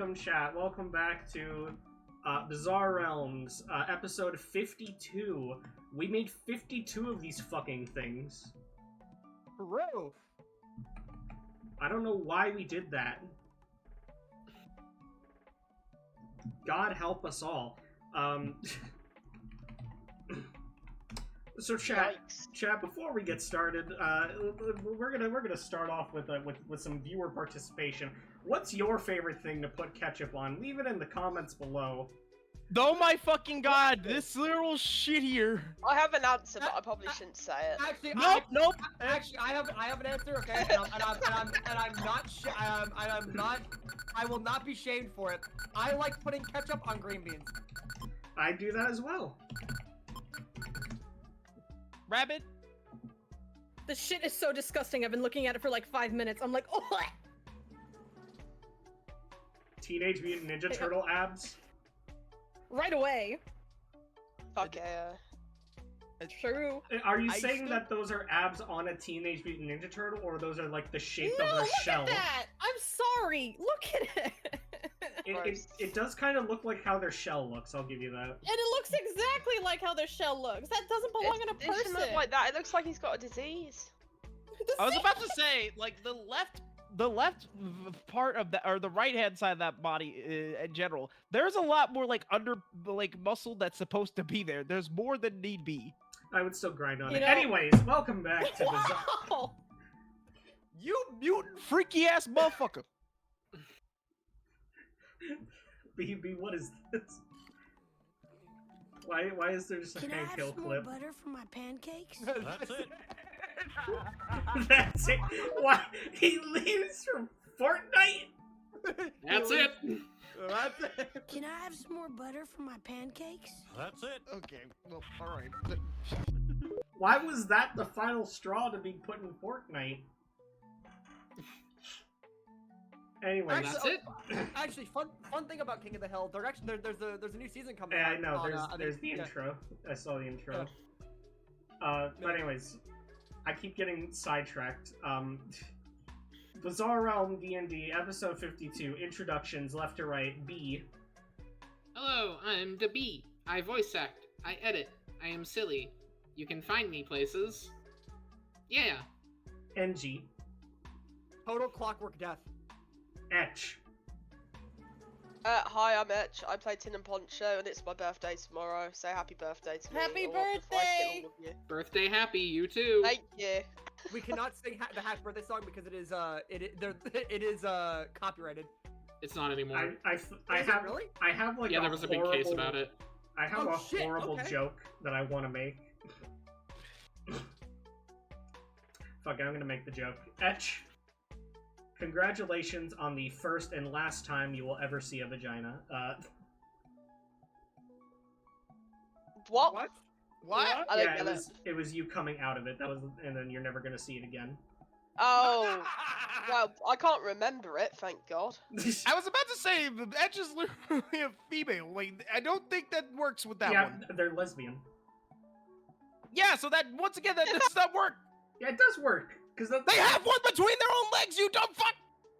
welcome chat. Welcome back to Bizarre Realms, episode 52. We made 52 of these fucking things. Bro. I don't know why we did that. God help us all. So chat, before we get started, we're gonna start off with some viewer participation. What's your favorite thing to put ketchup on? Leave it in the comments below. Oh my fucking god, this little shit here. I have an answer, but I probably shouldn't say it. Actually, Nope. Actually, I have an answer. Okay, I will not be shamed for it. I like putting ketchup on green beans. I do that as well. Rabbit? The shit is so disgusting. I've been looking at it for like 5 minutes. I'm like, oh. Teenage Mutant Ninja Turtle abs. Right away. Fuck yeah. It's true. Are you saying that those are abs on a Teenage Mutant Ninja Turtle, or those are like the shape No, of their look shell? at that! I'm sorry. Look at it. It does kind of look like how their shell looks. I'll give you that. And it looks exactly like how their shell looks. That doesn't belong in a It shouldn't person. look like that. It looks like he's got a disease. I was about to say, like, the left part of that, or the right hand side of that body in general, there's a lot more like muscle that's supposed to be there. There's more than need be. I would still grind on You it. know- Anyways, welcome back to Bizarre. Wow. You mutant freaky ass motherfucker. BB, what is this? Why is there just a Can I Hank have Hill some clip? more butter for my pancakes? That's it. That's it. Why he leaves from Fortnite? That's it. That's it. Can I have some more butter for my pancakes? That's it. Okay, well, alright. Why was that the final straw to be put in Fortnite? Anyway, That's it. Actually, fun thing about King of the Hill, there's a new season coming yeah, out. I know. on, There's think- the yeah. intro. I saw the intro. Yeah. But anyways, I keep getting sidetracked. Bizarre Realm D&D episode 52 introductions left to right. B. Hello, I'm the Bee. I voice act. I edit. I am silly. You can find me places. Yeah. NG. Total Clockwork Death. Etch. Hi, I'm Etch. I play Tin and Poncho, and it's my birthday tomorrow. So happy birthday to me. Happy or before I kill birthday! all of you. Birthday happy, you too. Thank you. We cannot sing the happy birthday song because it is copyrighted. It's not anymore. I Is it have really? I have like Yeah, there was a big case about it. I have Oh, a shit, horrible okay. joke that I want to make. Fuck it, I'm gonna make the joke. Etch. Congratulations on the first and last time you will ever see a vagina. What? What? I don't Yeah, get it was you coming out of it. That was, and then you're never gonna see it again. Oh. Well, I can't remember it, thank God. I was about to say, Edge is literally a female. Like, I don't think that works with that yeah, one. they're lesbian. Yeah, so that, once again, that does not work. Yeah, it does work because They have one between their own legs, you dumb fuck!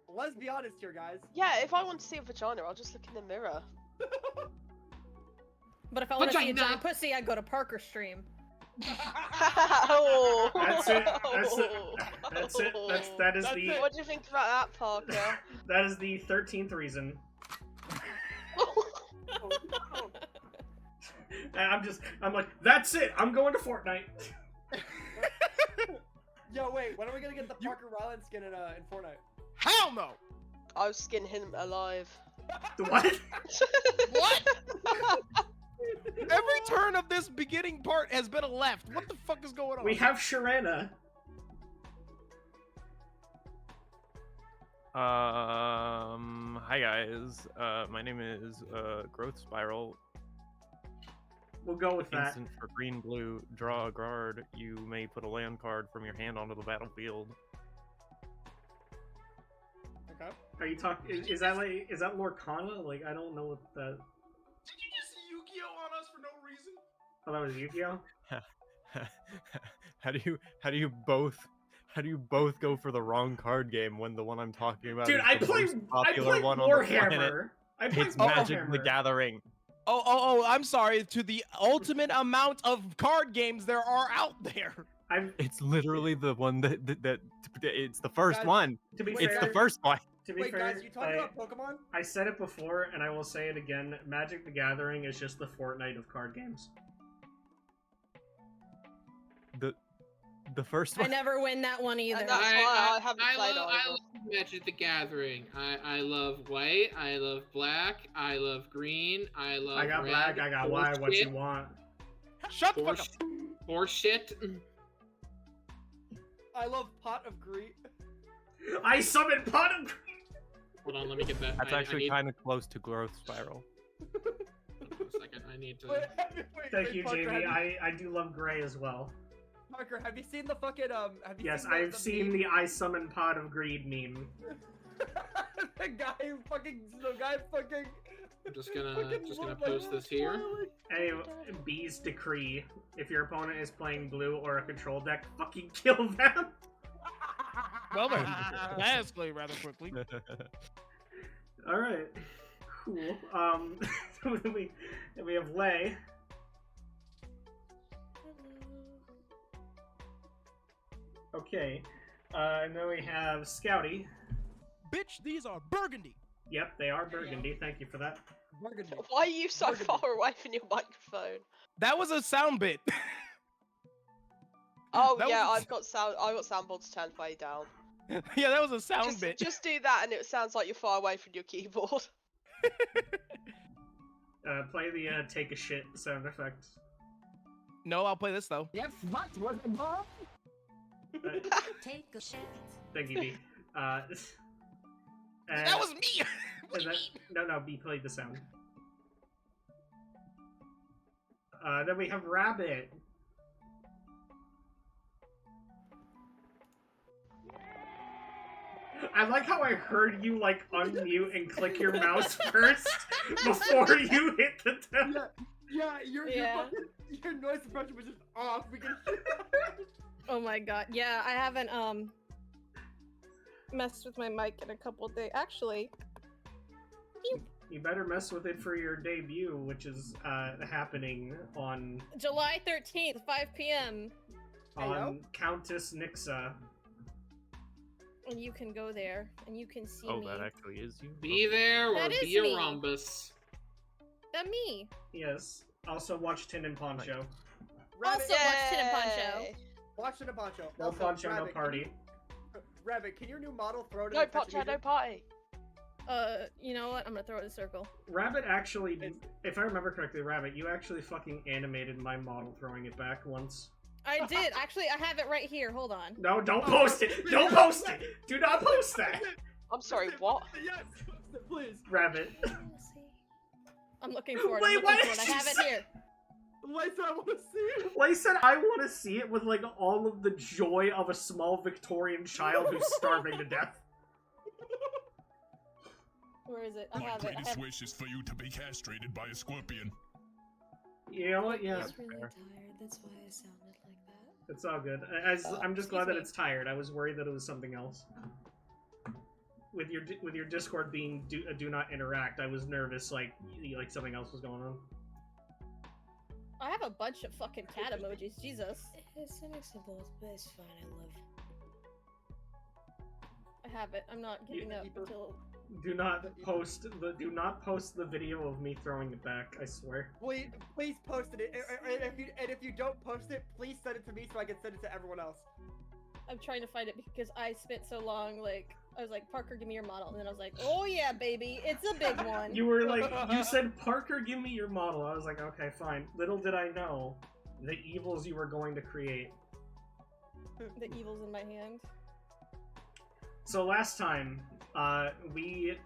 Let's be honest here, guys. Yeah, if I want to see a vagina, I'll just look in the mirror. But if I want to see a Vagina. giant pussy, I'd go to Parker Stream. Oh. That's it. That's it. That is That's the it. What do you think about that, Parker? that is the 13th reason. And I'm like, that's it. I'm going to Fortnite. Yo, wait, when are we gonna get the Parker Ryland skin in Fortnite? Hell no! I'll skin him alive. The what? What? Every turn of this beginning part has been a left. What the fuck is going on? We have Sharana. Hi guys. My name is Growth Spiral. We'll go with that. Instant for green blue. Draw a guard. You may put a land card from your hand onto the battlefield. Okay. Are you talking? Is that Lorcana? Like, I don't know what that. Did you just Yu-Gi-Oh on us for no reason? Oh, that was Yu-Gi-Oh. How do you both How do you both go for the wrong card game when the one I'm talking about Dude, is I the play most popular one on the planet? Warhammer. I play It's Magic the Warhammer. Gathering. Oh, I'm sorry. To the ultimate amount of card games there are out there. It's literally the one that it's the first Guys, one. To be It's fair, the first one. to be Wait, fair, guys, you talking about Pokemon? I said it before, and I will say it again. Magic the Gathering is just the Fortnite of card games. The first I one. never win that one either. And that's why I haven't played love, either. I love Magic the Gathering. I love white. I love black. I love green. I love I got red. black, I got white, what you Horseshit. want? Shut the fuck up. Horseshit. I love Pot of Greed. I summon Pot of Hold on, let me get that. That's I actually need, kind of close to Growth Spiral. hold on a second. I need to. Thank you, Parker, Jamie. have you- I do love Gray as well. Parker, have you seen the fucking Have you Yes, seen I've seen meme? the I summon Pot of Greed meme. the guy fucking. I'm just gonna fucking looked like post he was this here. smiling. Anyway, B's decree. If your opponent is playing blue or a control deck, fucking kill them. Well, that escalated rather quickly. Alright. Cool. we have Lay. Okay. And then we have Scouty. Bitch, these are burgundy. Yep, they are burgundy. Thank you for that. Burgundy. Why are you so Burgundy. far away from your microphone? That was a sound bit. Oh That yeah, was- I've got soundboards turned way down. Yeah, that was a sound bit. Just do that, and it sounds like you're far away from your keyboard. Play the take a shit sound effect. No, I'll play this though. Yes, what was it, Bob? Take a shit. Thank you, B. And- That was me. What do and you then- mean? no, B played the sound. Then we have Rabbit. I like how I heard you like unmute and click your mouse first before you hit the tab. Yeah, your Yeah. your noise suppression was just off. We can. Oh my god. Yeah, I haven't messed with my mic in a couple days. Actually, You better mess with it for your debut, which is happening on July 13th, 5 p.m. Hello? Countess Nixa. And you can go there and you can see Oh, me. that actually is you. Be there or That is be a me. rhombus. That me. Yes. Also watch Tin and Poncho. Rabbit, Also- watch Tin and Poncho. Yay! watch it a Poncho. No Also, Poncho, no Rabbit, party. Rabbit, can your new model throw it in No the touch Poncho, no music? party. You know what? I'm gonna throw it in a circle. Rabbit actually, It's- if I remember correctly, Rabbit, you actually fucking animated my model throwing it back once. I did. Actually, I have it right here. Hold on. No, don't post it! Don't post it! Do not post that! I'm sorry, what? Yes, please. Rabbit. I'm looking for it. Wait, I'm why looking for did it. I you have it say- here. Lisa, I want to see it. Lay said, I want to see it with, like, all of the joy of a small Victorian child who's starving to death. Where is it? I My have it. I greatest have... wish is for you to be castrated by a scorpion. You know what? Yeah, I was really fair. tired. That's why I sounded like that. it's all good. I'm just glad excuse that me. it's tired. I was worried that it was something else. With your Discord being do not interact, I was nervous, like something else was going on. I have a bunch of fucking cat emojis. Jesus. It's an example, but it's fine. I love. I have it. I'm not giving up until. Do not post the video of me throwing it back. I swear. Please post it. And if you don't post it, please send it to me so I can send it to everyone else. I'm trying to find it because I spent so long. Like I was like, Parker, give me your model, and then I was like, oh yeah, baby, it's a big one. You were like, you said, Parker, give me your model. I was like, okay, fine. Little did I know the evils you were going to create. The evil's in my hand. So last time, we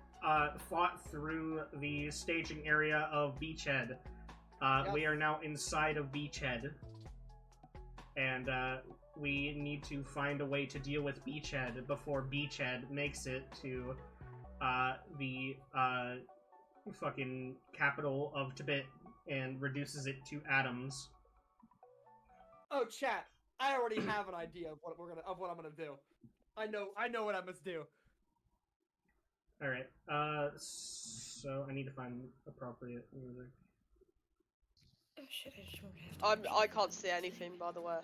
fought through the staging area of Beachhead. Yep. We are now inside of Beachhead. And we need to find a way to deal with Beachhead before Beachhead makes it to the fucking capital of Tibet and reduces it to atoms. Oh, chat. I already have an idea of what I'm gonna do. I know what I must do. All right. So I need to find appropriate music. Oh shit, I just remembered I have to I can't see anything, by the way.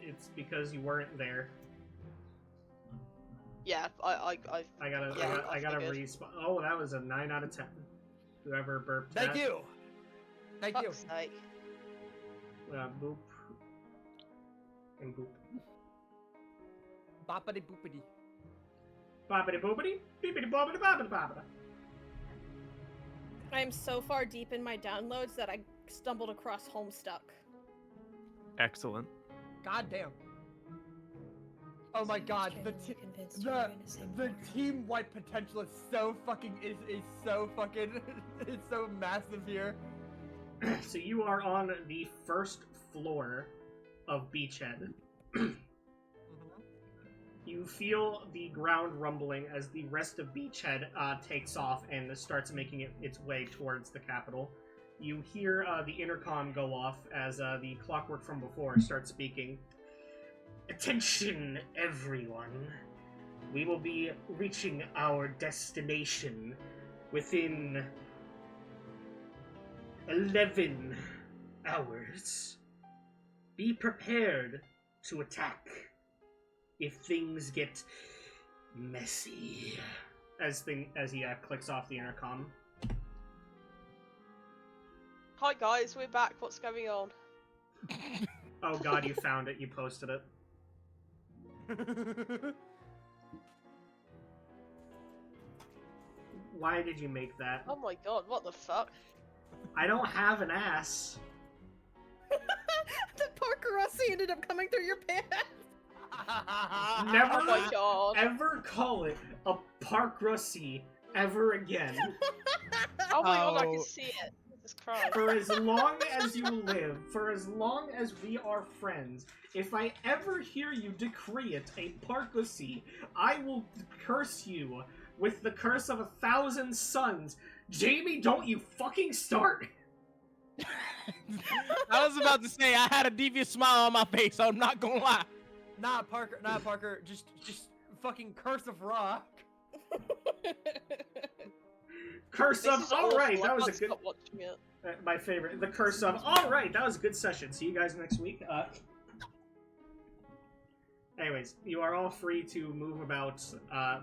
It's because you weren't there. Yeah, I gotta figured. respawn. Oh, that was a 9 out of 10. Whoever burped Thank that. you. Thank you. Fuck's sake. Boop. And boop. Boppity boopity. Boppity boopity. Beepity boppity boppity boppity. I am so far deep in my downloads that I stumbled across Homestuck. Excellent. God damn. Oh my god, the team white potential is so fucking is so fucking it's so massive here. So you are on the first floor of Beachhead. You feel the ground rumbling as the rest of Beachhead takes off and starts making its way towards the capital. You hear the intercom go off as the clockwork from before starts speaking. Attention, everyone. We will be reaching our destination within 11 hours. Be prepared to attack if things get messy. As he clicks off the intercom. Hi guys, we're back. What's going on? Oh god, you found it. You posted it. Why did you make that? Oh my god, what the fuck? I don't have an ass. The Parker Rossi ended up coming through your pants. Never Oh my god. ever call it a Park Rossi ever again. Oh my god, I Oh. can see it. Jesus Christ. For as long as you live, for as long as we are friends, if I ever hear you decree it a Park Rossi, I will curse you with the curse of 1,000 suns. Jamie, don't you fucking start! I was about to say I had a devious smile on my face. I'm not gonna lie. Nah, Parker, just fucking curse of rock. Curse This of, is alright, awful. that I was a can't good, stop watching it. my favorite, the curse of, alright, that was a good session. See you guys next week. Anyways, you are all free to move about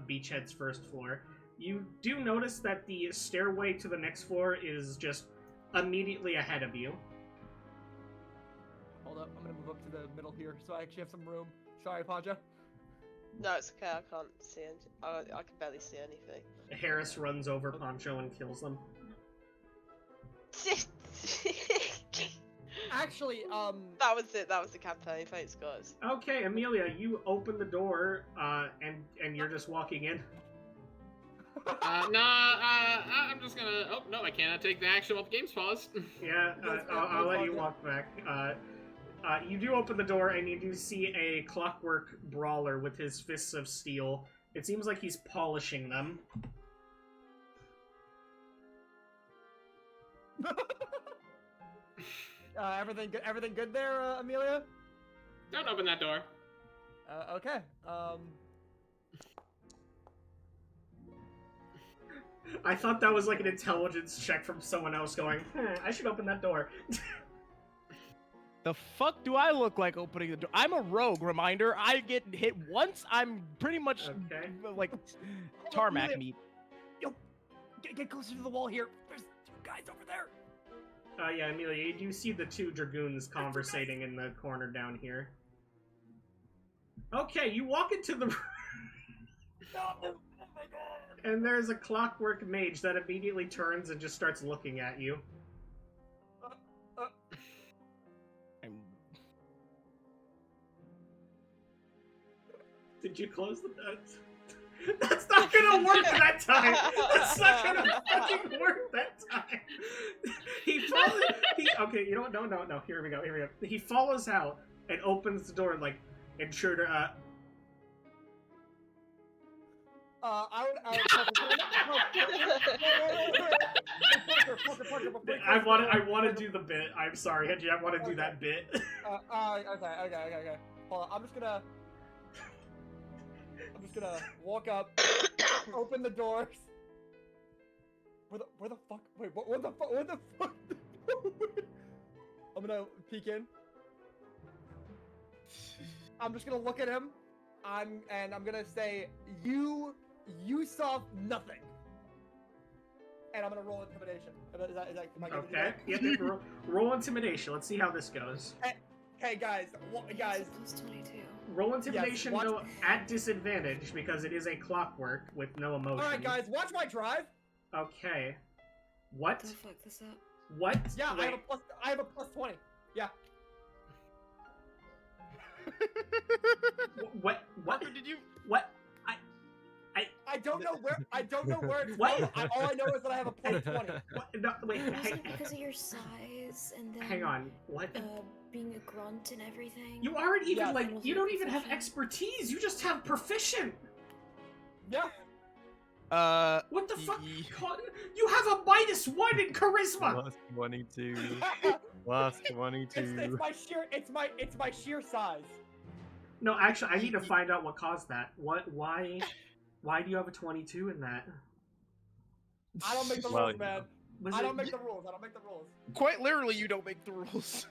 Beachhead's first floor. You do notice that the stairway to the next floor is just immediately ahead of you. Hold up, I'm gonna move up to the middle here so I actually have some room. Sorry, Paja. No, it's okay. I can't see anything. I can barely see anything. Harris runs over Poncho and kills them. Actually, That was it. That was the campaign. Thanks, guys. Okay, Amelia, you open the door, and you're just walking in. I'm just gonna. Oh no, I cannot take the action while the game's paused. Yeah, I'll let you walk back. You do open the door, and you do see a clockwork brawler with his fists of steel. It seems like he's polishing them. everything good there, Amelia? Don't open that door. Okay. I thought that was like an intelligence check from someone else going, I should open that door. The fuck do I look like opening the door? I'm a rogue, reminder. I get hit once, I'm pretty much Okay. like tarmac Amelia. meat. Yo, get closer to the wall here. There's two guys over there. Yeah, Amelia, you do see the two dragoons conversating in the corner down here. Okay, you walk into the and there's a clockwork mage that immediately turns and just starts looking at you. Did you close the That's not gonna work that time! That's not gonna fucking work that time! Okay, you know what? No. Here we go. He follows out and opens the door like, intruder, before you I close the door, want to do the bit. I'm sorry, Hedgie. I want to do that bit. Okay. Hold on. I'm just gonna walk up, open the doors. Where the fuck? Wait, where the fuck? I'm gonna peek in. I'm just gonna look at him. I'm gonna say, you saw nothing. And I'm gonna roll intimidation. Am I gonna do Okay. that? Yep. Roll intimidation. Let's see how this goes. Hey guys, guys. Plus 22. Roll intimidation watch- though at disadvantage because it is a clockwork with no emotion. All right, guys, watch my drive. Okay. What? Don't fuck this up. What? Yeah, Wait. I have a plus 20. Yeah. What? Parker, did you? What? I don't know where it's What? from. All I know is that I have a plus 20. What? No, wait. Was Hey, it because of your size and then hang on. What? being a grunt and everything? You aren't even Yeah. like. You don't even have expertise. You just have proficient. Yeah. What the fuck? You have a -1 in charisma. Plus 22. Plus 22. It's my sheer size. No, actually, I need to find out what caused that. Why do you have a 22 in that? I don't make the Well, rules, man. Was I it- don't make the rules. Quite literally, you don't make the rules.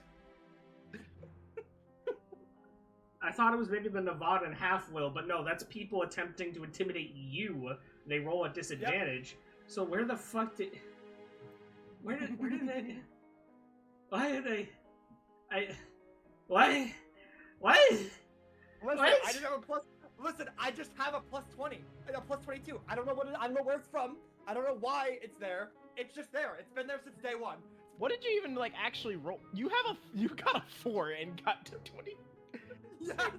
I thought it was maybe the Nevadan half-will, but no, that's people attempting to intimidate you. They roll at disadvantage. So where the fuck did... Where did they... Why did they... Why? Listen, What? I didn't have a plus. Listen, I just have a plus 20, a plus 22. I don't know I don't know where it's from. I don't know why it's there. It's just there. It's been there since day one. What did you even like actually roll? You got a 4 and got to 20. Yes.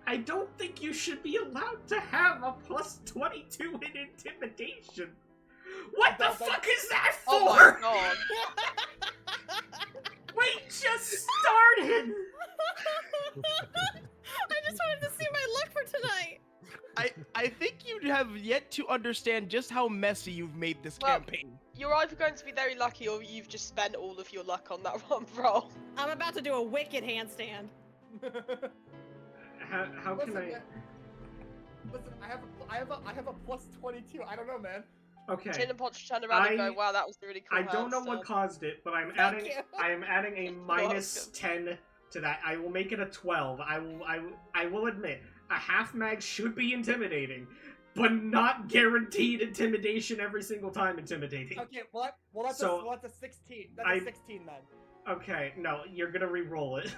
I don't think you should be allowed to have a plus 22 in intimidation. What the fuck is that for? Oh my god. We just started! I just wanted to see my luck for tonight. I think you have yet to understand just how messy you've made this Well, campaign. You're either going to be very lucky or you've just spent all of your luck on that one roll. I'm about to do a wicked handstand. How can Listen, I... man. Listen, I have a plus 22. I don't know, man. Okay. Tin and Potch turn around and I- go, wow, that was a really cool I don't know what handstand." caused it, but I'm Thank adding you. I am adding a minus 10 to that. I will make it a 12. I will admit, a half mag should be intimidating, but not guaranteed intimidation every single time intimidating. Okay, well that's So, a 16. That's I- a 16 then. Okay, no, you're gonna re-roll it.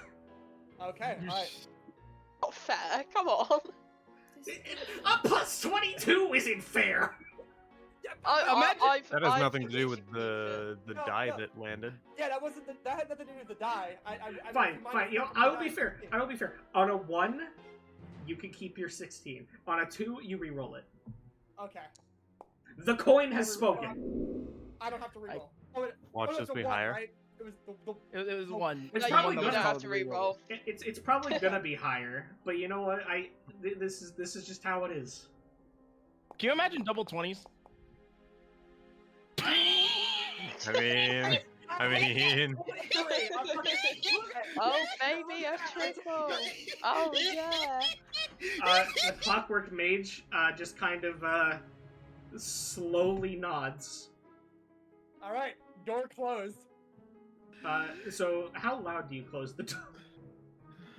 Okay, alright. Not fair, come on. A plus 22 isn't fair! I've That has I've nothing to do with conditioned the No, die no. that landed. Yeah, that had nothing to do with the die. I Fine, combined fine. You know, it with I the will be die. fair. I will be fair. On a 1, you can keep your 16. On a 2, you re-roll it. Okay. The coin has spoken. I don't have to reroll. Oh, Watch it was this a be 1, higher. Right? It was the It was 1. It's No, probably you gonna don't have have to re-roll. It's probably gonna be higher, but you know what? This is just how it is. Can you imagine double 20s? I mean, Oh, baby, a triple. Oh, yeah. The Clockwork Mage just kind of slowly nods. All right, door closed. So how loud do you close the door?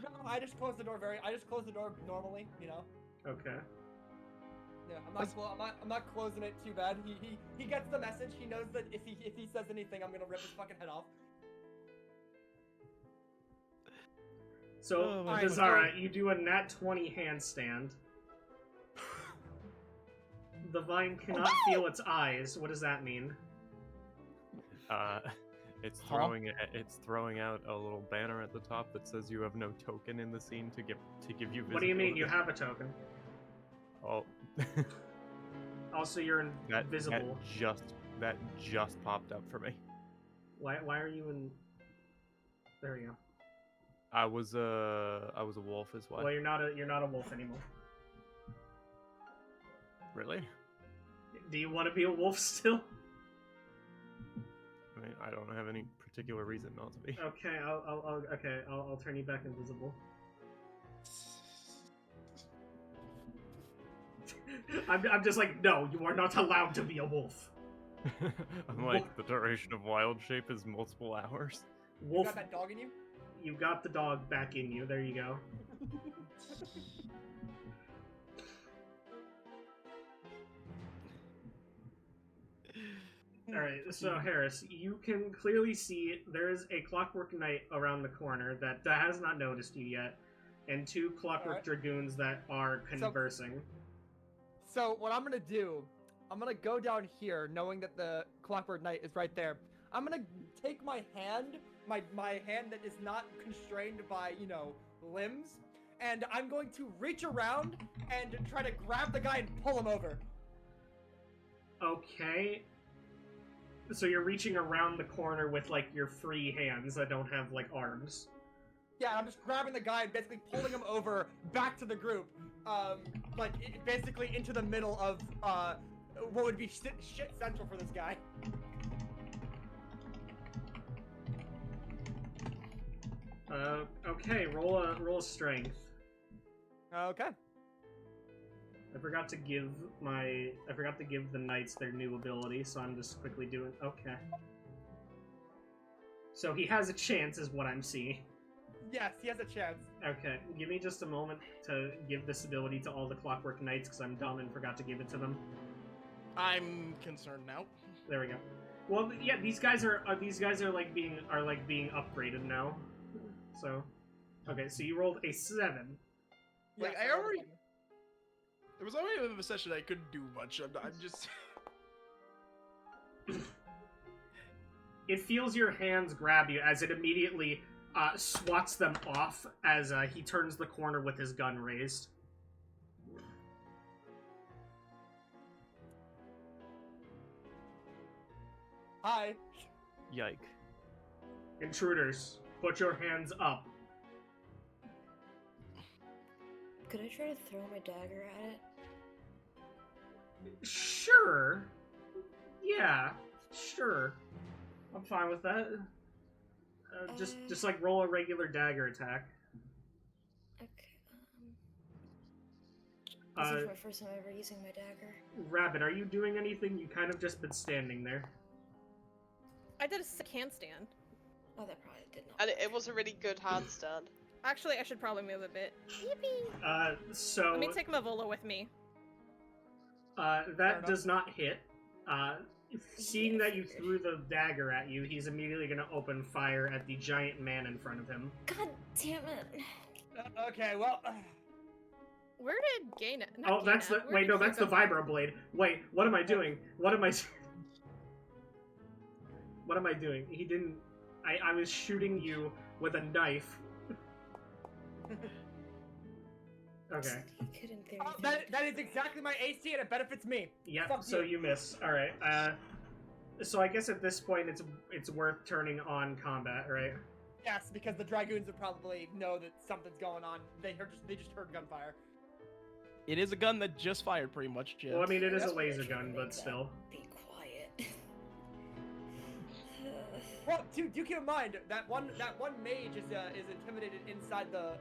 No, I just closed the door normally, you know. Okay. Yeah, I'm not closing it too bad. He gets the message. He knows that if he says anything, I'm gonna rip his fucking head off. So, Oh my Bizarra, you do a nat 20 handstand. The vine cannot feel its eyes. What does that mean? it's Huh? throwing out a little banner at the top that says you have no token in the scene to give you. What do you mean? visibility. You have a token. Oh, Also, you're that invisible. that just popped up for me. Why are you in? There you go. I was a wolf as well. Well, you're not a wolf anymore. Really? Do you want to be a wolf still? I mean, I don't have any particular reason not to be. Okay, I'll turn you back invisible. I'm just like, no, you are not allowed to be a wolf. I'm like, the duration of wild shape is multiple hours. You Wolf, got that dog in you? you got the dog back in you. There you go. Alright, so Harris, you can clearly see there's a Clockwork Knight around the corner that has not noticed you yet, and two Clockwork Alright. Dragoons that are conversing. So what I'm gonna do, I'm gonna go down here, knowing that the Clockwork Knight is right there. I'm gonna take my hand, my hand that is not constrained by, you know, limbs, and I'm going to reach around and try to grab the guy and pull him over. Okay. So you're reaching around the corner with, like, your free hands that don't have, like, arms. Yeah, I'm just grabbing the guy and basically pulling him over back to the group, basically into the middle of what would be shit central for this guy. Okay, roll a strength. Okay. I forgot to give the knights their new ability, so I'm just quickly doing. Okay. So he has a chance, is what I'm seeing. Yes, he has a chance. Okay, give me just a moment to give this ability to all the Clockwork Knights, because I'm dumb and forgot to give it to them. I'm concerned now. There we go. Well, yeah, these guys are like being upgraded now. So, okay, so you rolled a 7. Like, Yes, I already... rolled There was already a session I couldn't do much. I'm just... It feels your hands grab you as it immediately swats them off as he turns the corner with his gun raised. Hi. Yike. Intruders, put your hands up. Could I try to throw my dagger at it? Sure. Yeah, sure. I'm fine with that. Just like roll a regular dagger attack. Okay. This Uh, is my first time ever using my dagger. Rabbit, are you doing anything? You kind of just been standing there. I did a sick handstand. Oh, that probably did not. And it was a really good handstand. Actually, I should probably move a bit. Yippee! So Let me take Mavola with me. that does not hit. Seeing that you threw the dagger at you, he's immediately going to open fire at the giant man in front of him. God damn it. Okay, well... Where did Gaina? Oh, that's the wait. No, that's the vibroblade. Wait, what am I doing? What am I? What am I doing? He didn't. I was shooting you with a knife. Okay. You could in theory. that is exactly my AC, and it benefits me. Yep. Fuck So you. you miss. All right. So I guess at this point it's worth turning on combat, right? Yes, because the Dragoons would probably know that something's going on. They just heard gunfire. It is a gun that just fired, pretty much, Jim. Well, I mean, it is a That's laser what I gun, tried but to still. Be quiet. Well, do keep in mind that one mage is intimidated inside the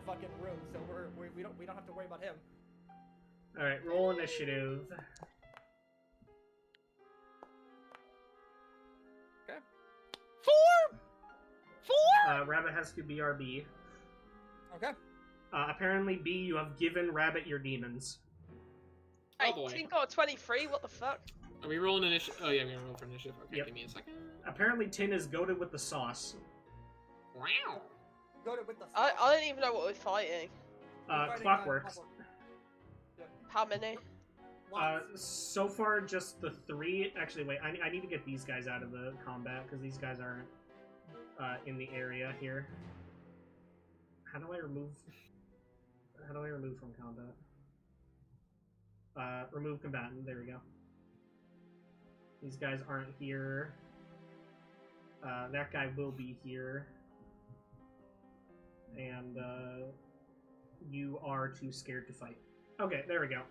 fucking room, so we don't have to worry about him. All right. Roll initiative. Okay. 4? Rabbit has to BRB. Okay. Apparently, B, you have given Rabbit your demons. Oh, Hey, boy. Tin got a 23, what the fuck? Are we rolling initiative? Oh yeah, we're gonna roll for initiative. Okay, Yep. give me a second. Apparently, Tin is goated with the sauce. Wow. Go to with the. I don't even know what we're fighting. Fighting, Clockworks. How many? So far, just the 3. Actually, wait, I need to get these guys out of the combat, because these guys aren't in the area here. How do I remove from combat? Remove combatant, there we go. These guys aren't here. That guy will be here. And, you are too scared to fight. Okay, there we go.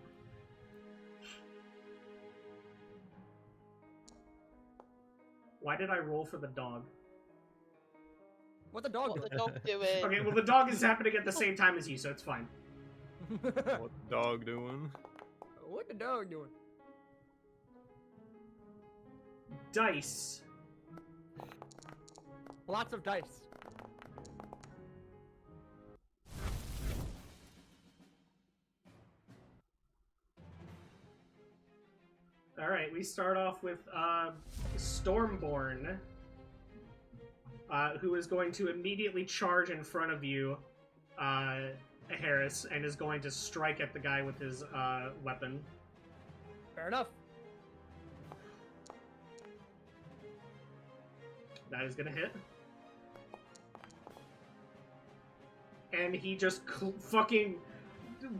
Why did I roll for the dog? What the dog What doing? the dog doing? Okay, well the dog is happening at the same time as you, so it's fine. What the dog doing? What the dog doing? Dice. Lots of dice. Alright, we start off with Stormborn, who is going to immediately charge in front of you, Harris, and is going to strike at the guy with his weapon. Fair enough. That is gonna hit. And he just fucking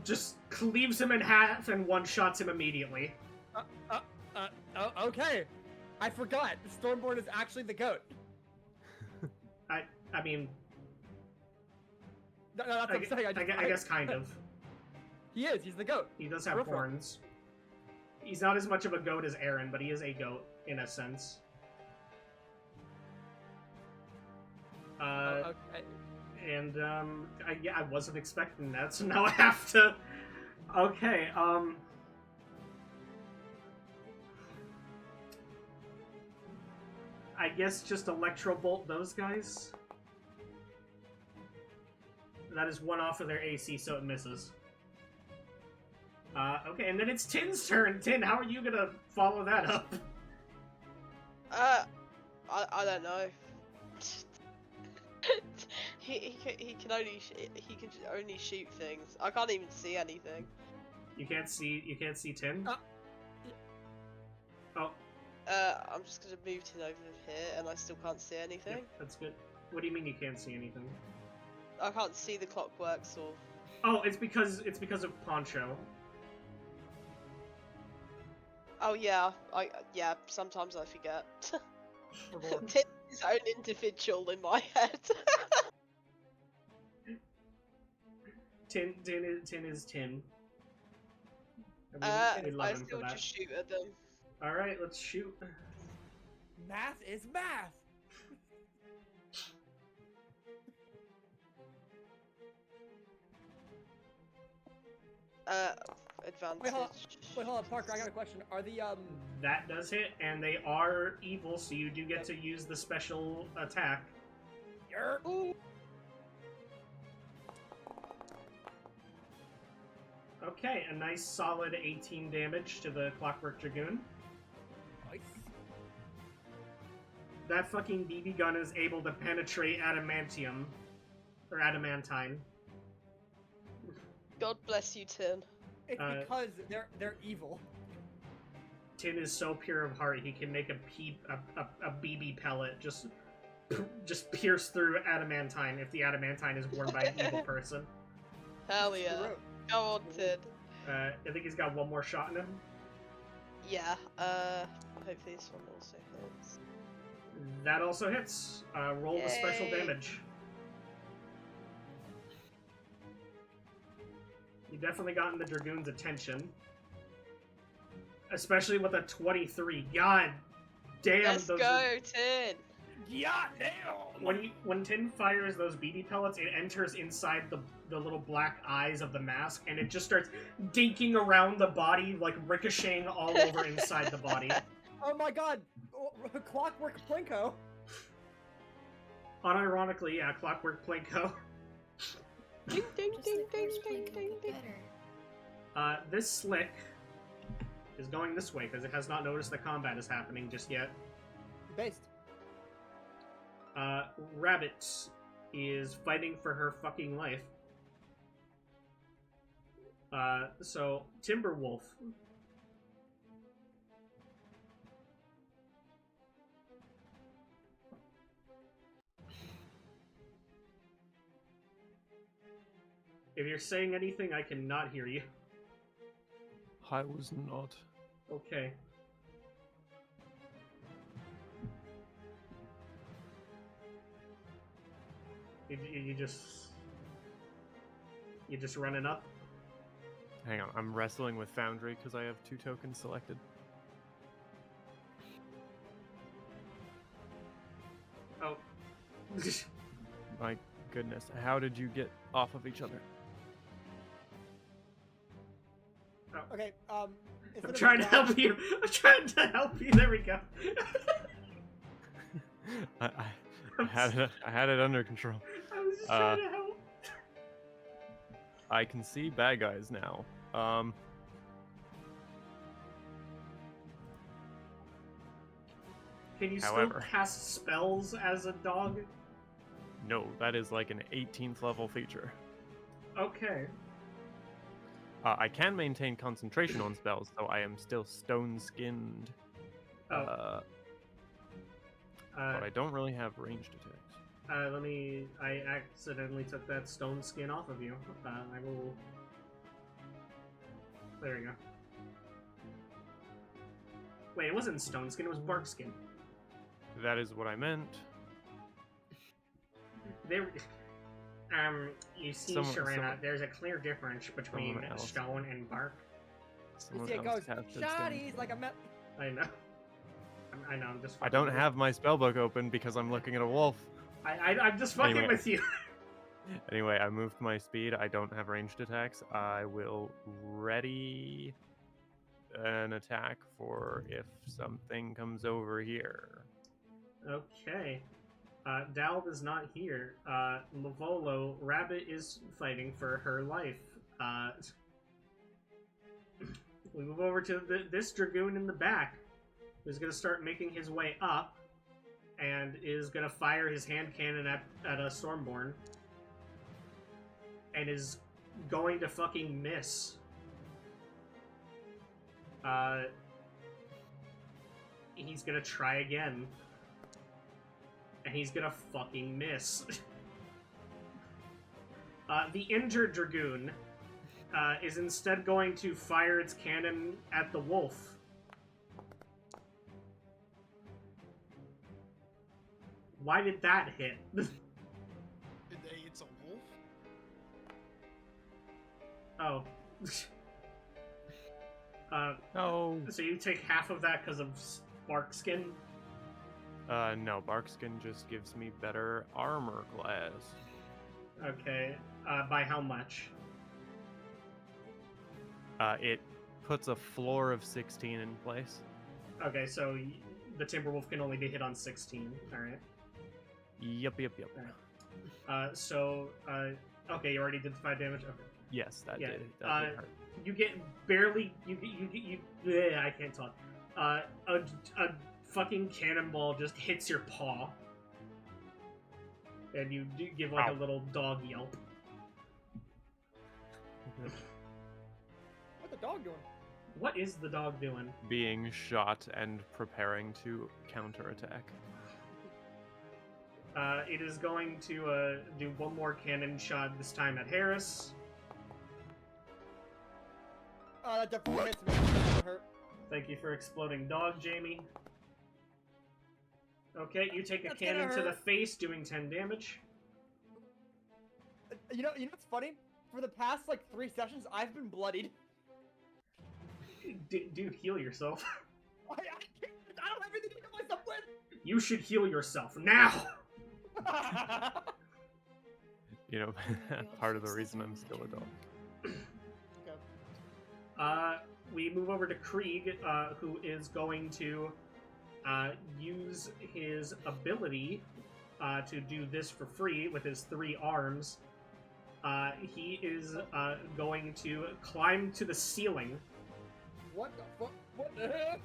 just cleaves him in half and one-shots him immediately. Okay. I forgot. Stormborn is actually the goat. I mean, No, that's what I'm saying. I guess kind of. He is. He's the goat. He does have Peripheral. horns. He's not as much of a goat as Aaron, but he is a goat in a sense. Okay. And I wasn't expecting that, so now I have to. Okay. I guess just Electro Bolt those guys. That is one off of their AC, so it misses. Okay, and then it's Tin's turn. Tin, how are you gonna follow that up? I don't know. he can only shoot things. I can't even see anything. You can't see Tin? Oh. I'm just gonna move Tin over here, and I still can't see anything. Yep, that's good. What do you mean you can't see anything? I can't see the clockworks or. Oh, it's because of Poncho. Oh yeah, sometimes I forget. Tin is his own individual in my head. Tin is Tin. We love I him for still that. just shoot at them. Alright, let's shoot. Math is math. Advantage. Wait, hold on, Parker. I got a question. Are the That does hit, and they are evil, so you do get to use the special attack. Ooh. Okay, a nice solid 18 damage to the Clockwork Dragoon. Nice. That fucking BB gun is able to penetrate adamantium. Or adamantine. God bless you, Tin. It's because they're evil. Tin is so pure of heart, he can make a BB pellet just pierce through adamantine if the adamantine is worn by an evil person. Hell yeah. Go on, Tin. I think he's got one more shot in him. Yeah, hopefully this one also hits. That also hits. Roll the special Yay. damage. You definitely gotten the Dragoon's attention. Especially with a 23. God damn. Let's go, Tin! Yeah, damn! When Tin fires those BB pellets, it enters inside the little black eyes of the mask, and it just starts dinking around the body, like ricocheting all over inside the body. Oh my god! Clockwork Plinko! Unironically, yeah, Clockwork Plinko. Ding, ding, Just ding, like ding, Force ding, Plinko, ding, but ding. better. This Slick is going this way, because it has not noticed that combat is happening just yet. Based. Rabbit is fighting for her fucking life. So, Timberwolf. If you're saying anything, I cannot hear you. I was not. Okay. You just running up? Hang on, I'm wrestling with Foundry because I have 2 tokens selected. Oh. My goodness, how did you get off of each other? Okay, I'm instead of trying to dodge- help you. I'm trying to help you. There we go. I had it under control. I was just trying to help. I can see bad guys now. Can you However. still cast spells as a dog? No, that is like an 18th level feature. Okay. I can maintain concentration on spells, so I am still stone-skinned. Oh. But I don't really have ranged attacks. I accidentally took that stone skin off of you. I will... There we go. Wait, it wasn't stone skin, it was bark skin. That is what I meant. There... you see, Sharana, there's a clear difference between Someone else. stone and bark. Someone You see it else goes, casted stone. shotties, like I met. I know. I know, I'm just I fucking don't with have my spellbook open because I'm looking at a wolf. I'm just fucking Anyway. with you. Anyway, I moved my speed. I don't have ranged attacks. I will ready an attack for if something comes over here. Okay. Dalv is not here. Lavolo, Rabbit is fighting for her life. We move over to this Dragoon in the back, who's going to start making his way up, and is going to fire his hand cannon at a Stormborn, and is going to fucking miss. He's going to try again. And he's gonna fucking miss. The injured Dragoon is instead going to fire its cannon at the wolf. Why did that hit? It's a wolf? Oh. No. So you take half of that because of Spark Skin? No, Barkskin just gives me better armor class. Okay. By how much? It puts a floor of 16 in place. Okay, so the Timberwolf can only be hit on 16. Alright. Yep. Okay, you already did the 5 damage? Okay. Yes, that Yeah, did. That did hurt. You get barely... Yeah, I can't talk. A fucking cannonball just hits your paw. And you do give like Ow. a little dog yelp. What's the dog doing? What is the dog doing? Being shot and preparing to counterattack. It is going to do one more cannon shot, this time at Harris. That definitely hits me. That hurt. Thank you for exploding dog, Jamie. Okay, you take a That's gonna cannon to the hurt. face, doing 10 damage. You know what's funny? For the past like 3 sessions, I've been bloodied. Dude, heal yourself. I don't have anything to heal myself with. You should heal yourself now! You know, part of the reason I'm still a dog. We move over to Krieg, who is going to use his ability to do this for free with his 3 arms. He is going to climb to the ceiling. What the fuck? What the hell?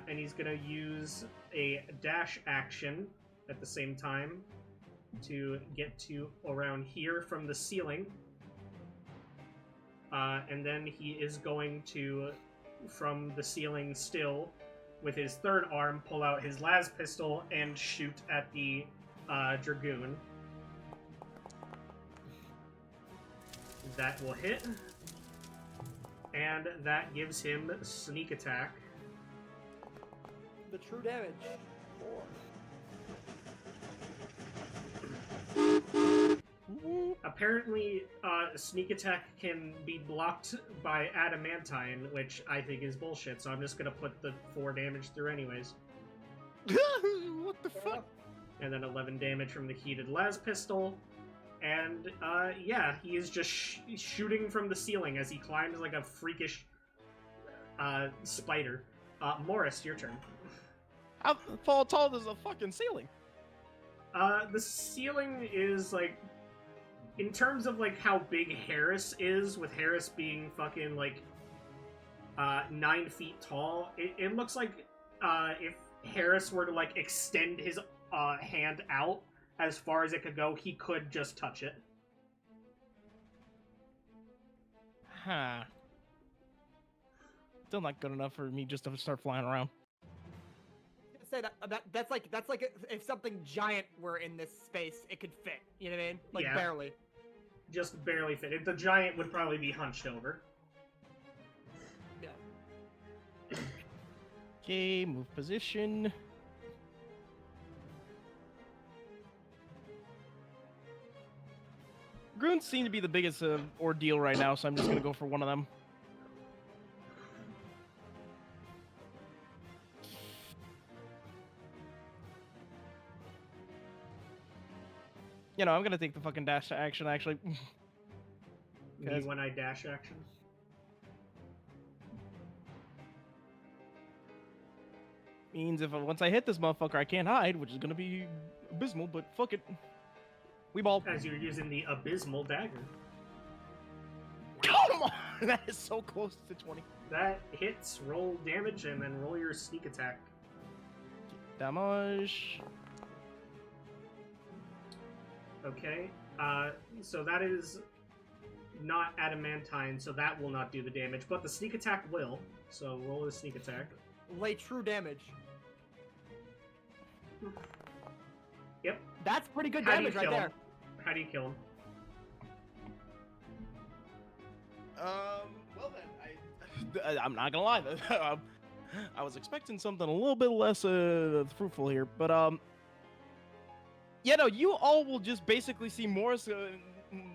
And he's going to use a dash action at the same time to get to around here from the ceiling. And then he is going to, from the ceiling still, with his 3rd arm, pull out his las pistol and shoot at the Dragoon. That will hit. And that gives him sneak attack. The true damage. 4. Apparently, sneak attack can be blocked by adamantine, which I think is bullshit, so I'm just gonna put the 4 damage through anyways. What the fuck? And then 11 damage from the heated las pistol. And, yeah, he is just shooting from the ceiling as he climbs like a freakish spider. Morris, your turn. How tall is the fucking ceiling? The ceiling is, like, in terms of, like, how big Harris is, with Harris being fucking, like, 9 feet tall, it looks like, if Harris were to, like, extend his, hand out as far as it could go, he could just touch it. Huh. Still not good enough for me just to start flying around. Say that's like if something giant were in this space, it could fit. You know what I mean? Like Yeah. barely. Just barely fit. The giant would probably be hunched over. Yeah. Okay, move position. Groons seem to be the biggest ordeal right now, so I'm just gonna go for one of them. You know, I'm gonna take the fucking dash action, actually. Me when I dash action. Means if once I hit this motherfucker, I can't hide, which is gonna be abysmal, but fuck it. We ball. As you're using the abysmal dagger. Come on! That is so close to 20. That hits, roll damage, and then roll your sneak attack. Damage. Okay, so that is not adamantine, so that will not do the damage, but the sneak attack will. So roll a sneak attack. Lay true damage. Yep. That's pretty good How do you damage right kill there. him? How do you kill him? Well then, I'm not gonna lie. I was expecting something a little bit less fruitful here, but yeah, no, you all will just basically see Morris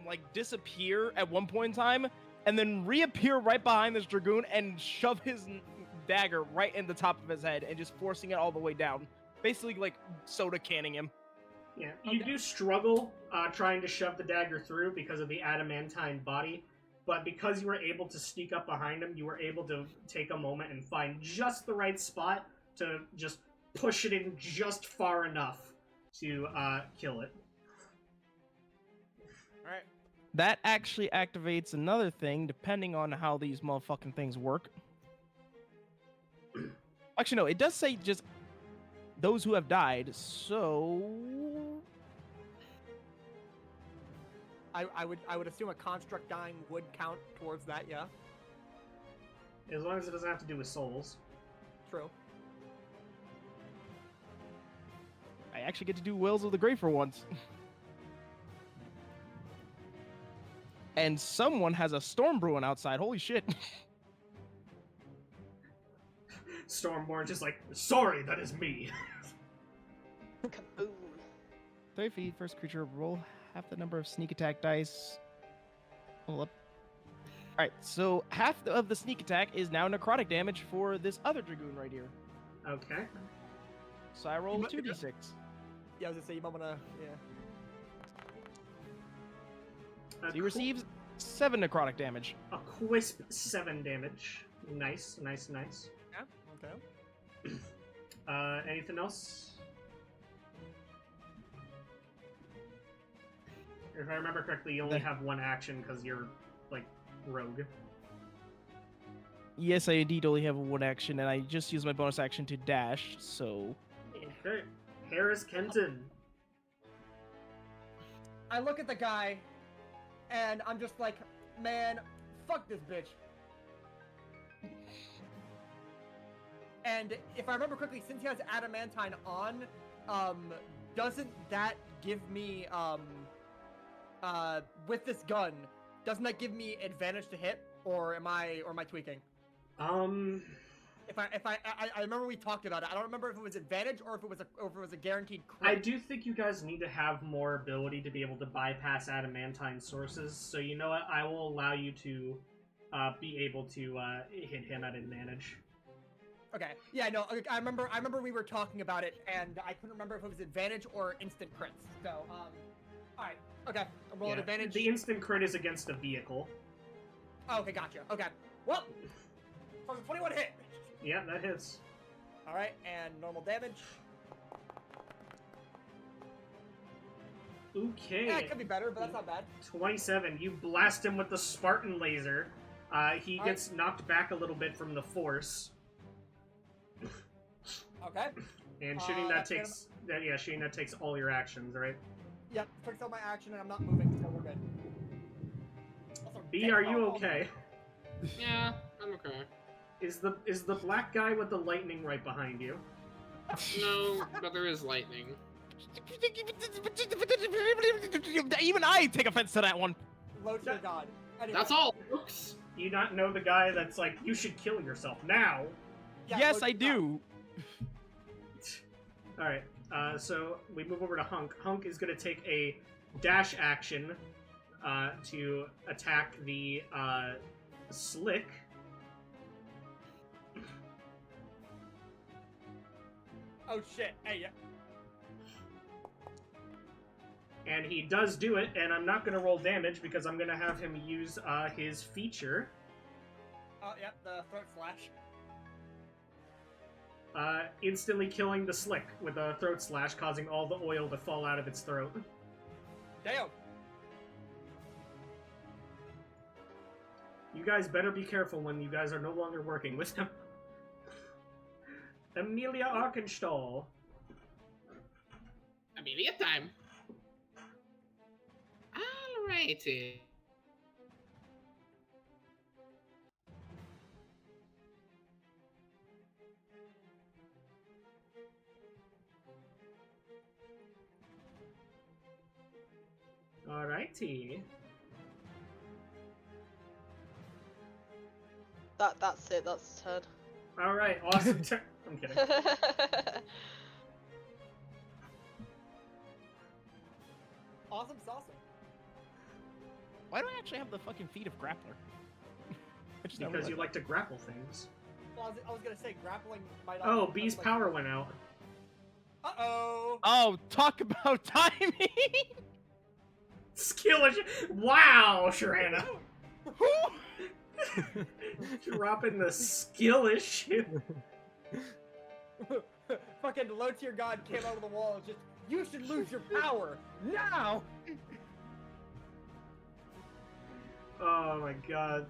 like disappear at one point in time, and then reappear right behind this dragoon and shove his dagger right in the top of his head and just forcing it all the way down, basically like soda canning him. Yeah, you do struggle trying to shove the dagger through because of the adamantine body, but because you were able to sneak up behind him, you were able to take a moment and find just the right spot to just push it in just far enough to kill it. Alright. That actually activates another thing, depending on how these motherfucking things work. Actually, no, it does say just those who have died, so... I would assume a construct dying would count towards that, yeah. As long as it doesn't have to do with souls. True. I actually get to do Wills of the Grave for once. And someone has a storm brewing outside, holy shit. Stormborn just like, sorry, that is me. Kaboom. 30 feet, first creature, roll half the number of sneak attack dice. Hold up. Alright, so half of the sneak attack is now necrotic damage for this other dragoon right here. Okay. So I roll 2d6. Yeah, I was gonna say, you might wanna, yeah. So he receives 7 necrotic damage. A crisp 7 damage. Nice, nice, nice. Yeah, okay. Anything else? If I remember correctly, you only have one action because you're, like, rogue. Yes, I indeed only have one action, and I just used my bonus action to dash, so... Okay. Harris Kenton. I look at the guy, and I'm just like, man, fuck this bitch. And if I remember correctly, since he has adamantine on, doesn't that give me, with this gun, doesn't that give me advantage to hit, or am I tweaking? If I remember we talked about it. I don't remember if it was advantage or if it was a guaranteed crit. I do think you guys need to have more ability to be able to bypass adamantine sources. So you know what? I will allow you to be able to hit him at advantage. Okay. Yeah, no, I remember we were talking about it, and I couldn't remember if it was advantage or instant crits. So, alright. Okay, I'm rolling advantage. The instant crit is against a vehicle. Oh, okay, gotcha. Okay. Well, for the 21 hit. Yeah, that hits. Alright, and normal damage. Okay. Yeah, it could be better, but that's not bad. 27. You blast him with the Spartan laser. He gets knocked back a little bit from the force. Okay. And shooting that takes shooting that takes all your actions, right? Yep, takes all my action, and I'm not moving, so we're good. Also, B, are you okay? Yeah, I'm okay. Is the black guy with the lightning right behind you? No, but there is lightning. Even I take offense to that one. Low to your god. Anyway. That's all, folks. You not know the guy that's like, you should kill yourself now? Yeah, Yes, I do. Alright, so we move over to Hunk. Hunk is going to take a dash action to attack the Slick. Oh shit, hey, yeah. And he does do it, and I'm not going to roll damage because I'm going to have him use his feature. Oh, yep, the throat slash. Instantly killing the Slick with a throat slash, causing all the oil to fall out of its throat. Damn. You guys better be careful when you guys are no longer working with him. Amelia Arkenstall. Amelia time. Alrighty. Alrighty. That's it. That's the turn. Alright, awesome turn. I'm kidding. Awesome sauce. Why do I actually have the fucking feet of Grappler? Because you like to grapple things. Well, I was gonna say grappling might. Oh, B's power went out. Uh-oh. Oh, talk about timing! Skill issue. Wow, Sharana. Dropping the skill issue. Fucking low tier god came out of the wall and just, you should lose your power now. Oh my god.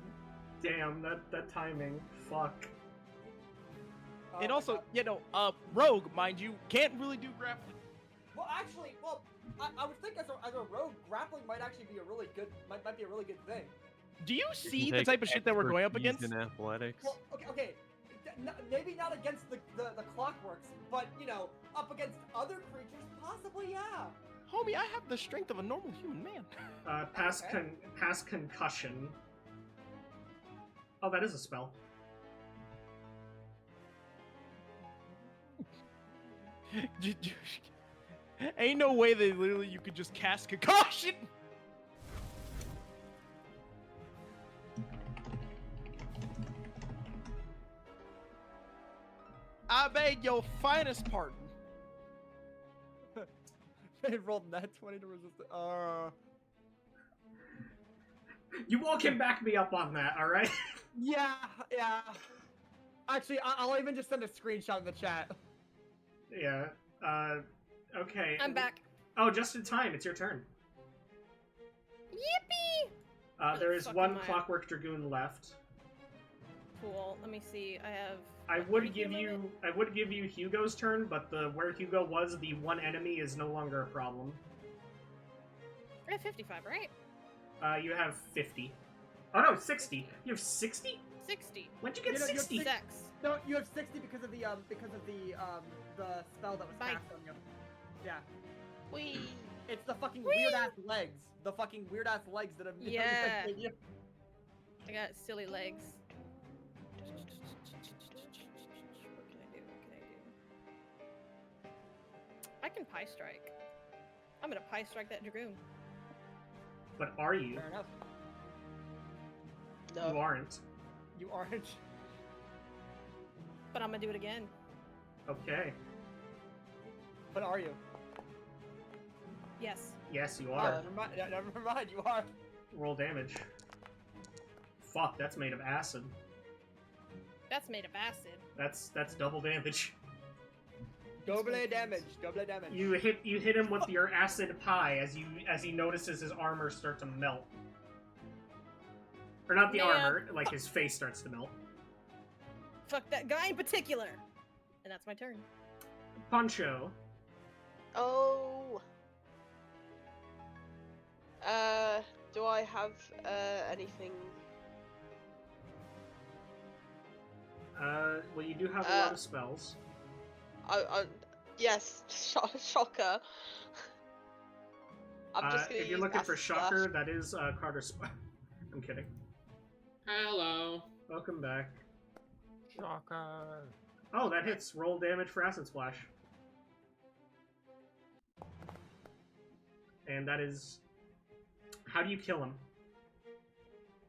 Damn, that timing. Fuck. And also, you know, Rogue, mind you, can't really do grappling. Well, actually, I would think as a rogue, grappling might actually be a really good, might be a really good thing. Do you see the type of shit that we're going up against? In athletics. Well, okay. Maybe not against the clockworks, but, you know, up against other creatures, possibly, yeah. Homie, I have the strength of a normal human man. Pass concussion. Oh, that is a spell. Ain't no way that literally you could just cast concussion. I beg your finest pardon. They rolled that 20 to resist it. You all can back me up on that, alright? Yeah. Actually, I'll even just send a screenshot in the chat. Yeah. Okay. I'm back. Oh, just in time. It's your turn. Yippee! There is one Clockwork Dragoon left. Cool. Let me see. I have. I would give you Hugo's turn, but where Hugo was, the one enemy is no longer a problem. I have 55, right? You have 50. Oh no, 60. You have 60? 60. When'd you get 60? No, you have 60 because of the spell that was cast on you. Yeah. Whee! It's the fucking weird ass legs. The fucking weird ass legs that have. Yeah. I got silly legs. What can I do? I can Pie Strike. I'm gonna Pie Strike that Dragoon. But are you? Fair enough. No. You aren't. You aren't. But but I'm gonna do it again. Okay. What are you? Yes. Yes, you Oh, are. never mind, you are. Roll damage. Fuck, that's made of acid. That's made of acid. That's double damage. Double damage. Double damage. You hit him with your acid pie as he notices his armor start to melt. Or not the Man, armor, like his face starts to melt. Fuck that guy in particular. And that's my turn. Poncho. Oh. Do I have anything? Well, you do have a lot of spells. Yes, shocker. I'm just gonna if you're use looking for Acid Shocker, Splash. that is Carter's spell. I'm kidding. Hello. Welcome back. Shocker. Oh, that hits. Roll damage for Acid Splash. And that is... How do you kill him?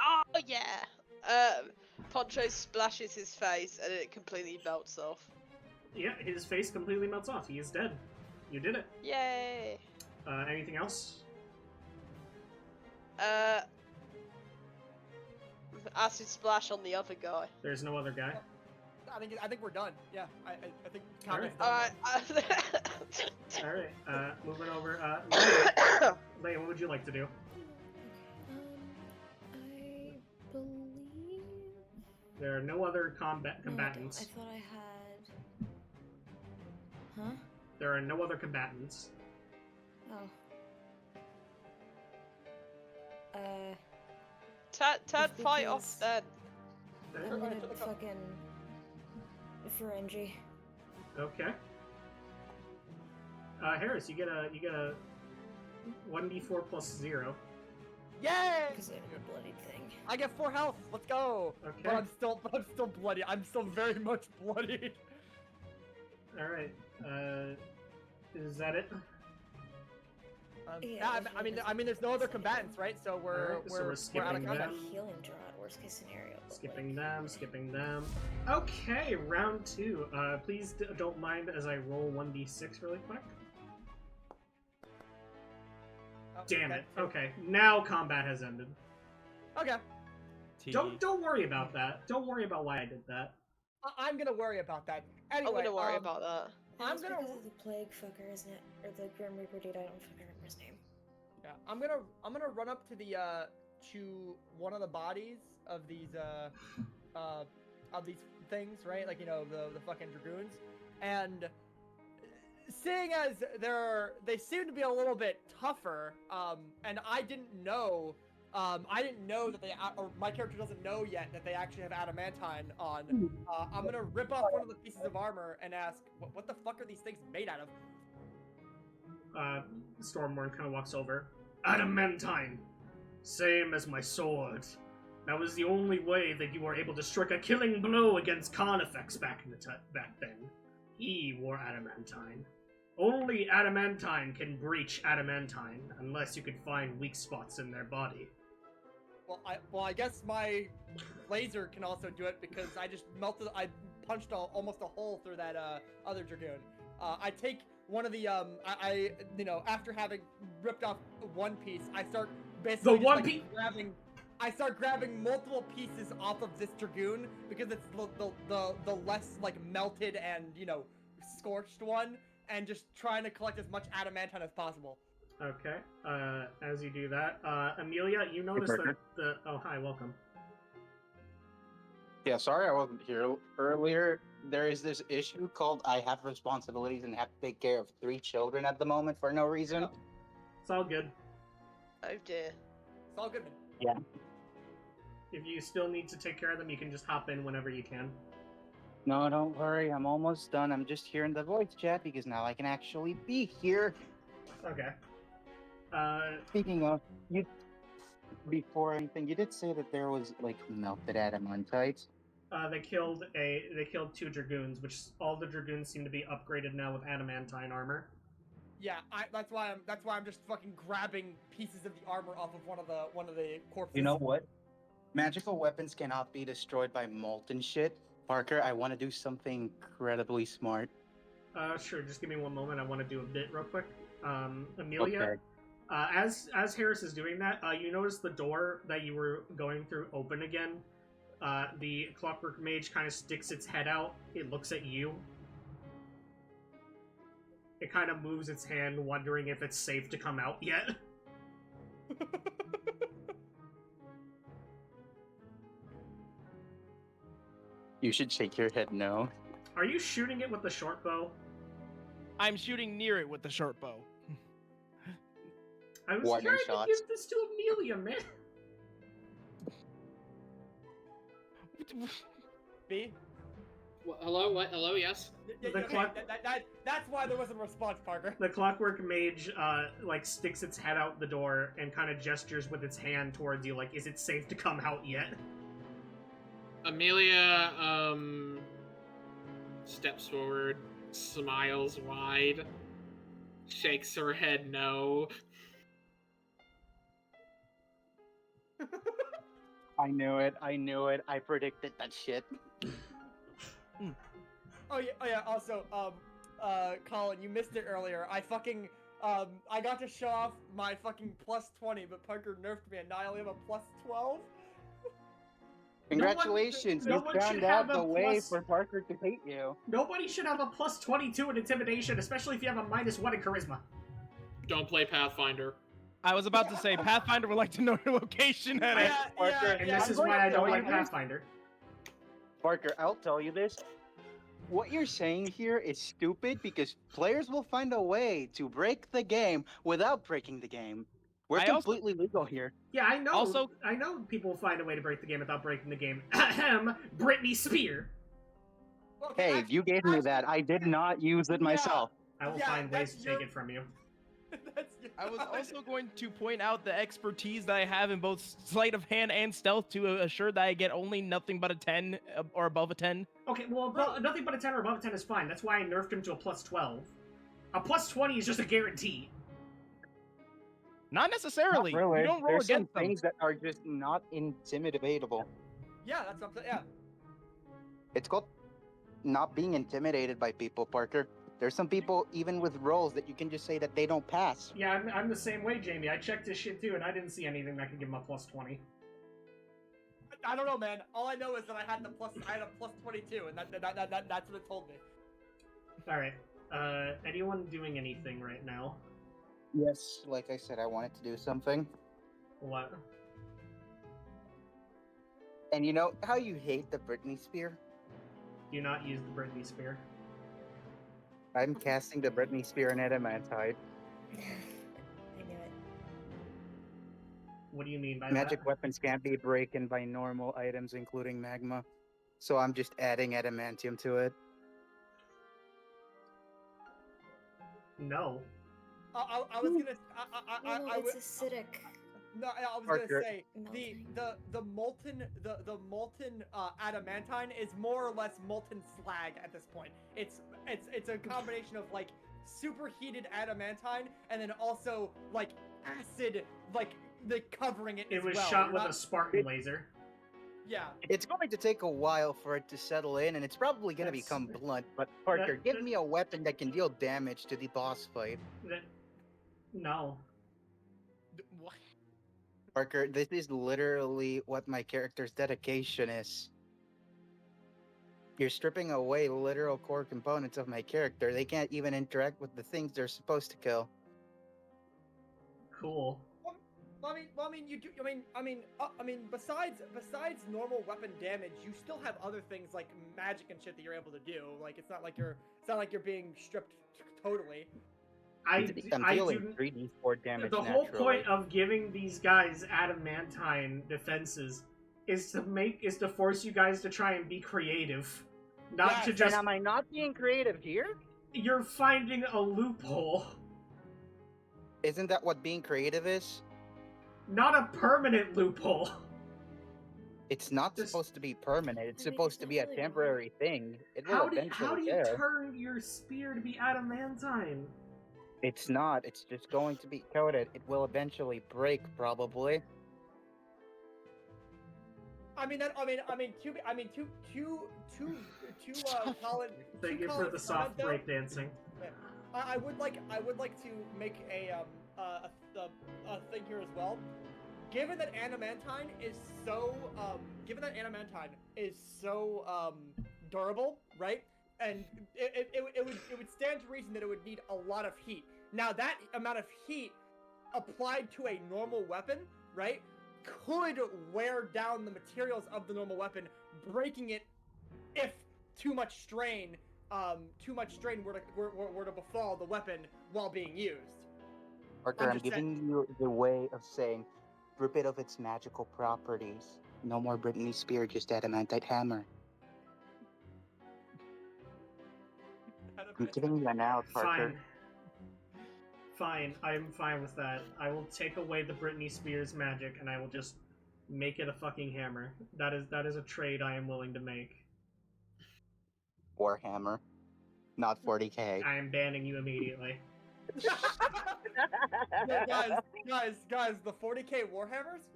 Oh yeah. Poncho splashes his face and it completely melts off. Yeah, his face completely melts off. He is dead. You did it. Yay. Anything else? Acid splash on the other guy. There's no other guy. I think we're done. Yeah, I think Alright. combat's done. Alright. Alright, moving over. Leia, what would you like to do? I believe. There are no other No, I don't. combatants. I thought I had. Huh? There are no other combatants. Oh. Tad It's fight off because- then. I'm gonna fucking. Ferengi. Okay. Harris, you get a 1d4 plus 0. Yay! Because I'm a bloodied thing. I get 4 health. Let's go. Okay. But I'm still bloody. I'm still very much bloody. All right. Is that it? Yeah, I mean, there's no other combatants, right? So we're Alright, so we're we're out of skipping combat. them. Healing draw at worst case scenario. but, Skipping like, them, skipping them. Okay, round 2. Please don't mind as I roll 1d6 really quick. Oh, Damn it. Okay, now combat has ended. Okay. Don't worry about that. Don't worry about why I did that. I'm gonna worry about that. Anyway, I'm gonna worry about that. I'm It's gonna. because of the plague fucker, isn't it? Or the Grim Reaper dude. I don't fucking remember his name. Yeah, I'm gonna run up to the to one of the bodies of these things, right? Like, you know, the fucking dragoons, and seeing as they seem to be a little bit tougher, and I didn't know that they, or my character doesn't know yet that they actually have adamantine on. I'm gonna rip off one of the pieces of armor and ask, what the fuck are these things made out of? Stormborn kind of walks over. Adamantine! Same as my sword. That was the only way that you were able to strike a killing blow against Carnifex back then. He wore adamantine. Only adamantine can breach adamantine, unless you can find weak spots in their body. Well, I guess my laser can also do it because I just I punched almost a hole through that other dragoon. I take one of the after having ripped off one piece, I start basically I start grabbing multiple pieces off of this dragoon because it's the less like melted and, you know, scorched one, and just trying to collect as much adamantine as possible. Okay. As you do that, Amelia, you notice that the... Oh, hi, welcome. Yeah, sorry I wasn't here earlier. There is this issue called I have responsibilities and have to take care of 3 children at the moment for no reason. It's all good. Oh dear. It's all good. Yeah. If you still need to take care of them, you can just hop in whenever you can. No, don't worry. I'm almost done. I'm just hearing the voice chat because now I can actually be here. Okay. Speaking of, before anything, you did say that there was like melted adamantite. They killed 2 dragoons, which all the dragoons seem to be upgraded now with adamantine armor. Yeah, that's why I'm just fucking grabbing pieces of the armor off of one of the corpses. You know what? Magical weapons cannot be destroyed by molten shit, Parker, I want to do something incredibly smart. Sure. Just give me one moment. I want to do a bit real quick. Amelia, Okay. as Harris is doing that, you notice the door that you were going through open again. The Clockwork Mage kind of sticks its head out. It looks at you. It kind of moves its hand, wondering if it's safe to come out yet. You should shake your head no. Are you shooting it with the short bow? I'm shooting near it with the short bow. I was Warning trying to shots. give this to Amelia, man. B? Hello? What? Hello? Yes? That's why there wasn't a response, Parker. The Clockwork Mage, like, sticks its head out the door and kind of gestures with its hand towards you, like, is it safe to come out yet? Amelia, steps forward, smiles wide, shakes her head no. I knew it. I predicted that shit. Oh yeah. Also, Colin, you missed it earlier. I fucking, I got to show off my fucking +20, but Parker nerfed me, and now I only have a +12. Congratulations, no you one should found have out a the way plus- for Parker to hate you. Nobody should have a +22 in Intimidation, especially if you have a -1 in Charisma. Don't play Pathfinder. I was about to say, Pathfinder would like to know your location at it. Parker, And this I'm is going why to I don't tell like you- Pathfinder. Parker, I'll tell you this. What you're saying here is stupid because players will find a way to break the game without breaking the game. We're I also- completely legal here. Yeah, I know. Also- I know people will find a way to break the game without breaking the game. Ahem, Britney Spear. Okay, Hey, you gave me that. I did not use it myself. I will Yeah, find ways that's to take your- it from you. That's your I was also going to point out the expertise that I have in both sleight of hand and stealth to assure that I get only nothing but a 10 or above a 10. Okay, well, nothing but a 10 or above a 10 is fine. That's why I nerfed him to a +12. A +20 is just a guarantee. Not necessarily. Not really. You don't roll There's some against them. things that are just not intimidatable. Yeah, that's what I'm saying. Yeah. It's called not being intimidated by people, Parker. There's some people, even with rolls, that you can just say that they don't pass. Yeah, I'm the same way, Jamie. I checked this shit too, and I didn't see anything that could give him a +20. I don't know, man. All I know is that I had a +22, and that's what it told me. Alright, anyone doing anything right now? Yes, like I said, I wanted to do something. What? And you know how you hate the Britney Spear? Do not use the Britney Spear. I'm casting the Britney Spear in Adamantide. I knew it. What do you mean by Magic that? weapons can't be broken by normal items, including magma. So I'm just adding adamantium to it. No. I was gonna. No, I it's would. acidic. No, I was Parker. gonna say the molten adamantine is more or less molten slag at this point. It's a combination of like superheated adamantine and then also like acid, like the covering it. It as was well. shot You're with not- a Spartan laser. Yeah. It's going to take a while for it to settle in, and it's probably going to That's- become blunt. But Parker, that- give me a weapon that can deal damage to the boss fight. No. What? Parker, this is literally what my character's dedication is. You're stripping away literal core components of my character. They can't even interact with the things they're supposed to kill. Cool. I mean, you do. I mean, besides normal weapon damage, you still have other things like magic and shit that you're able to do. Like it's not like you're being stripped totally. I'm I dealing do, 3d4 damage the whole naturally. point of giving these guys adamantine defenses is to force you guys to try and be creative, not Yes, to And just. am I not being creative here? You're finding a loophole, Isn't that what being creative is? not a permanent loophole. It's not Just- supposed to be permanent. It's I mean, supposed to be a exactly. temporary thing. It will How do eventually you tear. turn your spear to be adamantine? It's not. It's just going to be coated. It will eventually break, probably. Colin. Thank you for the soft breakdancing. I would like to make a thing here as well. Given that adamantine is so durable, right? And it would stand to reason that it would need a lot of heat. Now that amount of heat applied to a normal weapon, right, could wear down the materials of the normal weapon, breaking it if too much strain were to befall the weapon while being used. Parker, I'm giving you the way of saying, strip it of its magical properties. No more Britney Spears, just adamantite hammer. I'm giving you an out, Parker. Fine, I'm fine with that. I will take away the Britney Spears magic and I will just make it a fucking hammer. That is a trade I am willing to make. Warhammer, not 40k. I am banning you immediately. Yeah, guys, the 40k Warhammers?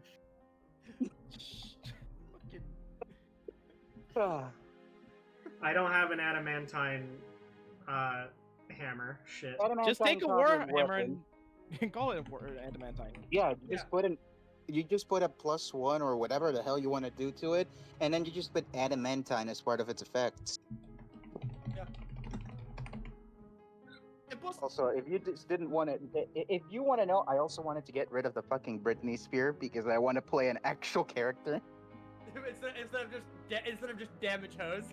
I don't have an adamantine hammer. Shit. Just take a warhammer and call it adamantine. Yeah, you just put a +1 or whatever the hell you want to do to it, and then you just put adamantine as part of its effects. Yeah. Also, if you just didn't want to, if you want to know, I also wanted to get rid of the fucking Britney Spears because I want to play an actual character. instead of just damage hose.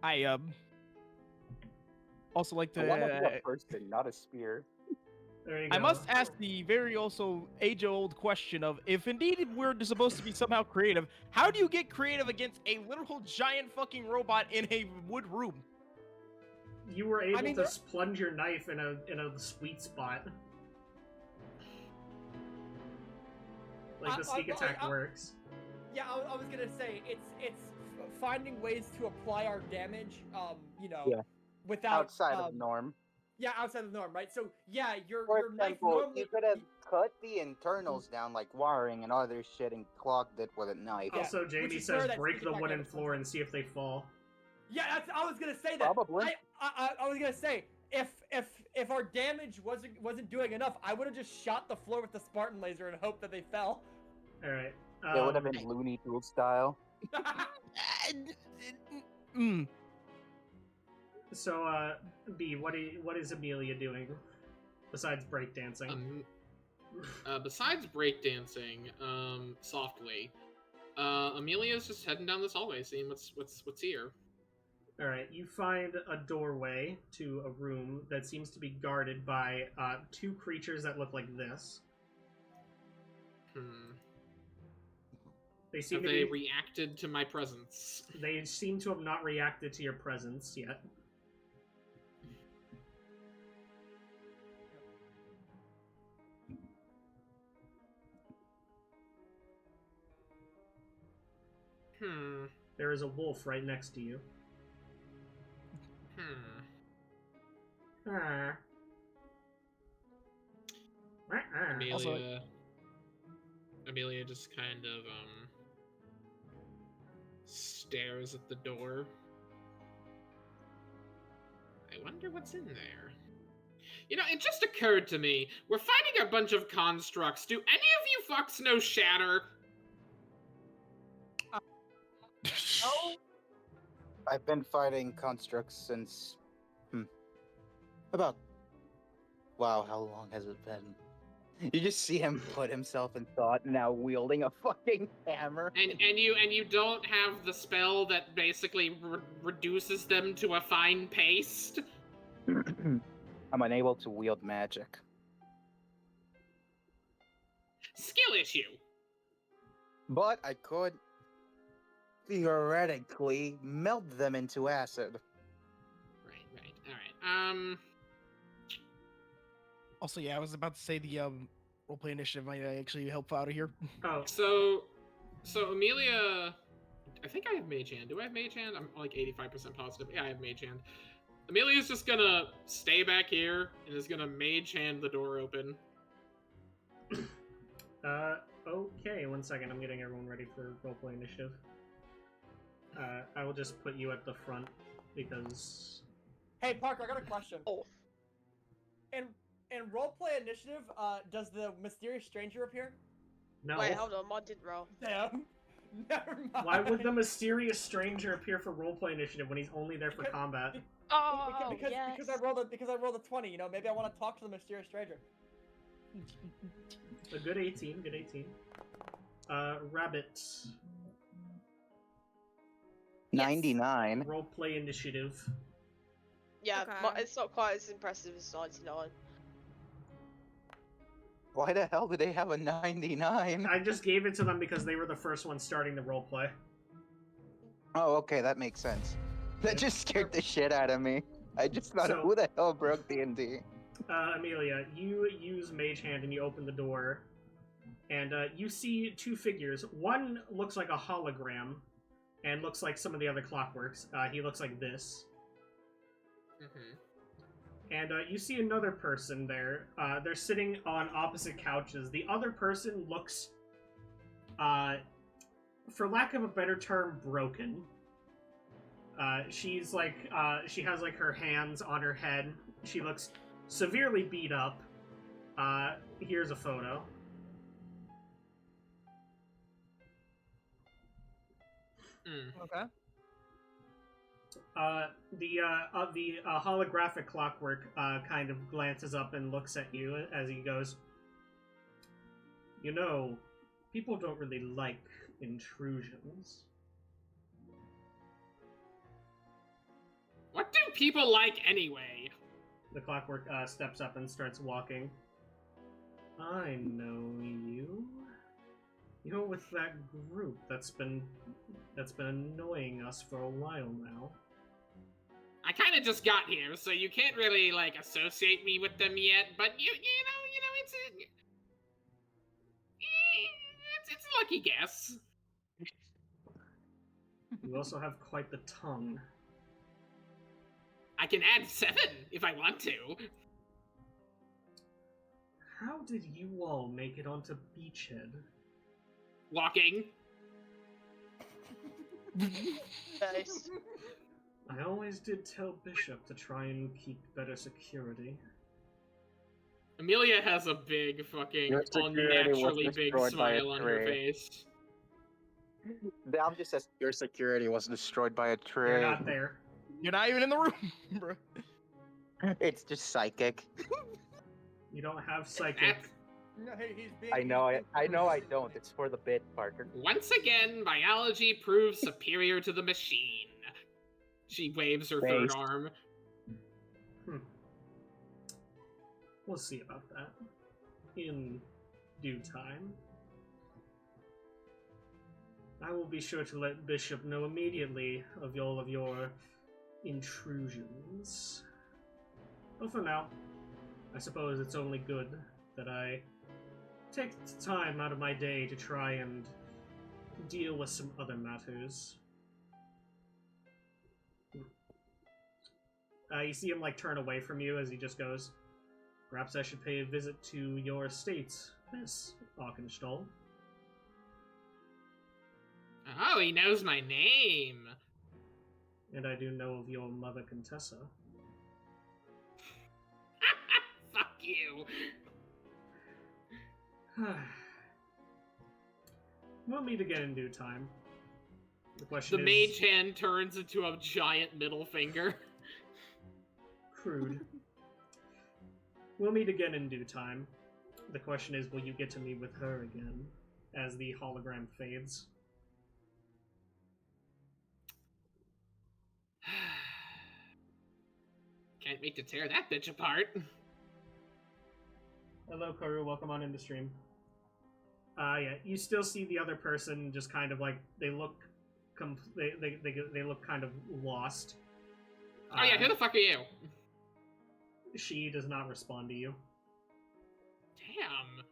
I also like to. I want to be a person, not a spear. There you I go. must ask the very also age-old question of, if indeed we're supposed to be somehow creative, how do you get creative against a literal giant fucking robot in a wood room? You were able to plunge your knife in a sweet spot. Like the sneak attack works. Yeah, I was gonna say it's finding ways to apply our damage, without outside of norm. Yeah, outside of the norm, right? So yeah, your knife normally you could have cut the internals down like wiring and other shit and clogged it with a knife. Also, Jamie says break the wooden floor and see if they fall. Yeah, I was gonna say that. Probably. I was gonna say if our damage wasn't doing enough, I would have just shot the floor with the Spartan laser and hoped that they fell. All right. It would have been Looney Tunes style. So, B, what is Amelia doing besides breakdancing? Besides breakdancing, softly, Amelia's just heading down this hallway, seeing what's here. All right, you find a doorway to a room that seems to be guarded by two creatures that look like this. They seem have they reacted to my presence? They seem to have not reacted to your presence yet. There is a wolf right next to you. Amelia just kind of stares at the door. I wonder what's in there. You know, it just occurred to me, we're fighting a bunch of constructs. Do any of you fucks know Shatter? No. I've been fighting constructs since wow, how long has it been? You just see him put himself in thought, now wielding a fucking hammer. And you don't have the spell that basically reduces them to a fine paste? I'm unable to wield magic. Skill issue. But I could theoretically melt them into acid. Right. Alright. Also, yeah, I was about to say the roleplay initiative might actually help out of here. Oh. So Amelia, I think I have Mage Hand. Do I have Mage Hand? I'm like 85% positive. Yeah, I have Mage Hand. Amelia's just gonna stay back here and is gonna Mage Hand the door open. Okay, 1 second. I'm getting everyone ready for roleplay initiative. I will just put you at the front because. Hey, Parker, I got a question. Oh. In roleplay initiative, does the mysterious stranger appear? No. Wait, hold on, mine didn't roll. Damn. Never mind. Why would the mysterious stranger appear for roleplay initiative when he's only there for combat? Oh, because I rolled a 20. You know, maybe I want to talk to the mysterious stranger. A good 18. Good 18. Rabbit. 99. Roleplay initiative. Yeah, Okay. it's not quite as impressive as 99. Why the hell do they have a 99? I just gave it to them because they were the first ones starting the roleplay. Oh, okay, that makes sense. That just scared the shit out of me. I just thought, So- who the hell broke D&D? Amelia, you use Mage Hand and you open the door, and you see two figures. One looks like a hologram, and looks like some of the other Clockworks. He looks like this. Mm-hmm. And you see another person there. They're sitting on opposite couches. The other person looks, for lack of a better term, broken. She's like, she has like her hands on her head. She looks severely beat up. Here's a photo. Okay. The holographic Clockwork kind of glances up and looks at you as he goes, "You know, people don't really like intrusions." What do people like anyway? The Clockwork steps up and starts walking. "I know you. You're with that group that's been annoying us for a while now." I kind of just got here, so you can't really like associate me with them yet. But you know, it's a lucky guess. You also have quite the tongue. I can add 7 if I want to. How did you all make it onto Beachhead? Walking. Nice. I always did tell Bishop to try and keep better security. Amelia has a big fucking Your security was unnaturally big destroyed by a smile on her tree. face. Dal just says your security was destroyed by a tree. You're not there. You're not even in the room, bro. It's just psychic. You don't have psychic. That's- No, hey, he's being. I know I don't. It's for the bit, Parker. Once again, biology proves superior to the machine. She waves her third Based. arm. We'll see about that. In due time. I will be sure to let Bishop know immediately of all of your intrusions. But for now, I suppose it's only good that I take the time out of my day to try and deal with some other matters. You see him like turn away from you as he just goes, "Perhaps I should pay a visit to your estate, Miss Arkenstall." Oh, he knows my name. And I do know of your mother, Contessa. Fuck you. We'll meet again in due time. The question The is... mage hand turns into a giant middle finger. Crude. We'll meet again in due time. The question is, will you get to meet with her again? As the hologram fades. Can't wait to tear that bitch apart. Hello, Karu. Welcome on in the stream. Yeah, you still see the other person just kind of like, they look they look kind of lost. Oh yeah, who the fuck are you? She does not respond to you. Damn.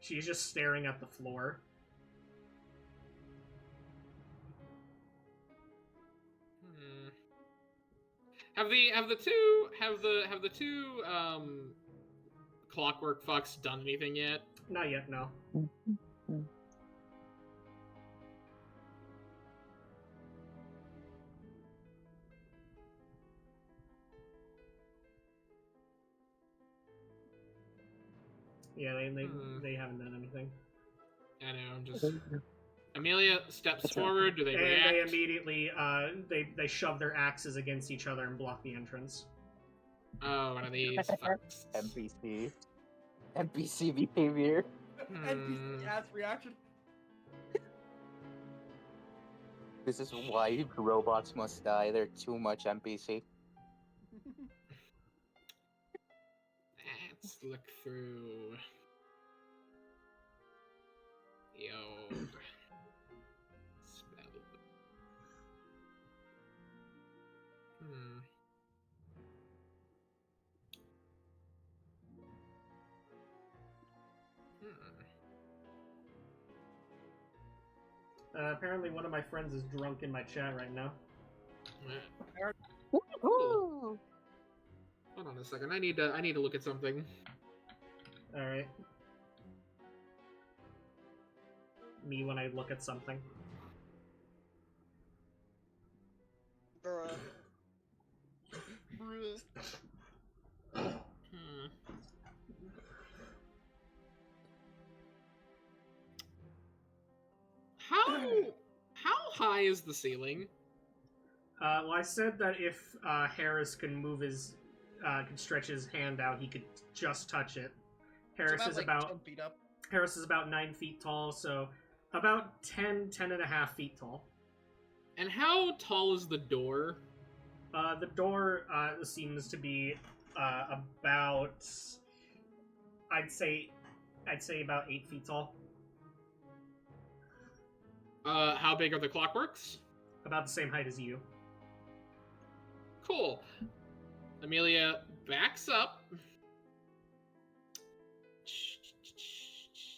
She's just staring at the floor. Have the two Clockwork fucks done anything yet? Not yet, no. Yeah, they haven't done anything. I know, I'm just... Amelia steps forward, do they And react? they immediately, they shove their axes against each other and block the entrance. Oh, one of these fucks. NPC behavior. NPC ass reaction. This is why robots must die. They're too much NPC. Let's look through... Yo... Spell... Apparently one of my friends is drunk in my chat right now. Hold on a second, I need to look at something. Alright. Me when I look at something. Bruh. How high is the ceiling? Well, I said that if Harris can move his, can stretch his hand out, he could just touch it. Harris is about 10 feet up. Harris is about 9 feet tall, so about 10 and a half feet tall. And how tall is the door? The door seems to be about, I'd say about 8 feet tall. How big are the clockworks? About the same height as you. Cool. Amelia backs up.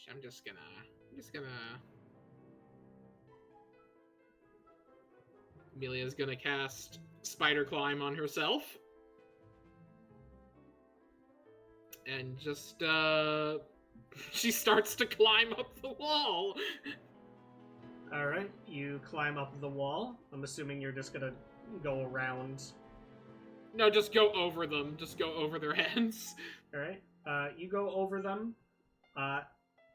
I'm just gonna... Amelia's gonna cast Spider Climb on herself. And just, she starts to climb up the wall. Alright, you climb up the wall. I'm assuming you're just gonna go around. No, just go over them. Just go over their heads. Alright, you go over them.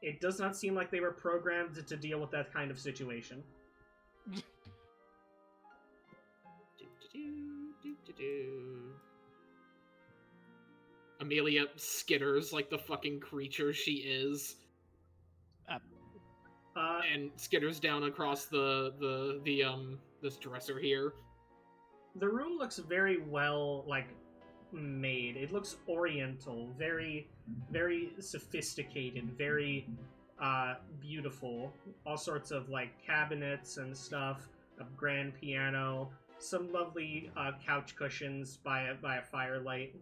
It does not seem like they were programmed to deal with that kind of situation. Amelia skitters like the fucking creature she is. And skitters down across this dresser here. The room looks very well, like, made. It looks oriental, very, very sophisticated, very, beautiful. All sorts of, like, cabinets and stuff, a grand piano, some lovely, couch cushions by a firelight.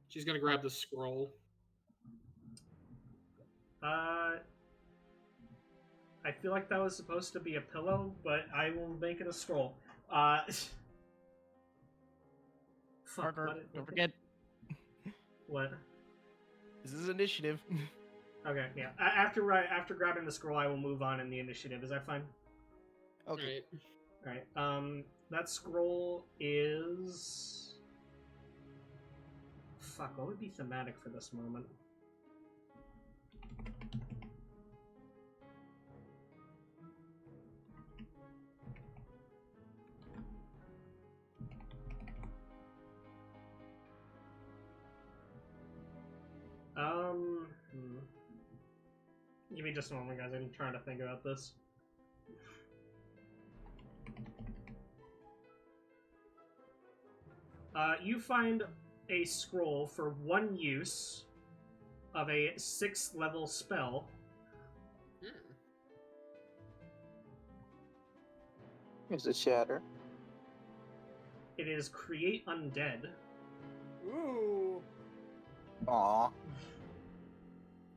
She's gonna grab the scroll. I feel like that was supposed to be a pillow, but I will make it a scroll. Fuck, Parker, don't forget. What? This is initiative. Okay, yeah. After grabbing the scroll, I will move on in the initiative. Is that fine? Okay. Alright. That scroll is... Fuck, what would be thematic for this moment? Give me just a moment, guys. I'm trying to think about this. You find a scroll for one use of a 6th level spell. Here's a shatter. It is Create Undead. Ooh. Aww.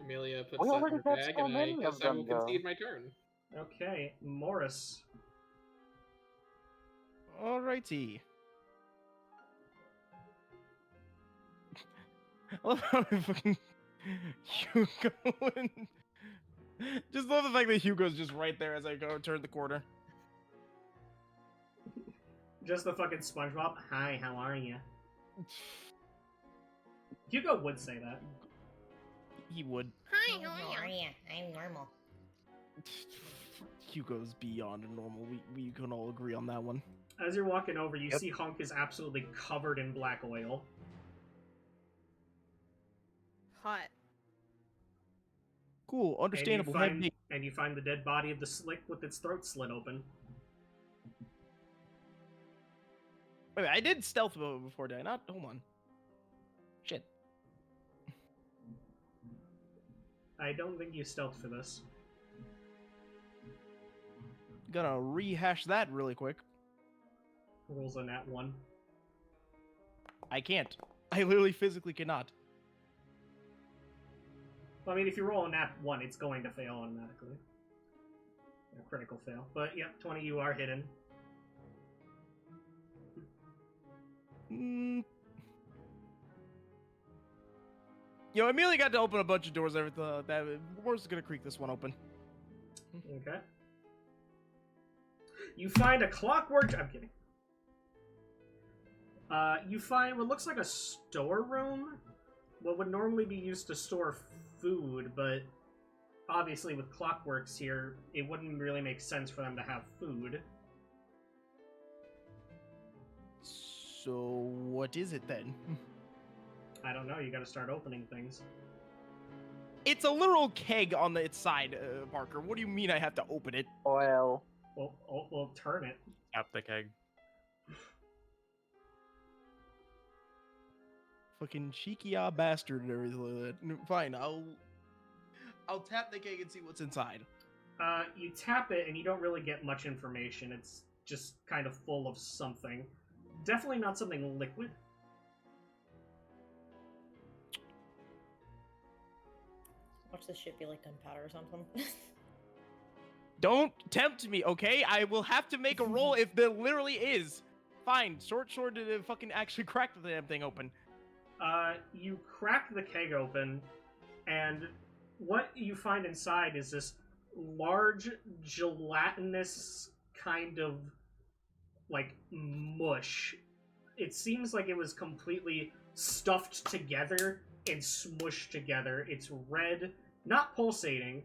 Amelia puts We that in already her got bag, so and I many guess of I will them, though. concede my turn. Okay, Morris. Alrighty. I love how we fucking Hugo. Just love the fact that Hugo's just right there as I go turn the corner. Just the fucking SpongeBob. Hi, how are you? Hugo would say that. He would. Hi, how are you? I'm normal. Hugo's beyond normal. We can all agree on that one. As you're walking over, you see Hunk is absolutely covered in black oil. Hot. Cool, understandable. And you find the dead body of the Slick with its throat slit open. Wait, I did stealth mode before, did I not? Hold on. Shit. I don't think you stealthed for this. Gonna rehash that really quick. Rolls a nat 1. I can't. I literally physically cannot. Well, I mean, if you roll a nat 1, it's going to fail automatically. A critical fail. But, yeah, 20 you are hidden. Yo, Amelia got to open a bunch of doors. We're just gonna creak this one open. Okay. You find a clockwork... I'm kidding. You find what looks like a storeroom. What would normally be used to store food, but obviously with clockworks here, it wouldn't really make sense for them to have food. So, what is it then? I don't know, you gotta start opening things. It's a literal keg on its side, Parker. What do you mean I have to open it? Oil. Well, turn it. Tap the keg. Fucking cheeky bastard and everything like that. Fine, I'll tap the keg and see what's inside. You tap it and you don't really get much information. It's just kind of full of something. Definitely not something liquid. Watch this shit be like gunpowder or something. Don't tempt me, okay? I will have to make a roll if there literally is. Fine, short to fucking actually crack the damn thing open. You crack the keg open, and what you find inside is this large, gelatinous kind of, like, mush. It seems like it was completely stuffed together and smushed together. It's red, not pulsating,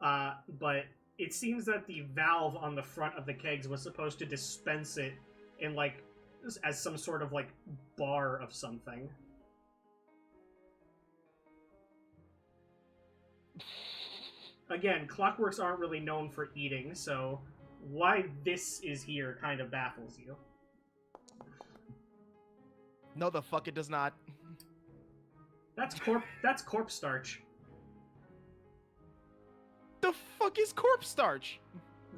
but it seems that the valve on the front of the kegs was supposed to dispense it in, like, as some sort of, like, bar of something. Again, clockworks aren't really known for eating, so why this is here kind of baffles you. No, the fuck it does not. That's corpse starch. The fuck is corpse starch?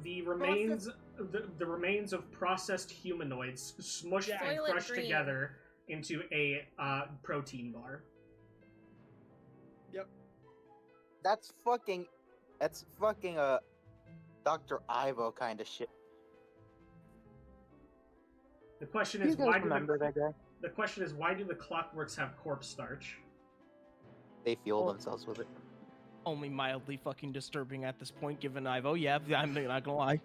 The remains the remains of processed humanoids smushed and Soylent crushed Green. together into a protein bar. Yep. That's fucking Dr. Ivo kind of shit. The question You is guys why do remember that guy? the question is why do the clockworks have corpse starch? They fuel themselves with it. Only mildly fucking disturbing at this point, given Ivo. Yeah, I'm not gonna lie.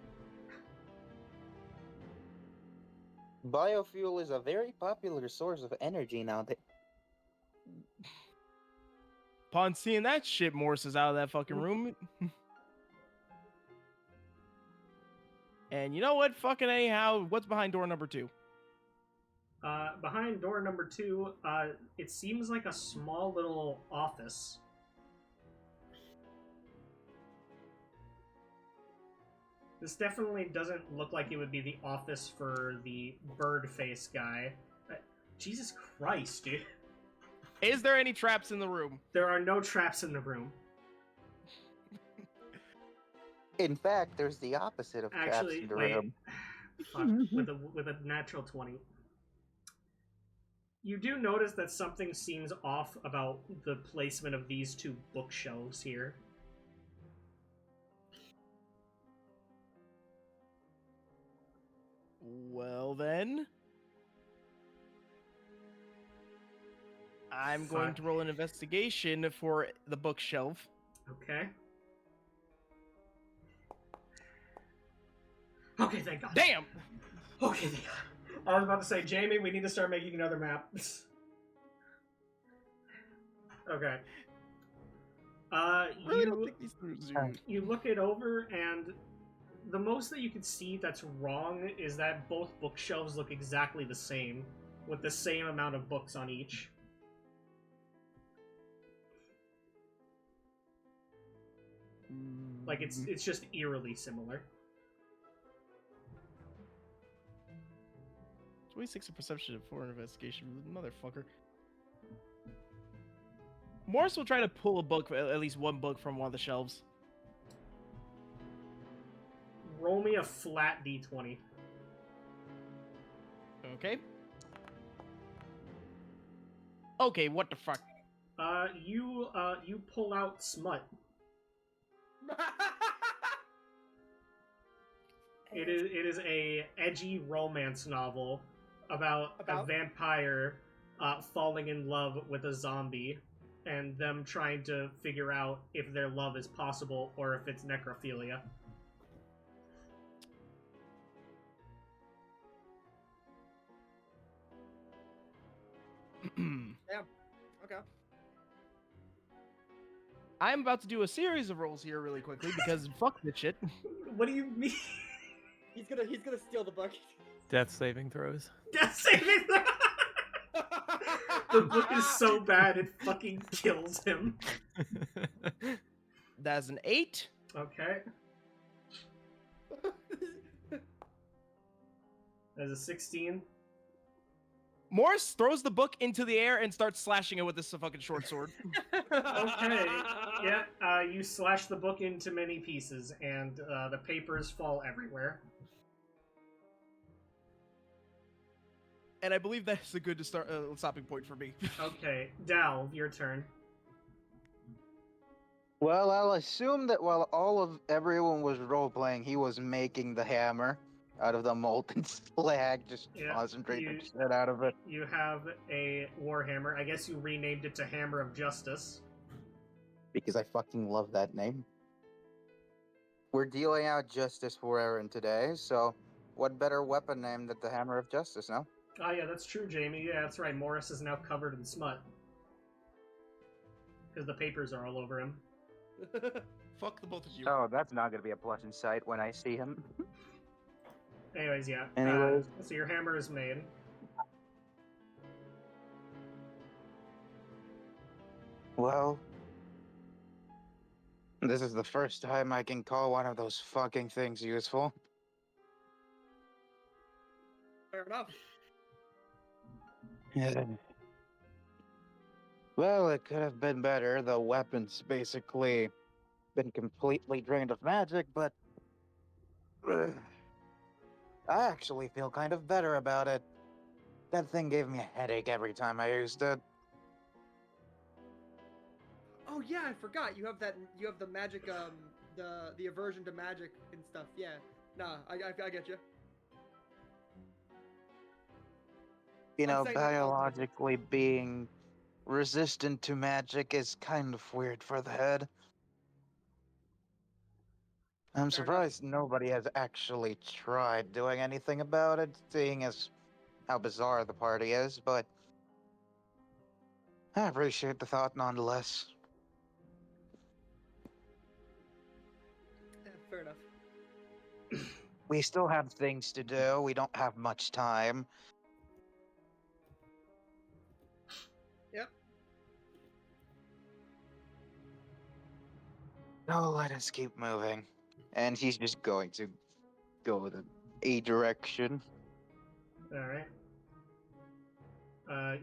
Biofuel is a very popular source of energy nowadays. Upon seeing that shit, Morris is out of that fucking room. And you know what? Fucking anyhow, what's behind door number 2? Behind door number 2, it seems like a small little office. This definitely doesn't look like it would be the office for the bird face guy. Jesus Christ, dude. Is there any traps in the room? There are no traps in the room. In fact, there's the opposite of traps Actually, in the wait. room. Fuck, with a natural 20. You do notice that something seems off about the placement of these 2 bookshelves here. Well then. I'm going to roll an investigation for the bookshelf. Okay. Okay, thank God. Damn! Okay, thank God. I was about to say, Jamie, we need to start making another map. Okay. Really don't think these through Zoom. You look it over, and the most that you can see that's wrong is that both bookshelves look exactly the same, with the same amount of books on each. Like, it's just eerily similar. 26 of perception for an investigation, motherfucker. Morris will try to pull a book, at least one book from one of the shelves. Roll me a flat d20. Okay. Okay, what the fuck? You pull out Smut. It is a edgy romance novel about a vampire falling in love with a zombie and them trying to figure out if their love is possible or if it's necrophilia. Yeah. Okay. I'm about to do a series of rolls here really quickly because fuck this shit. What do you mean? He's gonna steal the book. Death saving throws. Death saving throws! The book is so bad it fucking kills him. That's an 8. Okay. That's a 16. Morris throws the book into the air and starts slashing it with this fucking short sword. Okay. Yeah, you slash the book into many pieces, and the papers fall everywhere. And I believe that's a good stopping point for me. Okay, Dal, your turn. Well, I'll assume that while everyone was role-playing, he was making the hammer out of the molten slag, just concentrating the shit out of it. You have a warhammer. I guess you renamed it to Hammer of Justice. Because I fucking love that name. We're dealing out justice for Aaron today, so what better weapon name than the Hammer of Justice, no? Oh yeah, that's true, Jamie. Yeah, that's right. Morris is now covered in smut. Because the papers are all over him. Fuck the both of you. Oh, that's not gonna be a pleasant sight when I see him. Anyways, yeah. So your hammer is made. Well, this is the first time I can call one of those fucking things useful. Fair enough. Yeah. Well, it could have been better. The weapon's basically been completely drained of magic, but I actually feel kind of better about it. That thing gave me a headache every time I used it. Oh yeah, I forgot. You have the magic, the aversion to magic and stuff. Yeah. Nah, I get you. You know, biologically being resistant to magic is kind of weird for the head. I'm surprised nobody has actually tried doing anything about it, seeing as how bizarre the party is, but I appreciate the thought nonetheless. Yeah, fair enough. We still have things to do. We don't have much time. Yep. No, let us keep moving. And he's just going to go in a direction. Alright.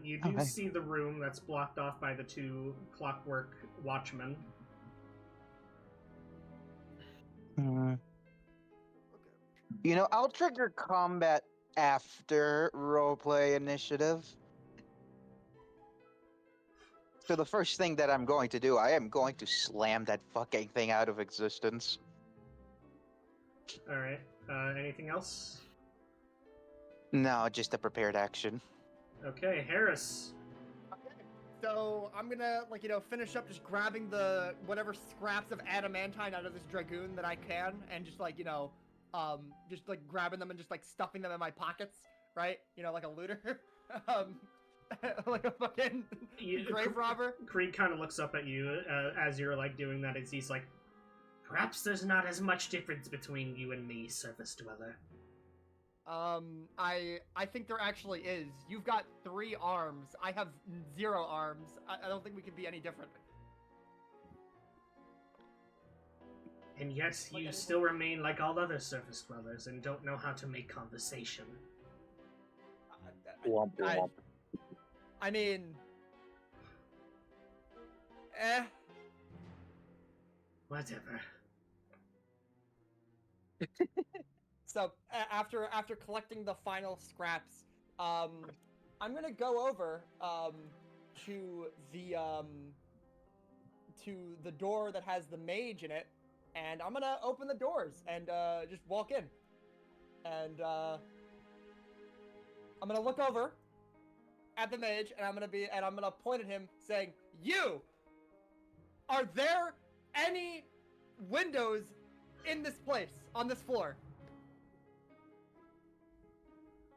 You do see the room that's blocked off by the two clockwork watchmen. You know, I'll trigger combat after roleplay initiative. So the first thing that I'm going to do, I am going to slam that fucking thing out of existence. Alright. Anything else? No, just a prepared action. Okay, Harris. So I'm gonna, like, finish up just grabbing the whatever scraps of adamantine out of this dragoon that I can, and just like, just like grabbing them and just like stuffing them in my pockets, right? Like a looter, like a fucking grave robber. Krieg kind of looks up at you as you're like doing that, and he's like, "Perhaps there's not as much difference between you and me, Surface Dweller." I think there actually is. You've got 3 arms. I have 0 arms. I don't think we can be any different. And yet, you still remain like all other Surface Dwellers and don't know how to make conversation. I mean... Whatever. So after collecting the final scraps, I'm gonna go over to the door that has the mage in it, and I'm gonna open the doors and just walk in, and I'm gonna look over at the mage, and I'm gonna point at him, saying, "You! Are there any windows in this place on this floor?"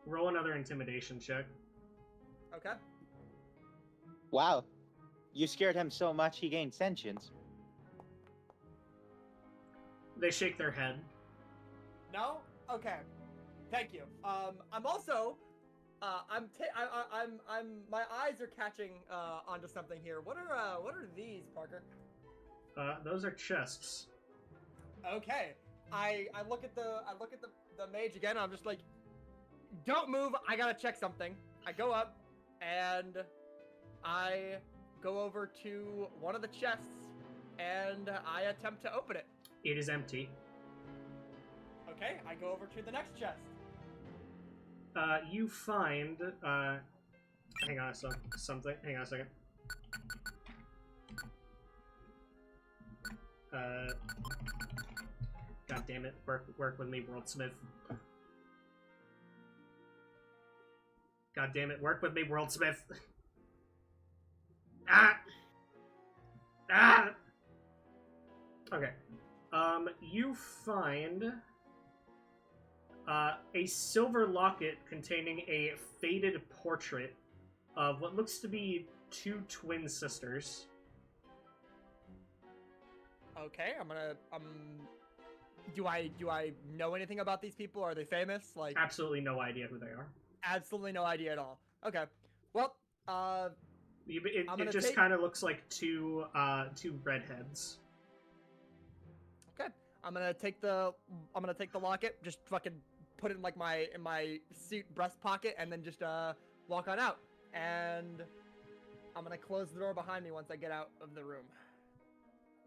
Roll another intimidation check. Okay. Wow. You scared him so much he gained sentience. They shake their head. No? Okay. Thank you. I'm also my eyes are catching onto something here. What are these, Parker? Those are chests. Okay. I look at the mage again, and I'm just like, don't move, I gotta check something. I go up, and I go over to one of the chests, and I attempt to open it. It is empty. Okay, I go over to the next chest. You find, hang on something. Hang on a second. God damn it, work with me, Worldsmith. God damn it, work with me, Worldsmith. Okay. You find a silver locket containing a faded portrait of what looks to be 2 twin sisters. Okay, do I know anything about these people? Are they famous? Like, absolutely no idea who they are. Absolutely no idea at all. Okay. Well, it just kind of looks like two redheads. Okay. I'm gonna take the locket, just fucking put it in like my suit breast pocket, and then just walk on out. And I'm gonna close the door behind me once I get out of the room.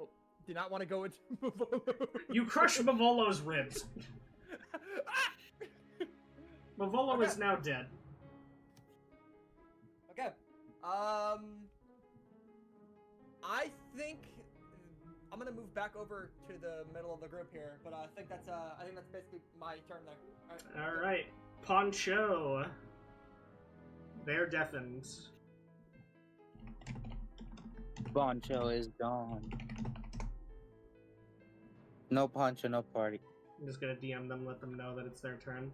Oh, do not want to go into Mavolo. You crush Mavolo's ribs. Mavolo is now dead. Okay. I think I'm gonna move back over to the middle of the group here, but I think that's basically my turn there. All right. Poncho. They're deafened. Poncho is gone. No Poncho, no party. I'm just gonna DM them, let them know that it's their turn.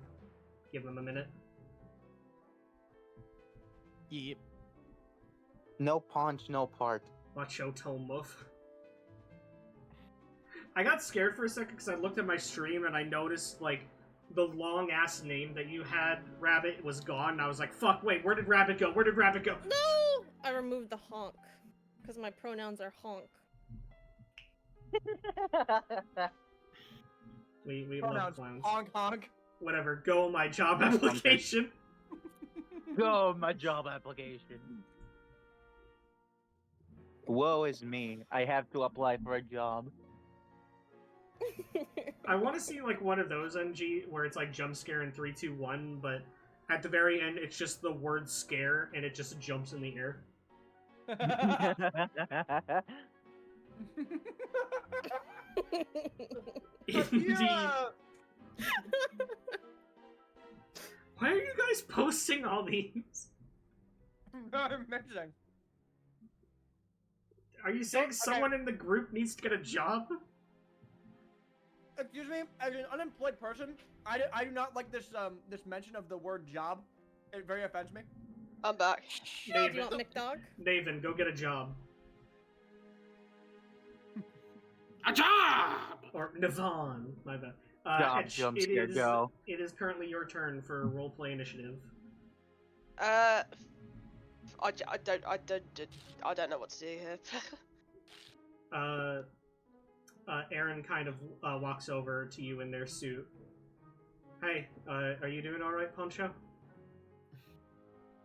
Give them a minute. Yep. No Ponch, no part. Macho Tomuff. I got scared for a second because I looked at my stream and I noticed, like, the long-ass name that you had, Rabbit, was gone, and I was like, fuck, wait, where did Rabbit go? Where did Rabbit go? No! I removed the honk, because my pronouns are honk. we pronouns, love clowns. Honk, honk. Whatever, go my job application. Go my job application. Woe is me. I have to apply for a job. I want to see, like, one of those NG where it's like jump scare in 3, 2, 1, but at the very end it's just the word scare and it just jumps in the air. Indeed. Why are you guys posting all these? I'm mentioning. Are you saying someone in the group needs to get a job? Excuse me, as an unemployed person, I do not like this this mention of the word job. It very offends me. I'm back. Do you want McDog? Naven, go get a job. A job! Or Navon, my bad. Jump scare, go. It is currently your turn for roleplay initiative. I don't know what to do here. Aaron kind of walks over to you in their suit. Hey, are you doing all right, Poncho?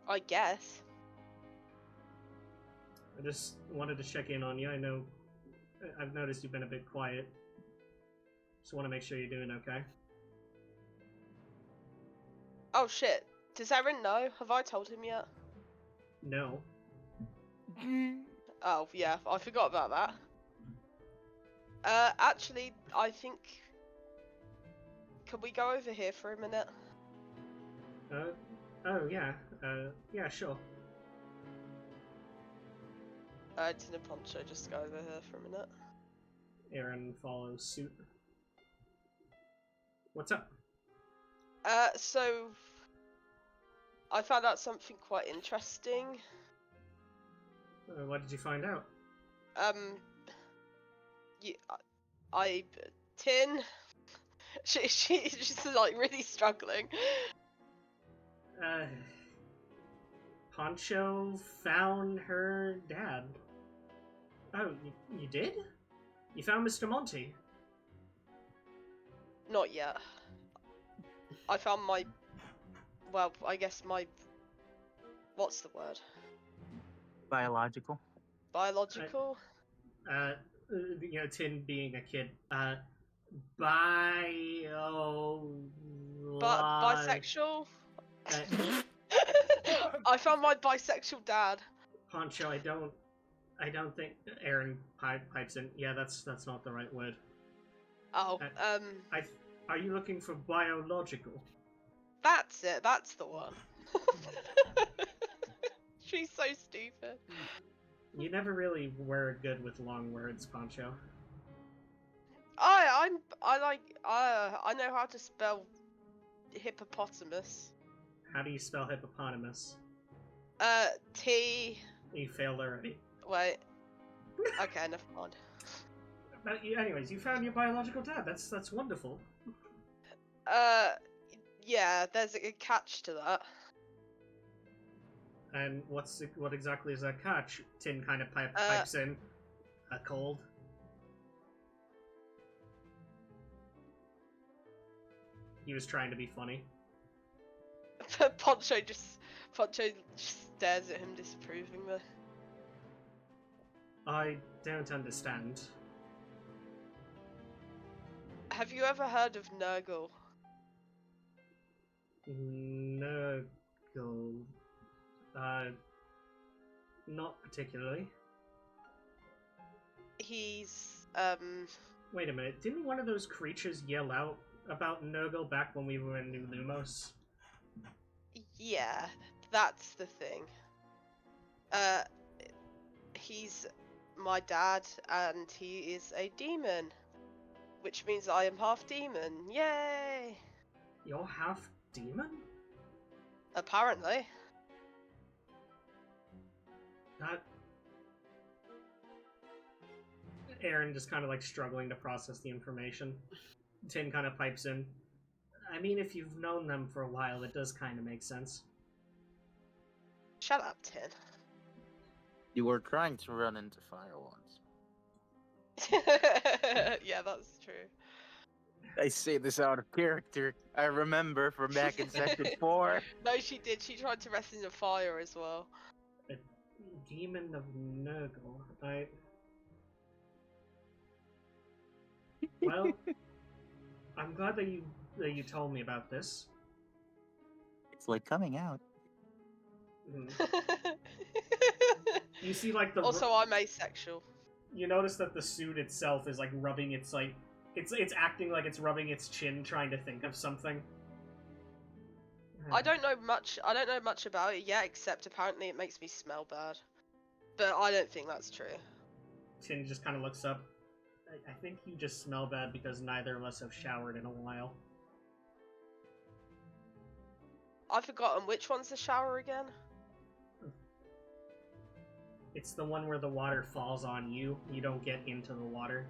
I guess. I just wanted to check in on you. I know I've noticed you've been a bit quiet. Just want to make sure you're doing okay. Oh shit. Does Aaron know? Have I told him yet? No. Oh yeah, I forgot about that. Actually, I think. Can we go over here for a minute? Oh yeah. Yeah, sure. Tin and Poncho, just go over here for a minute. Aaron follows suit. What's up? So I found out something quite interesting. What did you find out? Tin. She's like really struggling. Poncho found her dad. Oh, you did? You found Mr. Monty? Not yet. I found my... Well, I guess my... What's the word? Biological. Biological? You know, Tin being a kid. Bisexual? I found my bisexual dad. Poncho, I don't think Aaron pipes in. Yeah, that's not the right word. Oh, are you looking for biological? That's it. That's the one. She's so stupid. You never really were good with long words, Poncho. I know how to spell hippopotamus. How do you spell hippopotamus? T. You failed already. Wait. Okay, never mind. But anyways, you found your biological dad. That's wonderful. Yeah. There's a catch to that. And what exactly is that catch? Tin kind of pipes in. A cold. He was trying to be funny. Poncho just stares at him disapprovingly. I don't understand. Have you ever heard of Nurgle? Nurgle. Not particularly. He's Wait a minute. Didn't one of those creatures yell out about Nurgle back when we were in New Lumos? Yeah, that's the thing. He's my dad, and he is a demon, which means I am half demon. Yay! You're half demon? Apparently. That... Aaron just kind of like struggling to process the information. Tin kind of pipes in. I mean, if you've known them for a while, it does kind of make sense. Shut up, Tin. You were trying to run into fire once. Yeah, that's true. I say this out of character. I remember from back in Section 4. No, she did. She tried to rest in the fire as well. A demon of Nurgle. Well, I'm glad that you told me about this. It's like coming out. You see, like the. Also, I'm asexual. You notice that the suit itself is like rubbing its like. It's acting like it's rubbing its chin, trying to think of something. I don't know much about it yet, except apparently it makes me smell bad. But I don't think that's true. Tin just kind of looks up. I think you just smell bad because neither of us have showered in a while. I've forgotten which one's the shower again. It's the one where the water falls on you. You don't get into the water.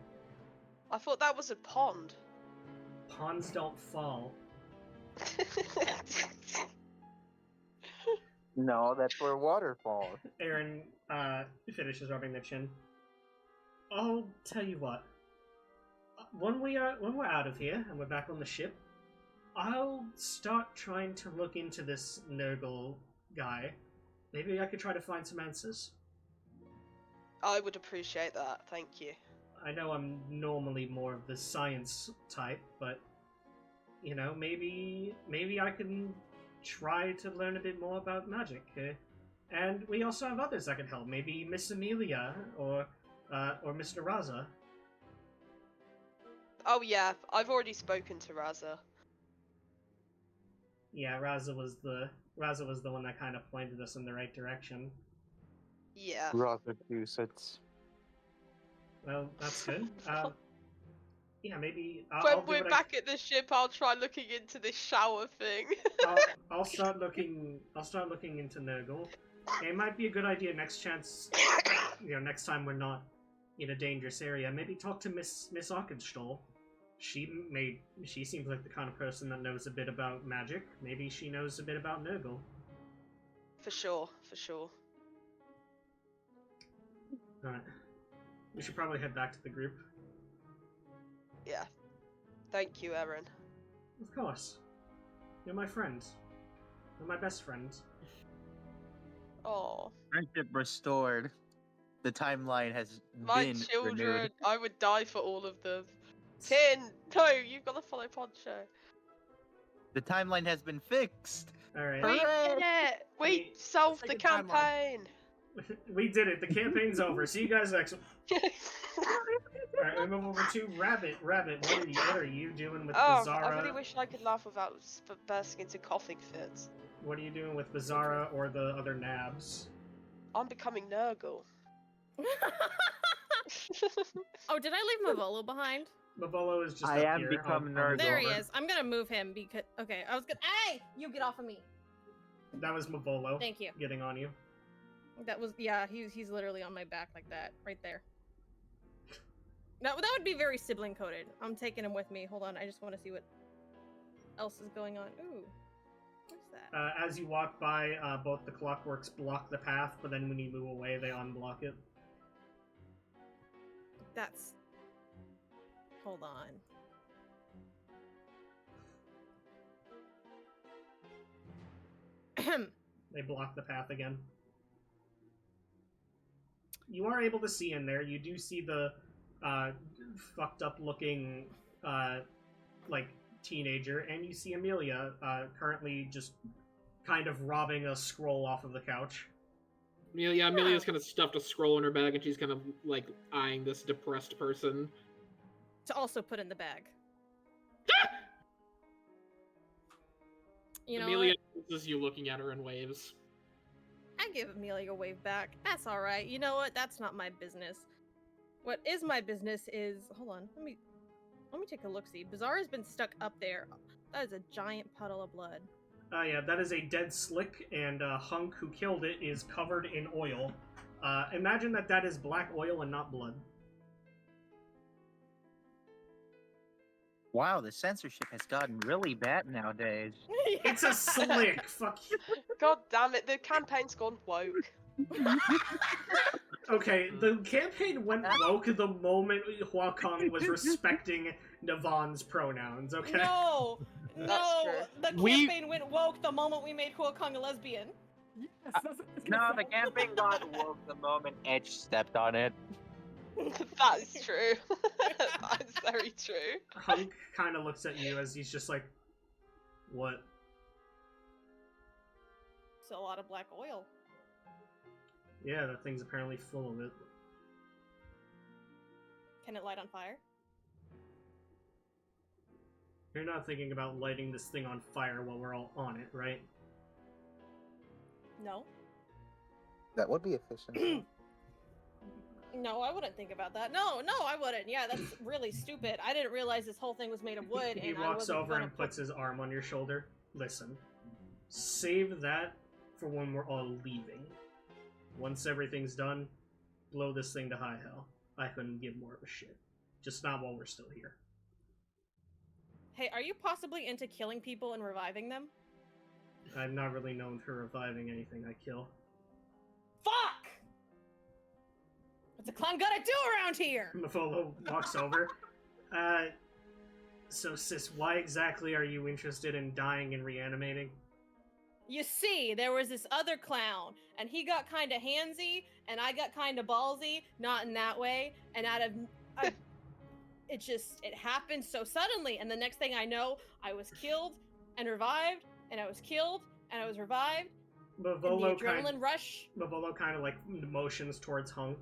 I thought that was a pond. Ponds don't fall. No, that's where water falls. Aaron finishes rubbing their chin. I'll tell you what. When we're out of here and we're back on the ship, I'll start trying to look into this Nurgle guy. Maybe I could try to find some answers. I would appreciate that, thank you. I know I'm normally more of the science type, but you know, maybe I can try to learn a bit more about magic. And we also have others that can help. Maybe Miss Amelia or Mr. Raza. Oh yeah, I've already spoken to Raza. Yeah, Raza was the one that kind of pointed us in the right direction. Yeah. Massachusetts. Well, that's good. Yeah, maybe When we're back at the ship, I'll try looking into this shower thing. I'll start looking into Nurgle. It might be a good idea next time we're not in a dangerous area. Maybe talk to Miss Arkenstall. She seems like the kind of person that knows a bit about magic. Maybe she knows a bit about Nurgle. For sure. Alright. We should probably head back to the group. Yeah. Thank you, Aaron. Of course. You're my friend. You're my best friend. Oh. Friendship restored. The timeline has My been children, renewed. I would die for all of them. Tin! No, you've got to follow Poncho. The timeline has been fixed. Alright. We did it! We solved the campaign! We did it. The campaign's over. See you guys next one. Alright, we move over to Rabbit. Rabbit, what are you doing with Bizarra? I really wish I could laugh without bursting into coughing fits. What are you doing with Bizarra or the other nabs? I'm becoming Nurgle. Oh, did I leave Mavolo behind? Mavolo is just I up am here. becoming Nurgle. There he is. I'm gonna move him because... Okay, I was gonna... Hey! You get off of me. That was Mavolo. Thank you. Getting on you. That was... Yeah, he's literally on my back like that. Right there. That would be very sibling coded. I'm taking him with me. Hold on, I just want to see what else is going on. Ooh. What's that? As you walk by, both the clockworks block the path, but then when you move away, they unblock it. That's... Hold on. They block the path again. You are able to see in there. You do see the fucked up looking like teenager, and you see Amelia currently just kind of robbing a scroll off of the couch. Amelia's kind of stuffed a scroll in her bag, and she's kind of like eyeing this depressed person. To also put in the bag. You know Amelia notices you looking at her and waves. I give Amelia a wave back. That's alright. You know what? That's not my business. What is my business is... Hold on. Let me take a look-see. Bizarra's been stuck up there. That is a giant puddle of blood. Yeah, that is a dead slick, and Hunk, who killed it, is covered in oil. Imagine that is black oil and not blood. Wow, the censorship has gotten really bad nowadays. It's a slick! Fuck you. God damn it, the campaign's gone woke. Okay, the campaign went woke the moment Huakong was respecting Navon's pronouns, okay? No! That's true. The campaign went woke the moment we made Huakong a lesbian. Yes, No, the camping got woke the moment Edge stepped on it. That is true. That is very true. Hunk kind of looks at you as he's just like, what? It's a lot of black oil. Yeah, that thing's apparently full of it. Can it light on fire? You're not thinking about lighting this thing on fire while we're all on it, right? No. That would be efficient. No, I wouldn't think about that. No, I wouldn't. Yeah, that's really stupid. I didn't realize this whole thing was made of wood. He and I walks wasn't over gonna and puts his arm on your shoulder. Listen, save that for when we're all leaving. Once everything's done, blow this thing to high hell. I couldn't give more of a shit. Just not while we're still here. Hey, are you possibly into killing people and reviving them? I'm not really known for reviving anything I kill. Fuck! What's a clown gotta do around here? Mavolo walks over. So sis, why exactly are you interested in dying and reanimating? You see, there was this other clown, and he got kind of handsy, and I got kind of ballsy, not in that way, and it happened so suddenly, and the next thing I know, I was killed and revived, and I was killed and I was revived. Mavolo the adrenaline rush. Mavolo kind of like motions towards Hunk.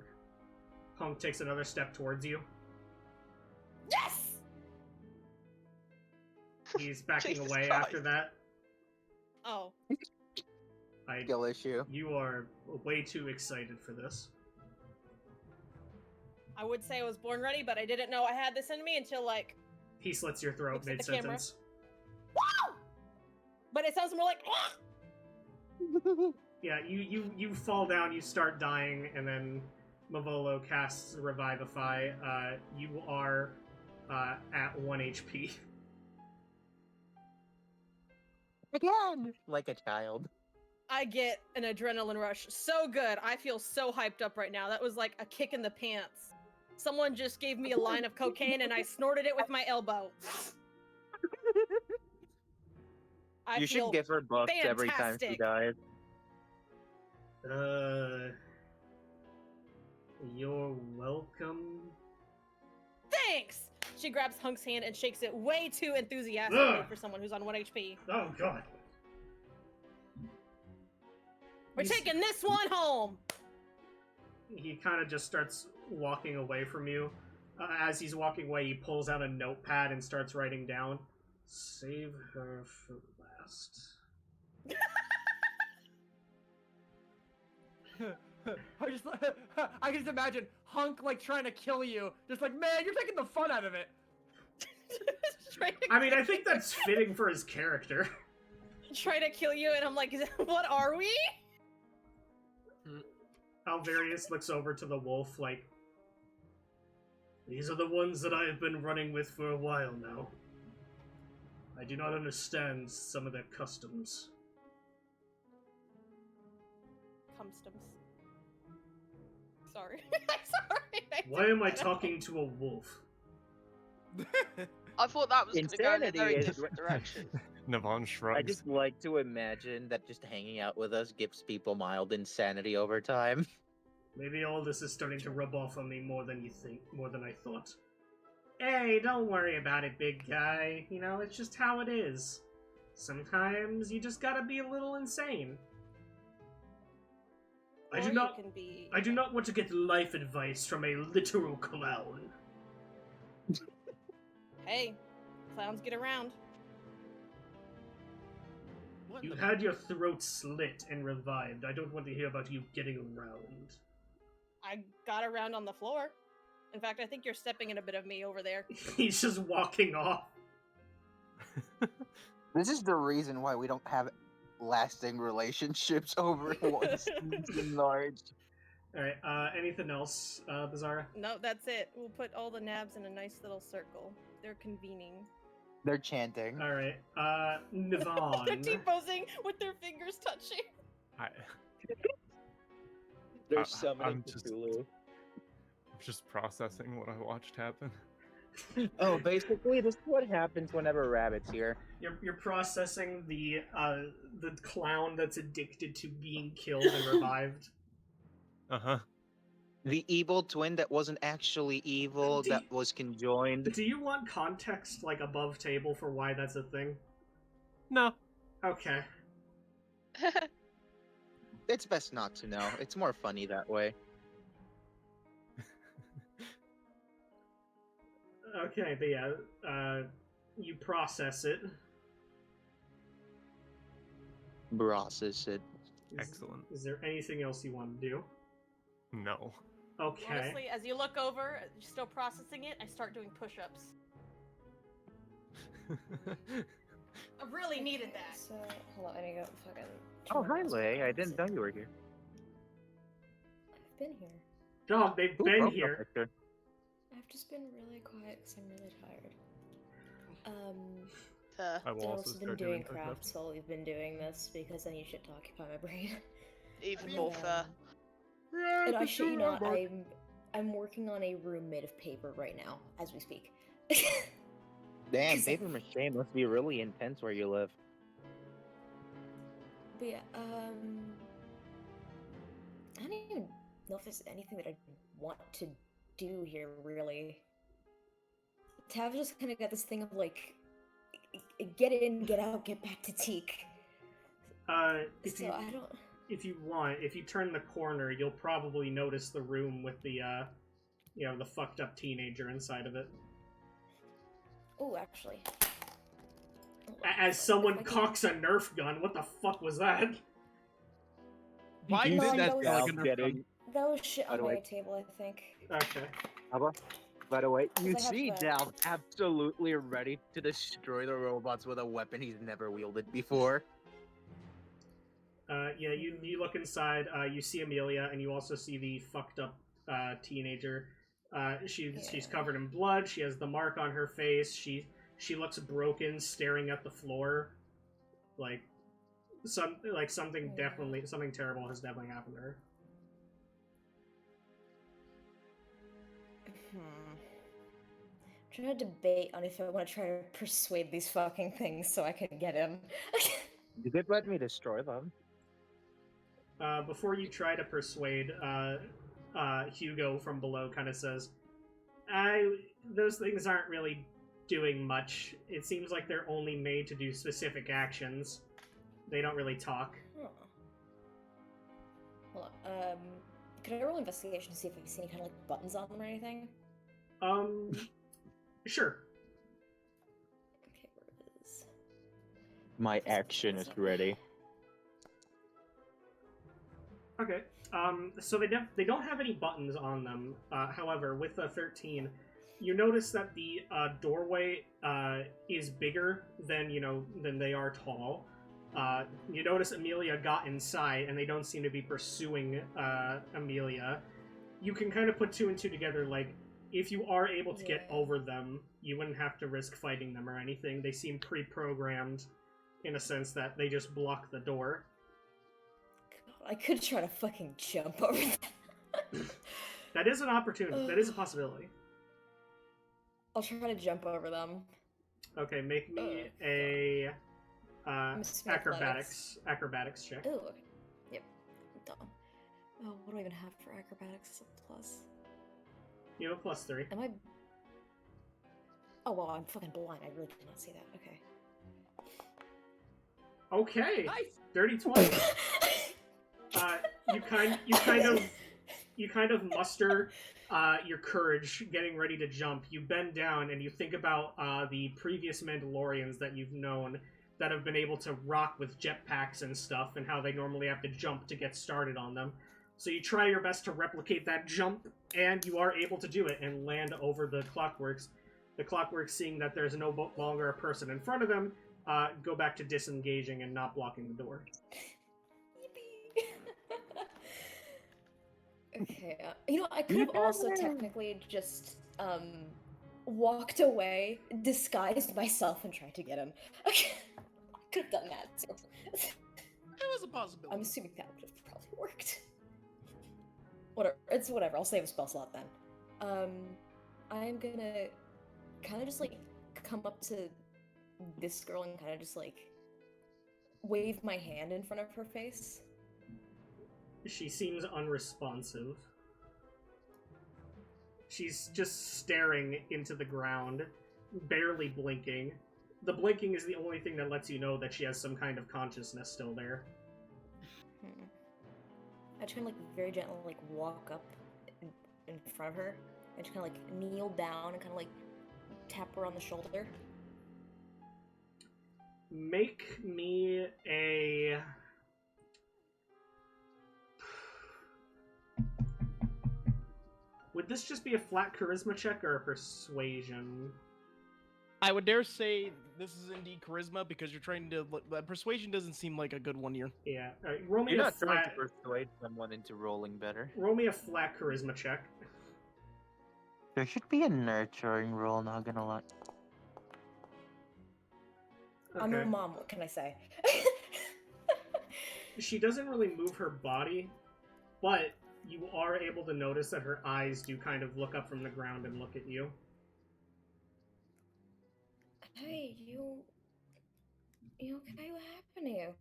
Hunk takes another step towards you. Yes! He's backing Jesus away Christ. after that. Oh. Skill issue. You are way too excited for this. I would say I was born ready, but I didn't know I had this in me until, like... He slits your throat Looks at the mid-sentence. Wow! But it sounds more like... Yeah, you fall down, you start dying, and then Mavolo casts Revivify. You are at 1 HP. Again! Like a child. I get an adrenaline rush so good. I feel so hyped up right now. That was like a kick in the pants. Someone just gave me a line of cocaine and I snorted it with my elbow. You should give her buffs every time she dies. You're welcome. Thanks! She grabs Hunk's hand and shakes it way too enthusiastically for someone who's on 1 HP. Oh, God. We're taking this one home! He kind of just starts walking away from you. As he's walking away, he pulls out a notepad and starts writing down, "Save her for last." I can just imagine Hunk like trying to kill you, just like, man, you're taking the fun out of it. I mean, I think that's fitting for his character. Try to kill you, and I'm like, what are we? Alvarius looks over to the wolf like, "These are the ones that I have been running with for a while now. I do not understand some of their customs." Customs. Sorry. Sorry. Why am I talking to a wolf? I thought that was going to go in a Insanity very is- different direction. Navon shrugs. I just like to imagine that just hanging out with us gives people mild insanity over time. Maybe all this is starting to rub off on me more than you think, more than I thought. Hey, don't worry about it, big guy. You know, it's just how it is. Sometimes you just gotta be a little insane. I do not want to get life advice from a literal clown. Hey, clowns get around. You had your throat slit and revived. I don't want to hear about you getting around. I got around on the floor. In fact, I think you're stepping in a bit of me over there. He's just walking off. This is the reason why we don't have lasting relationships over once enlarged. Alright, anything else, Bizarra? No, that's it. We'll put all the nabs in a nice little circle. They're convening. They're chanting. Alright, Navon. They're T-posing with their fingers touching. They're summoning I'm Cthulhu. just processing what I watched happen. Oh, basically, this is what happens whenever Rabbit's here. You're processing the clown that's addicted to being killed and revived. Uh-huh. The evil twin that wasn't actually evil, that was conjoined. Do you want context, like, above table for why that's a thing? No. Okay. It's best not to know. It's more funny that way. Okay, but yeah, you process it. Process it. Excellent. Is there anything else you want to do? No. Okay. Honestly, as you look over, still processing it, I start doing push-ups. I really needed that. So, hold on, I need to go fucking... Oh, turn my hi, mouse Lay. back I on. didn't know you were here. I've been here. Dog, they've Cool been profile here. picture. I've just been really quiet because I'm really tired. I will I've also also been start doing push-ups. crafts while we've been doing this because I need shit to occupy my brain. Even more fair. And I shit you not, I'm working on a room made of paper right now, as we speak. Damn, 'Cause paper mache must be really intense where you live. But yeah, I don't even know if there's anything that I want to do here, really. Tav just kind of got this thing of like, get in, get out, get back to Teak. If So you want, if you turn the corner, you'll probably notice the room with the, the fucked up teenager inside of it. Oh, actually. As someone cocks a Nerf gun, what the fuck was that? Why You did see that Val feel like a Nerf getting- gun? That was shit By on the my way- table, I think. Okay. By the way, you I have see the- Dal absolutely ready to destroy the robots with a weapon he's never wielded before. Yeah, you look inside, you see Amelia, and you also see the fucked up teenager. She's covered in blood, she has the mark on her face, she looks broken, staring at the floor. Something terrible has definitely happened to her. I'm trying to debate on if I want to try to persuade these fucking things so I can get him. You could let me destroy them. Before you try to persuade, Hugo from below kind of says, those things aren't really doing much. It seems like they're only made to do specific actions. They don't really talk. Huh. Hold on, could I roll investigation to see if I see any kind of like buttons on them or anything? Sure. Okay, where is... My action is ready. Okay. So they don't have any buttons on them. However, with a 13, you notice that the doorway is bigger than they are tall. You notice Amelia got inside, and they don't seem to be pursuing Amelia. You can kind of put two and two together. Like, if you are able to get over them, you wouldn't have to risk fighting them or anything. They seem pre-programmed in a sense that they just block the door. I could try to fucking jump over that. That is an opportunity. That is a possibility. I'll try to jump over them. Okay, make me a athletics. acrobatics check. Oh, okay. Yep. Dumb. Oh, what do I even have for acrobatics as a plus? You have a +3. Am I... Oh, well, I'm fucking blind. I really did not see that. Okay. Okay. Nice. Dirty 20. You kind of muster your courage, getting ready to jump. You bend down and you think about the previous Mandalorians that you've known that have been able to rock with jetpacks and stuff, and how they normally have to jump to get started on them. So you try your best to replicate that jump, and you are able to do it and land over the Clockworks. The Clockworks, seeing that there's no longer a person in front of them, go back to disengaging and not blocking the door. Okay, I could have also technically just, walked away, disguised myself, and tried to get him. Okay, I could have done that, too. It was a possibility. I'm assuming that would have probably worked. Whatever, I'll save a spell slot then. I'm gonna kind of just, like, come up to this girl and kind of just, like, wave my hand in front of her face. She seems unresponsive. She's just staring into the ground, barely blinking. The blinking is the only thing that lets you know that she has some kind of consciousness still there. I try and, like, very gently, like, walk up in front of her, and just kind of, like, kneel down and kind of, like, tap her on the shoulder. Make me a... Would this just be a flat charisma check or a persuasion? I would dare say this is indeed charisma because you're trying to. Persuasion doesn't seem like a good one here. Yeah. All right, roll me You're a not trying flat. to persuade someone into rolling better. Roll me a flat charisma check. There should be a nurturing roll, not gonna lie. I'm a Okay. mom, what can I say? She doesn't really move her body, but you are able to notice that her eyes do kind of look up from the ground and look at you. Hey, you okay? What happened to you?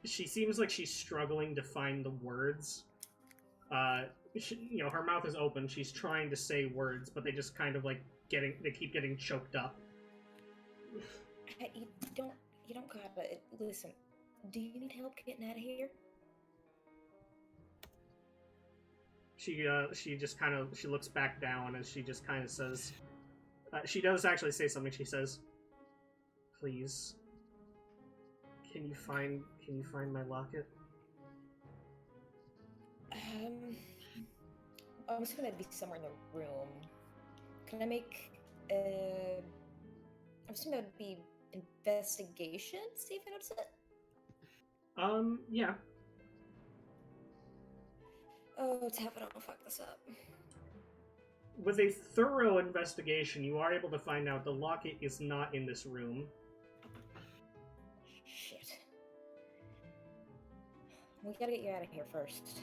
She seems like she's struggling to find the words. Her mouth is open. She's trying to say words, but they just kind of like they keep getting choked up. Hey, you don't gotta listen. Do you need help getting out of here? She just kind of she looks back down as she just kind of says, she does actually say something. She says, "Please, can you find my locket?" I'm assuming that'd be somewhere in the room. Can I make I'm assuming that would be investigation, see if I notice it? Yeah. Oh, tap it, don't fuck this up. With a thorough investigation, you are able to find out the locket is not in this room. Shit. We gotta get you out of here first.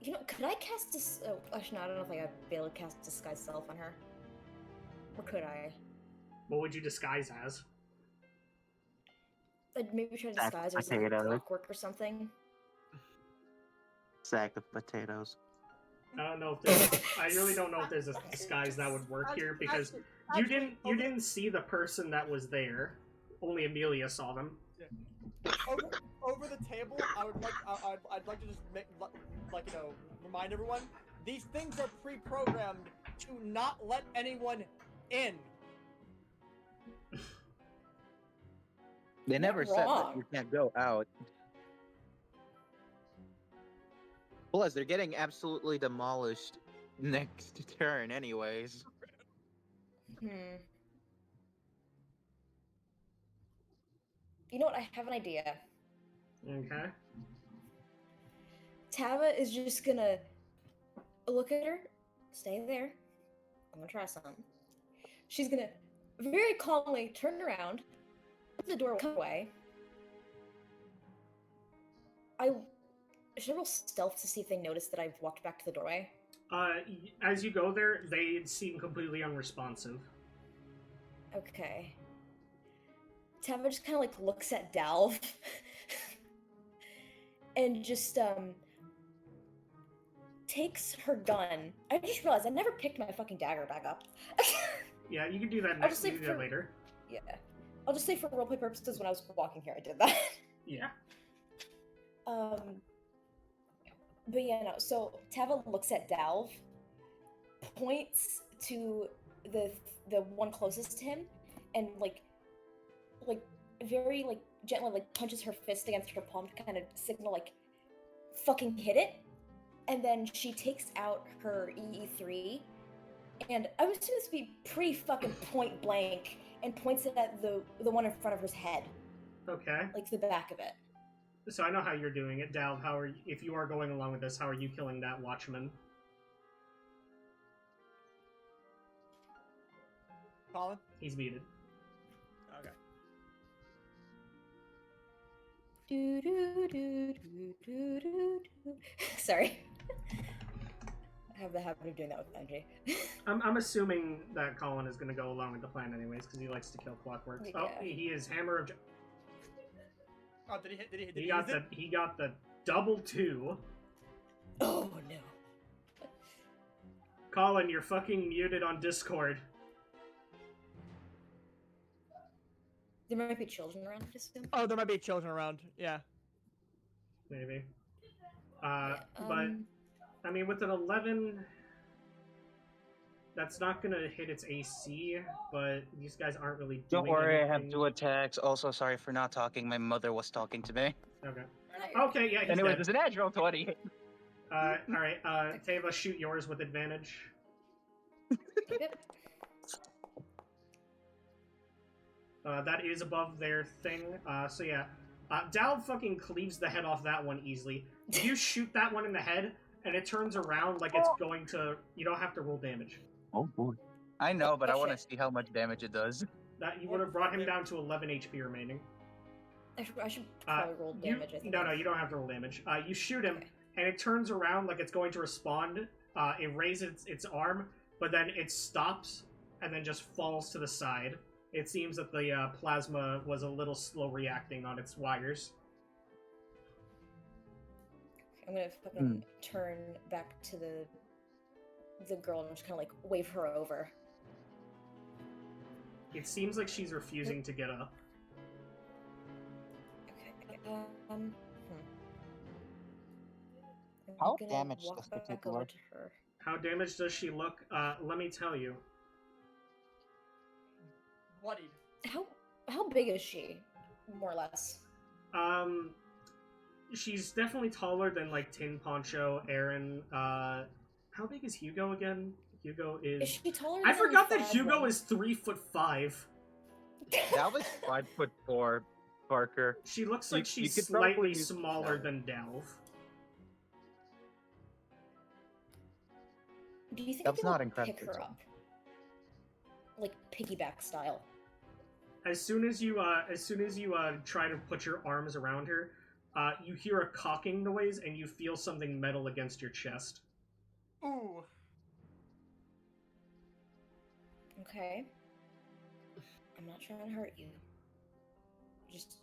You know, could I cast this? Oh, actually, no, I don't know if I'd be able to cast Disguise Self on her. Or could I? What would you disguise as? I'd maybe try to Sack disguise her as like potato. clockwork or something. Sack of potatoes. I don't know if there's. I really don't know if there's a disguise that would work here because you didn't see the person that was there. Only Amelia saw them. Over the table, I'd like to just make, remind everyone, these things are pre-programmed to not let anyone in. They never said that you can't go out. Plus, they're getting absolutely demolished next turn anyways. You know what? I have an idea. Okay. Tava is just gonna look at her, stay there. I'm gonna try something. She's gonna very calmly turn around, the door will away. Should I roll stealth to see if they notice that I've walked back to the doorway? As you go there, they seem completely unresponsive. Okay. Tava just kind of like looks at Dalv and just takes her gun. I just realized I never picked my fucking dagger back up. Yeah, you can do that I'll next. just say You can do that later. Yeah. I'll just say for roleplay purposes, when I was walking here, I did that. Yeah. But yeah, no. So Tava looks at Dalv, points to the one closest to him, and like very gently punches her fist against her palm to kind of signal fucking hit it. And then she takes out her EE3, and I would assume this would be pretty fucking point blank, and points it at the one in front of her head. Okay. Like the back of it. So I know how you're doing it, Dalv. If you are going along with this, how are you killing that watchman? Colin? He's muted. Okay. Sorry. I have the habit of doing that with Benji. I'm assuming that Colin is going to go along with the plan anyways, because he likes to kill clockwork. Yeah. Oh, he is Hammer of... Oh, did he hit? Did he? He got the double 2. Oh no. Colin, you're fucking muted on Discord. There might be children around, I assume. Oh, there might be children around. Yeah. Maybe. But I mean, with an 11, That's not gonna hit its AC, but these guys aren't really doing Don't worry, I have anything. 2 attacks. Also, sorry for not talking. My mother was talking to me. Okay. Okay, yeah, he's Anyway, dead. there's a natural 20. Alright, Teva, shoot yours with advantage. That is above their thing. So yeah. Dal fucking cleaves the head off that one easily. You shoot that one in the head, and it turns around like it's going to... You don't have to roll damage. Oh boy. I know, but I want to see how much damage it does. That you would have brought him down to 11 HP remaining. I should probably roll damage. I think. No, you don't have to roll damage. You shoot him, Okay. and it turns around like it's going to respond. It raises its arm, but then it stops, and then just falls to the side. It seems that the plasma was a little slow reacting on its wires. I'm gonna fucking turn back to the girl and just kind of like wave her over. It seems like she's refusing to get up. Okay. How gonna damaged walk does the back kid over look? to her. How damaged does she look? Let me tell you. Bloodied. How big is she, more or less? She's definitely taller than like Tin Poncho, Aaron. How big is Hugo again? Hugo is. Is she taller? I than forgot that 5'1"? Hugo is 3'5". That was 5'4", Parker. She looks You- like you she's could probably slightly use smaller that. than Delve. Do you think That's I can not like, incredible, pick her so. up, like piggyback style? As soon as you try to put your arms around her, you hear a cocking noise and you feel something metal against your chest. Ooh. Okay. I'm not trying to hurt you. Just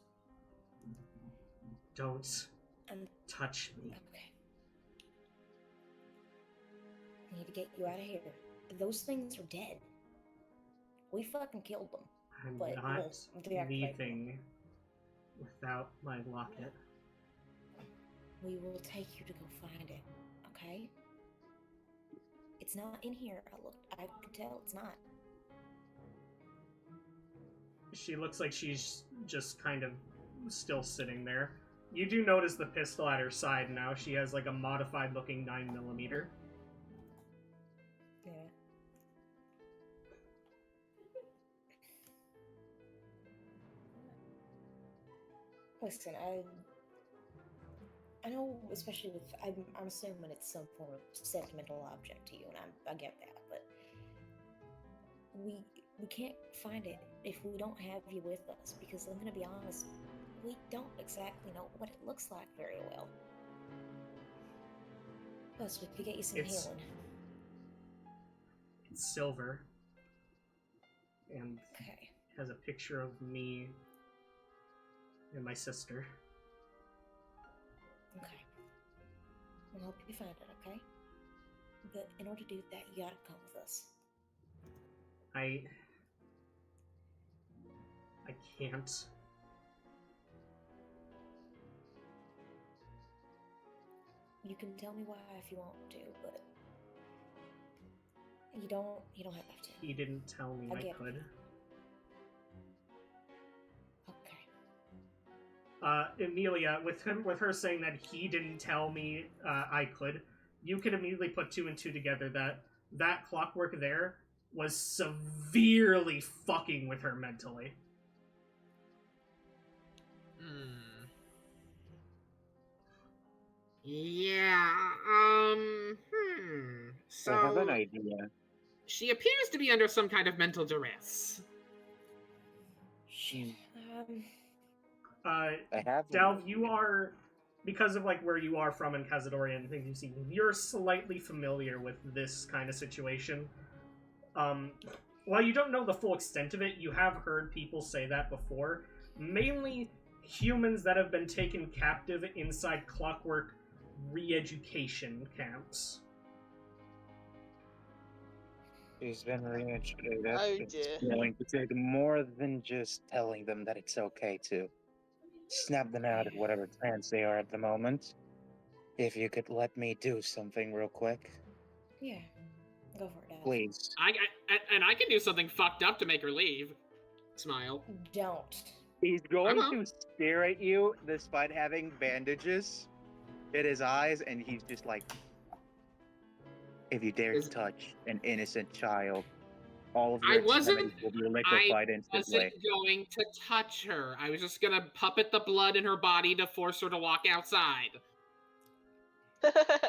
Don't I'm touch me. okay. I need to get you out of here. Those things are dead. We fucking killed them. I'm But not we'll deactivate leaving without my locket. We will take you to go find it. Okay? It's not in here. I could tell it's not. She looks like she's just kind of still sitting there. You do notice the pistol at her side now. She has like a modified looking 9mm. Yeah. Listen, I know, especially with I'm assuming it's some form of sentimental object to you, and I get that, but we can't find it if we don't have you with us, because I'm gonna be honest, we don't exactly know what it looks like very well. Plus, we could get you some It's- healing. It's silver. And Okay. has a picture of me and my sister. Okay. We'll help you find it, okay? But in order to do that, you gotta come with us. I can't. You can tell me why if you want to, but you don't have to. He didn't tell me I I get it. could. Okay. Emilia, with her saying that he didn't tell me I could, you can immediately put 2 and 2 together that clockwork there was severely fucking with her mentally. Yeah, So I have an idea. she appears to be under some kind of mental duress. Shit. I have Dalv, you are, because of like where you are from in Cazadorian and things you've seen, you're slightly familiar with this kind of situation. While you don't know the full extent of it, you have heard people say that before. Mainly humans that have been taken captive inside Clockwork re-education camps. He's been reintroduced. Oh, It's dear. going to take more than just telling them that it's okay to snap them out of whatever trance they are at the moment. If you could let me do something real quick. Yeah. Go for it, Dad. Please. I can do something fucked up to make her leave. Smile. Don't. He's going Uh-huh. to stare at you despite having bandages in his eyes, and he's just like, if you dare to touch an innocent child, all of your extremities will be liquefied I instantly. wasn't going to touch her. I was just gonna puppet the blood in her body to force her to walk outside.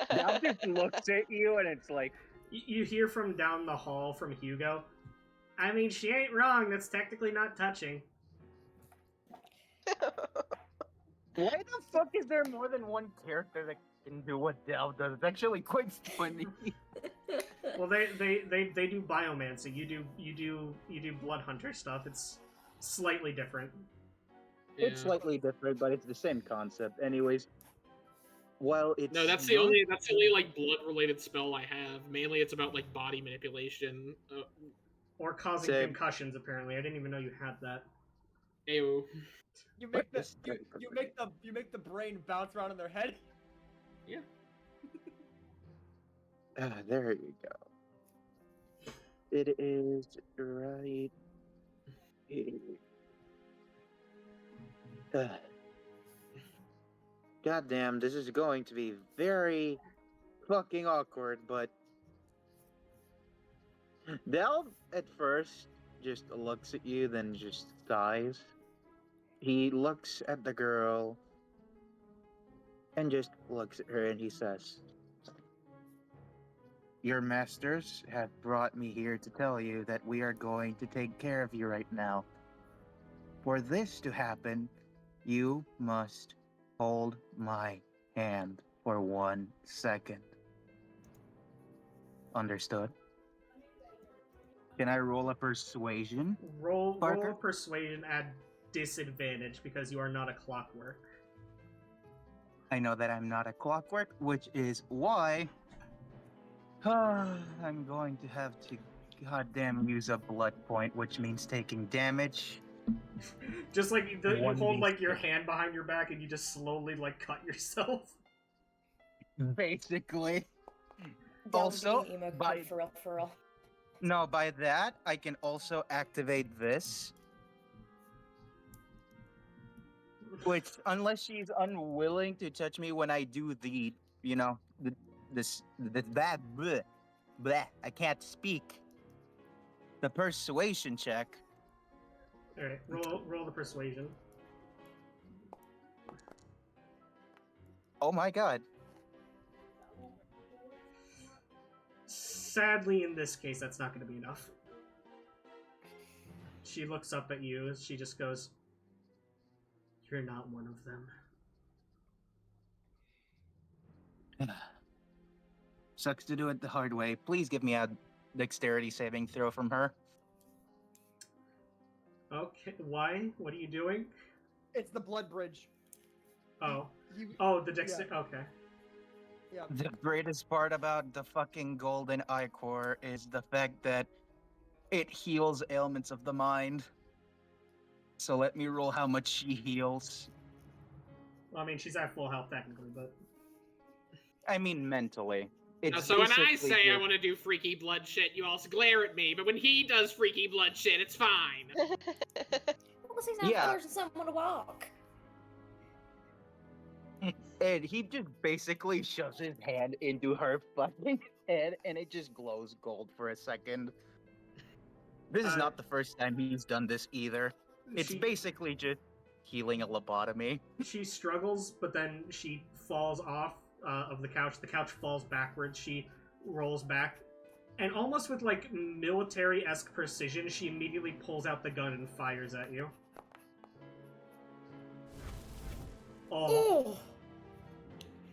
Dal just looks at you, and it's like, You hear from down the hall from Hugo. I mean, she ain't wrong. That's technically not touching. why the fuck is there more than one character that can do what Dal does? It's actually quite funny. Well, they do biomancy. You do blood hunter stuff. It's slightly different. It's slightly different, but it's the same concept. Anyways, well, it's No, that's the only like blood related spell I have. Mainly, it's about like body manipulation. Or causing concussions. Apparently, I didn't even know you had that. Ew. You make the you make the brain bounce around in their head. Yeah. There you go. It is right here. Goddamn, this is going to be very fucking awkward, but Dal at first just looks at you, then just sighs. He looks at the girl and just looks at her and he says, "Your masters have brought me here to tell you that we are going to take care of you right now. For this to happen, you must hold my hand for 1 second. Understood? Can I roll a persuasion? Roll Parker? persuasion at disadvantage because you are not a clockwork. I know that I'm not a clockwork, which is why I'm going to have to goddamn use a blood point, which means taking damage. Just like you hold 1d6. like your hand behind your back and you just slowly like cut yourself. Basically. Dal's Also, being emo by- code for real, for real. No, by that, I can also activate this. Which, unless she's unwilling to touch me when I do the, you know, that bleh, bleh, I can't speak. The persuasion check. Alright, roll the persuasion. Oh my god. Sadly, in this case, that's not going to be enough. She looks up at you. She just goes, "You're not one of them." Sucks to do it the hard way. Please give me a dexterity saving throw from her. Okay, why? What are you doing? It's the blood bridge. Oh. You, The dexterity. yeah. Okay. Yeah. The greatest part about the fucking golden ichor is the fact that it heals ailments of the mind. So let me roll how much she heals. Well, I mean, she's at full health technically, but I mean mentally. It's So when I basically say I just- want to do freaky blood shit, you all glare at me. But when he does freaky blood shit, it's fine. Well, he's not Yeah. forcing someone to walk. And he just basically shoves his hand into her fucking head, and it just glows gold for a second. This is not the first time he's done this either. It's She- basically just healing a lobotomy. she struggles, but then she falls off of the couch. The couch falls backwards. She rolls back, and almost with like military-esque precision, she immediately pulls out the gun and fires at you. Oh.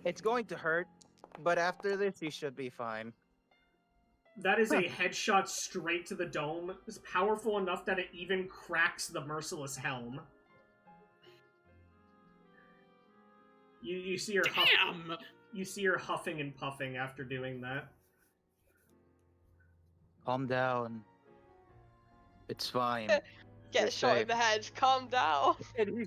It's going to hurt, but after this, you should be fine. That is a headshot straight to the dome. It's powerful enough that it even cracks the merciless helm. You see her you see her huffing and puffing after doing that. Calm down. It's fine. Get You're shot in safe. the head. Calm down. And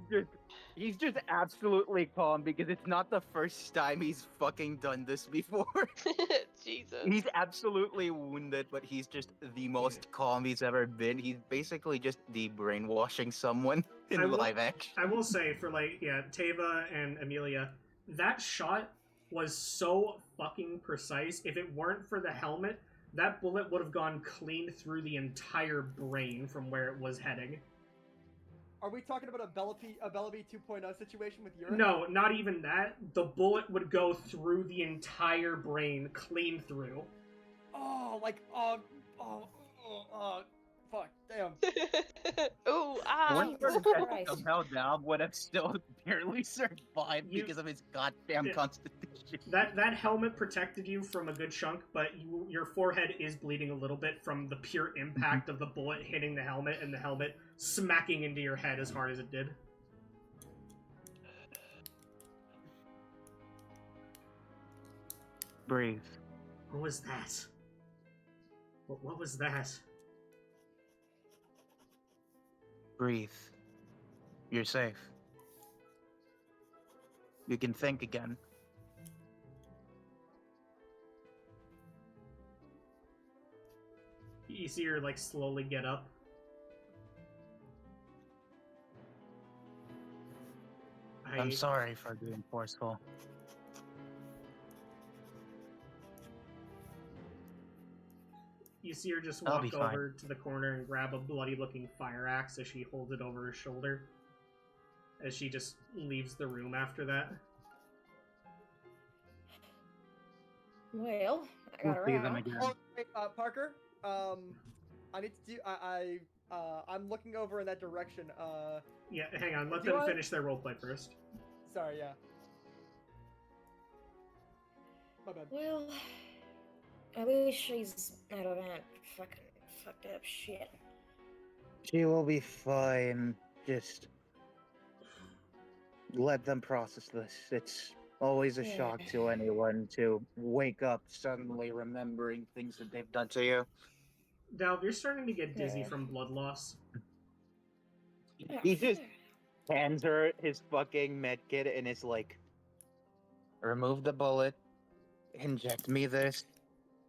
he's just absolutely calm because it's not the first time he's fucking done this before. It's Jesus. He's absolutely wounded, but he's just the most calm he's ever been. He's basically just de-brainwashing someone in live action. I will say, for Teva and Amelia, that shot was so fucking precise. If it weren't for the helmet, that bullet would have gone clean through the entire brain from where it was heading. Are we talking about a Bellamy 2.0 situation with Europe? No, not even that. The bullet would go through the entire brain, clean through. Oh, fuck, damn. Ooh, Somehow Dom would have still barely survived because of his goddamn constitution. That helmet protected you from a good chunk, but your forehead is bleeding a little bit from the pure impact of the bullet hitting the helmet and the helmet smacking into your head as hard as it did. Breathe. What was that? What was that? Breathe. You're safe. You can think again. You see her, slowly get up. I'm sorry for being forceful. You see her just walk over to the corner and grab a bloody-looking fire axe as she holds it over her shoulder. As she just leaves the room after that. Well, I got see them again. Oh, wait, Parker, I need to do. I'm looking over in that direction. Yeah, hang on. Let them finish their roleplay first. Sorry, yeah. My bad. Well, I wish she's out of that fucking fucked up shit. She will be fine. Just let them process this. It's always a shock to anyone to wake up suddenly remembering things that they've done to you. Dalv, you're starting to get dizzy from blood loss. He just hands her his fucking medkit and is like, remove the bullet, inject me this,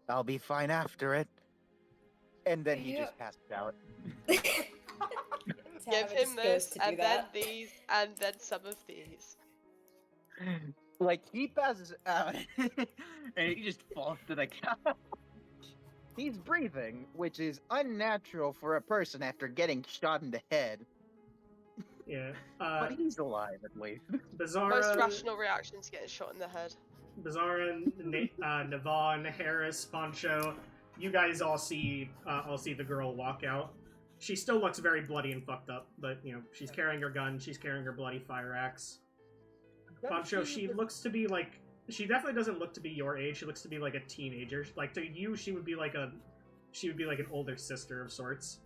I'll be fine after it. And then he just passed out. Give him this, and then these, and then some of these. Like, he passes out, and he just falls to the couch. He's breathing, which is unnatural for a person after getting shot in the head. Yeah. But he's alive, at least. Bizarra, most rational reaction to getting shot in the head. Bizarra, Navon, Harris, Poncho, you guys all see the girl walk out. She still looks very bloody and fucked up, but, she's carrying her gun, she's carrying her bloody fire axe. Poncho, she looks to be she definitely doesn't look to be your age. She looks to be like a teenager. Like, to you, she would be like an older sister of sorts.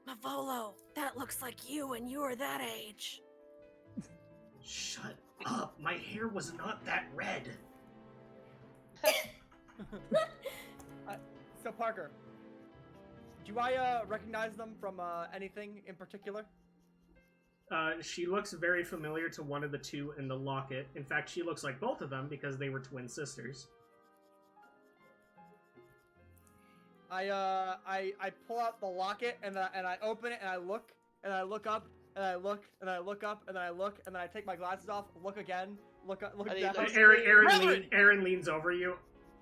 Mavolo, that looks like you and you are that age. Shut up. My hair was not that red. So, Parker, do I recognize them from anything in particular? She looks very familiar to one of the two in the locket. In fact, she looks like both of them because they were twin sisters. I pull out the locket and I open it and I look up and I look and I look up and I look and then I take my glasses off, look again, look down. Aaron leans over you.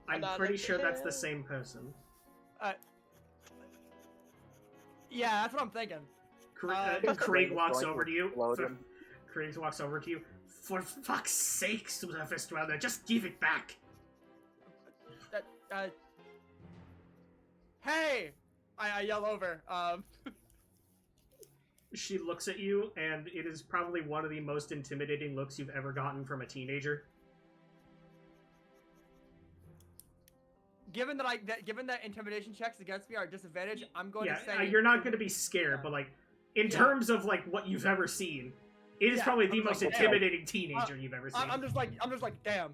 I'm pretty sure that's the same person. Yeah, that's what I'm thinking. Craig walks over to you. Craig walks over to you. For fuck's sake, Sylvester, just give it back. Hey! I yell over. She looks at you, and it is probably one of the most intimidating looks you've ever gotten from a teenager. Given that intimidation checks against me are a disadvantage, I'm going to say you're not going to be scared, but in terms of what you've ever seen, it is probably the most intimidating teenager you've ever seen. I'm just like, damn.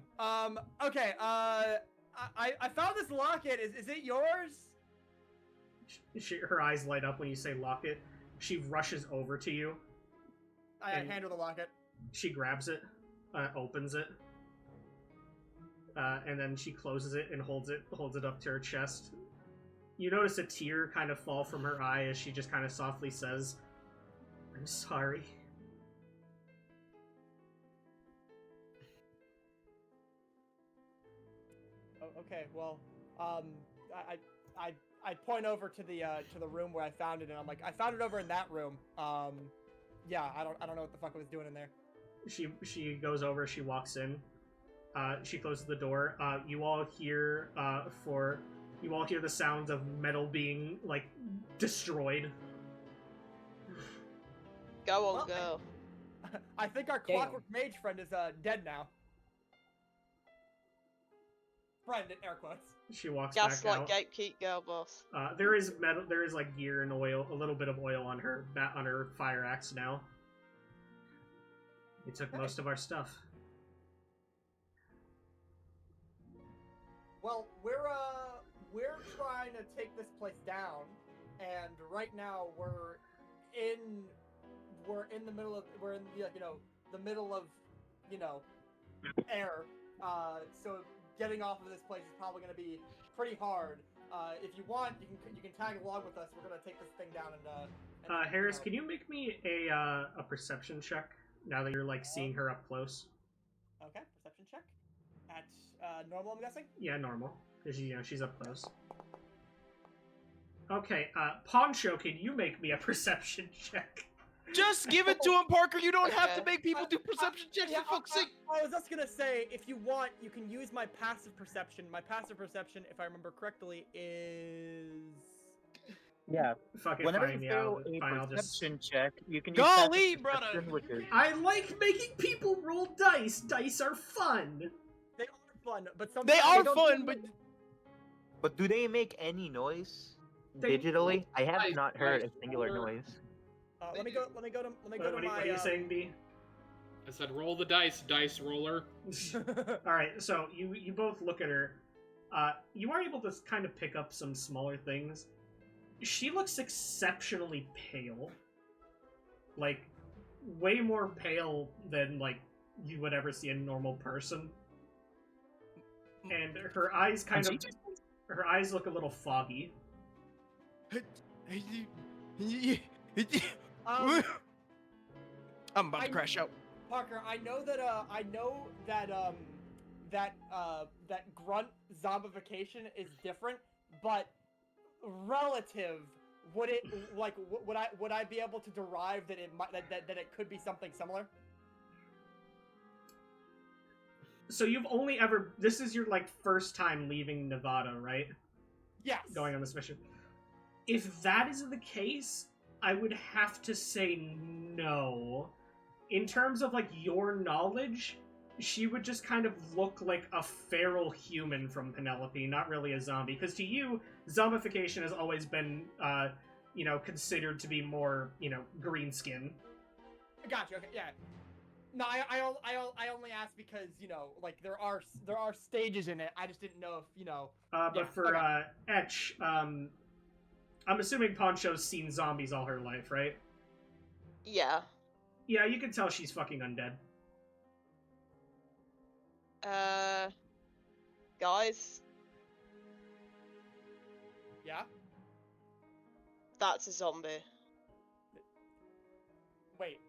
Okay. I found this locket. Is it yours? Her eyes light up when you say locket. She rushes over to you. I hand her the locket. She grabs it, opens it, and then she closes it and holds it up to her chest. You notice a tear kind of fall from her eye as she just kind of softly says, "I'm sorry." Oh, okay, well, I point over to the room where I found it, and I'm like, I found it over in that room. Yeah, I don't know what the fuck I was doing in there. She goes over. She walks in. She closes the door. You all hear the sounds of metal being like destroyed. Go on, Well, go. I think our Damn. clockwork mage friend is dead now. Friend in air quotes. She walks back Gaslight out. gatekeep girl boss. There is metal. There is like gear and oil, a little bit of oil on her fire axe now. They took most of our stuff. Well, we're trying to take this place down, and right now we're in the middle of the middle of air. So getting off of this place is probably going to be pretty hard. If you want, you can tag along with us. We're going to take this thing down and Harris, can you make me a perception check now that you're like seeing her up close? Okay, perception check at normal, I'm guessing. Yeah, normal, because she's up close. Okay, Poncho, can you make me a perception check? Just give it to him, Parker. You don't have to Okay. make people do perception checks for fuck's sake. I was just gonna say, if you want, you can use my passive perception. My passive perception, if I remember correctly, is... Yeah. Fucking Whenever fine, you yeah, fail a fine, I'll just... perception check, you can use Golly, passive brother! perception, which is I like making people roll dice. Dice are fun. They are fun, but sometimes They are don't fun, do- but But do they make any noise They- digitally? I have Dice- not heard a dice singular roller. noise. let me go to What my. are you saying, B? I said, roll the dice, dice roller. All right, so you both look at her. You are able to kind of pick up some smaller things. She looks exceptionally pale, like way more pale than like you would ever see a normal person. And her eyes her eyes look a little foggy. I'm about to crash out. Parker, I know that grunt zombification is different, but relative, would it like would I be able to derive that it might that it could be something similar? So this is your like first time leaving Nevada, right? Yes. Going on this mission. If that is the case, I would have to say no. In terms of like your knowledge, she would just kind of look like a feral human from Penelope, not really a zombie. Because to you, zombification has always been, considered to be more, green skin. Gotcha. Okay. Yeah. No, I only asked because like there are stages in it. I just didn't know if But Yeah, for okay. Etch, I'm assuming Poncho's seen zombies all her life, right? Yeah. Yeah, you can tell she's fucking undead. Guys, Yeah. that's a zombie. Wait.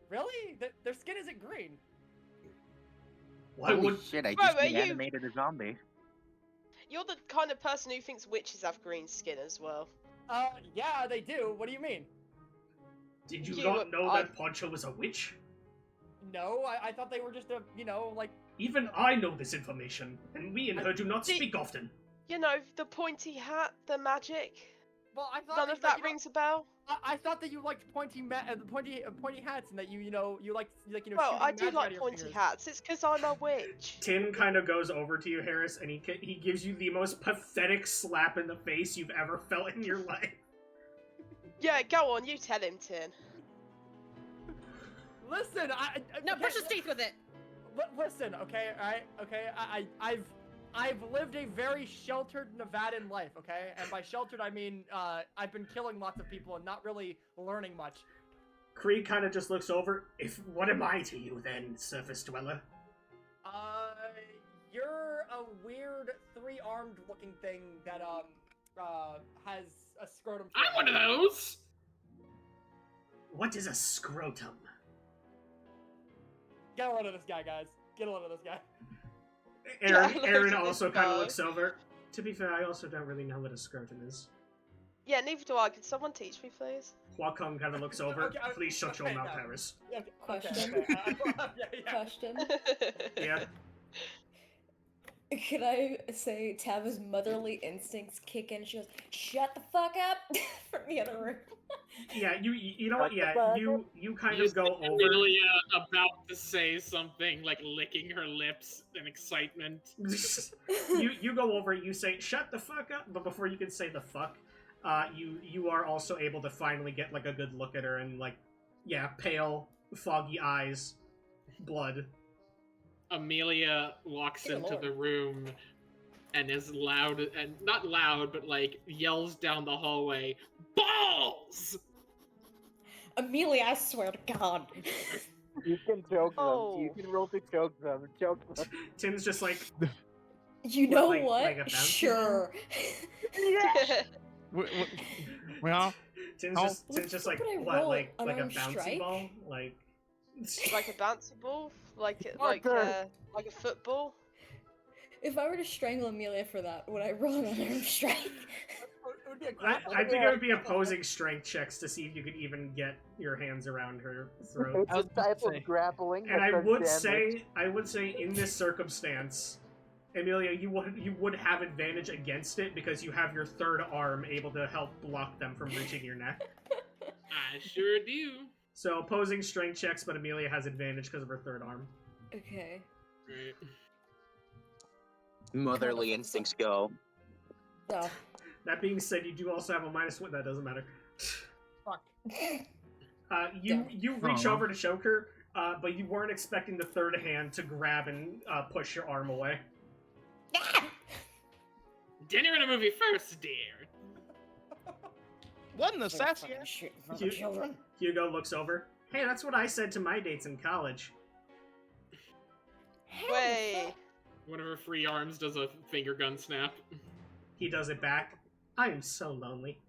Really? Their skin isn't green. Why Holy would shit, I Bro, just are you- animated a zombie. You're the kind of person who thinks witches have green skin as well. Yeah, they do. What do you mean? Did you You- not know I- that Poncho was a witch? No, I thought they were just a like. Even I know this information, and we and her do not See- speak often. You know, the pointy hat, the magic. Well, I thought None of that rings a bell. I thought that you liked pointy hats, and that you like Well, shooting I do magic out like of your pointy fingers. hats. It's because I'm a witch. Tin kind of goes over to you, Harris, and he gives you the most pathetic slap in the face you've ever felt in your life. Yeah, go on, you tell him, Tin. Listen, No, brush his teeth with it. Listen, okay, alright, okay. I've lived a very sheltered Nevadan life, okay? And by sheltered, I mean, I've been killing lots of people and not really learning much. Krieg kind of just looks over. What am I to you then, surface dweller? you're a weird three-armed looking thing that has a scrotum. for a I'm one of head. those. What is a scrotum? Get a load of this guy, guys. Get a load of this guy. Aaron, Yeah, Aaron look at also this kind of guy. looks over. To be fair, I also don't really know what a scrotum is. Yeah, neither do I. Can someone teach me, please? Huacong kind of looks over. Okay, Please shut your okay, mouth, no. Harris. Yeah, okay, Question? yeah. Question. Yeah. Can I say Tava's motherly instincts kick in? She goes, "Shut the fuck up!" from the other room. Yeah, you know what? What the Yeah, fuck? you kind You of go see over. Amelia about to say something, like licking her lips in excitement. you go over. You say, "Shut the fuck up!" But before you can say the fuck, you are also able to finally get like a good look at her and like, yeah, pale, foggy eyes, blood. Amelia walks Dear into Lord. the room and is loud, and not loud, but like yells down the hallway, "Balls!" Amelia, I swear to God. You can choke them. You Oh. can roll to choke them. Choke them. Tim's just like, You What, know like- what? like a bouncy Sure. Well, Tim's Oh. just like, What would I what, roll? like a Unarmed bouncy strike? ball, like. Like a bouncy ball? Like Parker. a football? If I were to strangle Amelia for that, would I roll an unarmed strike? It would be a I grapple. think it would be opposing strength checks to see if you could even get your hands around her throat. It's I was a about to type say. of grappling. And that does damage. I would say in this circumstance, Amelia, you would have advantage against it because you have your third arm able to help block them from reaching your neck. I sure do. So opposing strength checks, but Amelia has advantage because of her third arm. Okay. Right. Motherly instincts go. So. That being said, you do also have a -1. That doesn't matter. Fuck. You reach Aw. over to choke her, but you weren't expecting the third hand to grab and push your arm away. Dinner and a movie first, dear. what in the sassy ass? Shit, You- children. Hugo looks over. Hey, that's what I said to my dates in college. Wait. One of her free arms does a finger gun snap. He does it back. I am so lonely.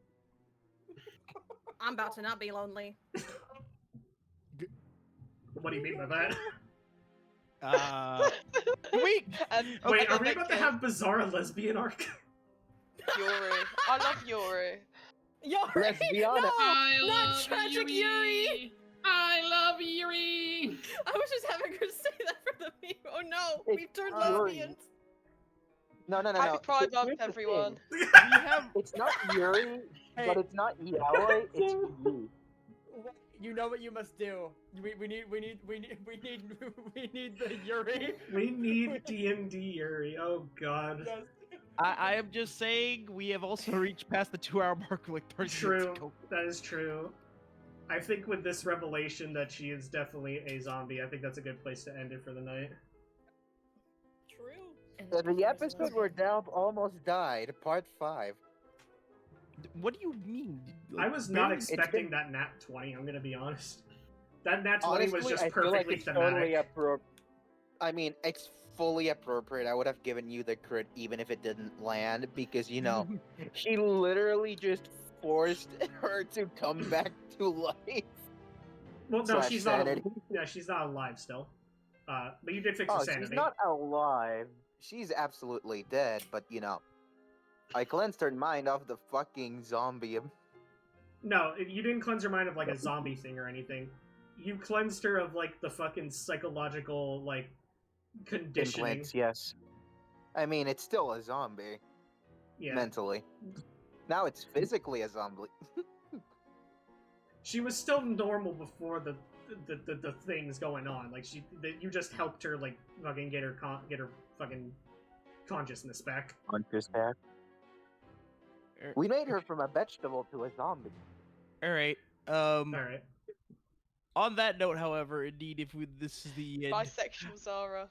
I'm about to not be lonely. What do you mean by that? Wait. And Wait, and are then we they about to kill have bizarre lesbian arc? Yuri. I love Yuri. Yo, Let's be honest. No, I not love tragic Yuri. I love Yuri. I was just having her say that for the meme. Oh no, It's we've turned Yuri. lesbians. No. Happy Pride Here's Month, the thing. everyone. We have It's not Yuri, Hey. but it's not Yaoi. It's Yi. You know what you must do. We need the Yuri. We need D&D Yuri. Oh god. Yes. I am just saying we have also reached past the 2-hour mark like 30 minutes True. ago. That is true. I think with this revelation that she is definitely a zombie, I think that's a good place to end it for the night. True. The episode where Dalp almost died, part 5. What do you mean? I was not barely- expecting that nat 20, I'm gonna be honest. That nat 20 Honestly, was just I feel like perfectly it's thematic. totally appropriate. I mean, it's fully appropriate. I would have given you the crit even if it didn't land because, you know, she literally just forced her to come back to life. Well, no, Slash she's not. sanity. Yeah, she's not alive still. But you did fix Oh, her sanity. she's not alive. She's absolutely dead, but, you know, I cleansed her mind off the fucking zombie. No, you didn't cleanse her mind of like a zombie thing or anything. You cleansed her of like the fucking psychological like conditioning. Implants, yes. I mean, it's still a zombie. Yeah. Mentally. Now it's physically a zombie. She was still normal before the things going on. Like you just helped her like fucking get her fucking consciousness back. Conscious back. We made her from a vegetable to a zombie. All right. All right. On that note, however, indeed, this is the end. Bisexual Zara.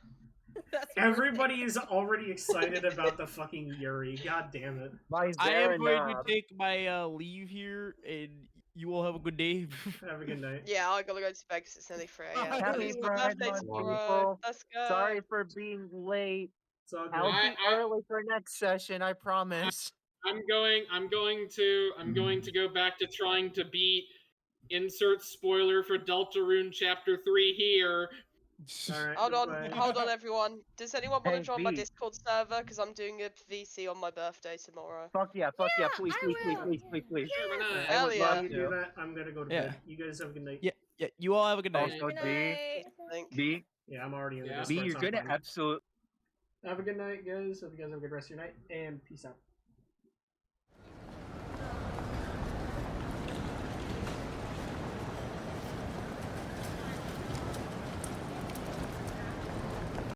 That's Everybody is already excited about the fucking Yuri. God damn it. I am going to take my leave here, and you all have a good day. Have a good night. Yeah, I gotta go to bed 'cause it's nearly 3 a.m. Happy It's my Pride birthday Month, tomorrow. people. Let's go. Sorry for being late. So I'll I- be early for next session, I promise. I'm going to go back to trying to beat insert spoiler for Deltarune Chapter 3 here. All right. Hold on, everyone. Does anyone want to Hey, join my V. Discord server? Because I'm doing a VC on my birthday tomorrow. Fuck yeah, please, I please, please, will. please, please, please. Sure, why not? Alright, Hell would yeah. love while you do to. that, I'm gonna go to Yeah. bed. You guys have a good night. Yeah, you all have a good night. Also, Good B, night. Think. B, Yeah, I'm already in the Yeah. B, Discord. you're so I'm gonna fine. absolute. Have a good night, guys. Hope you guys have a good rest of your night, and peace out.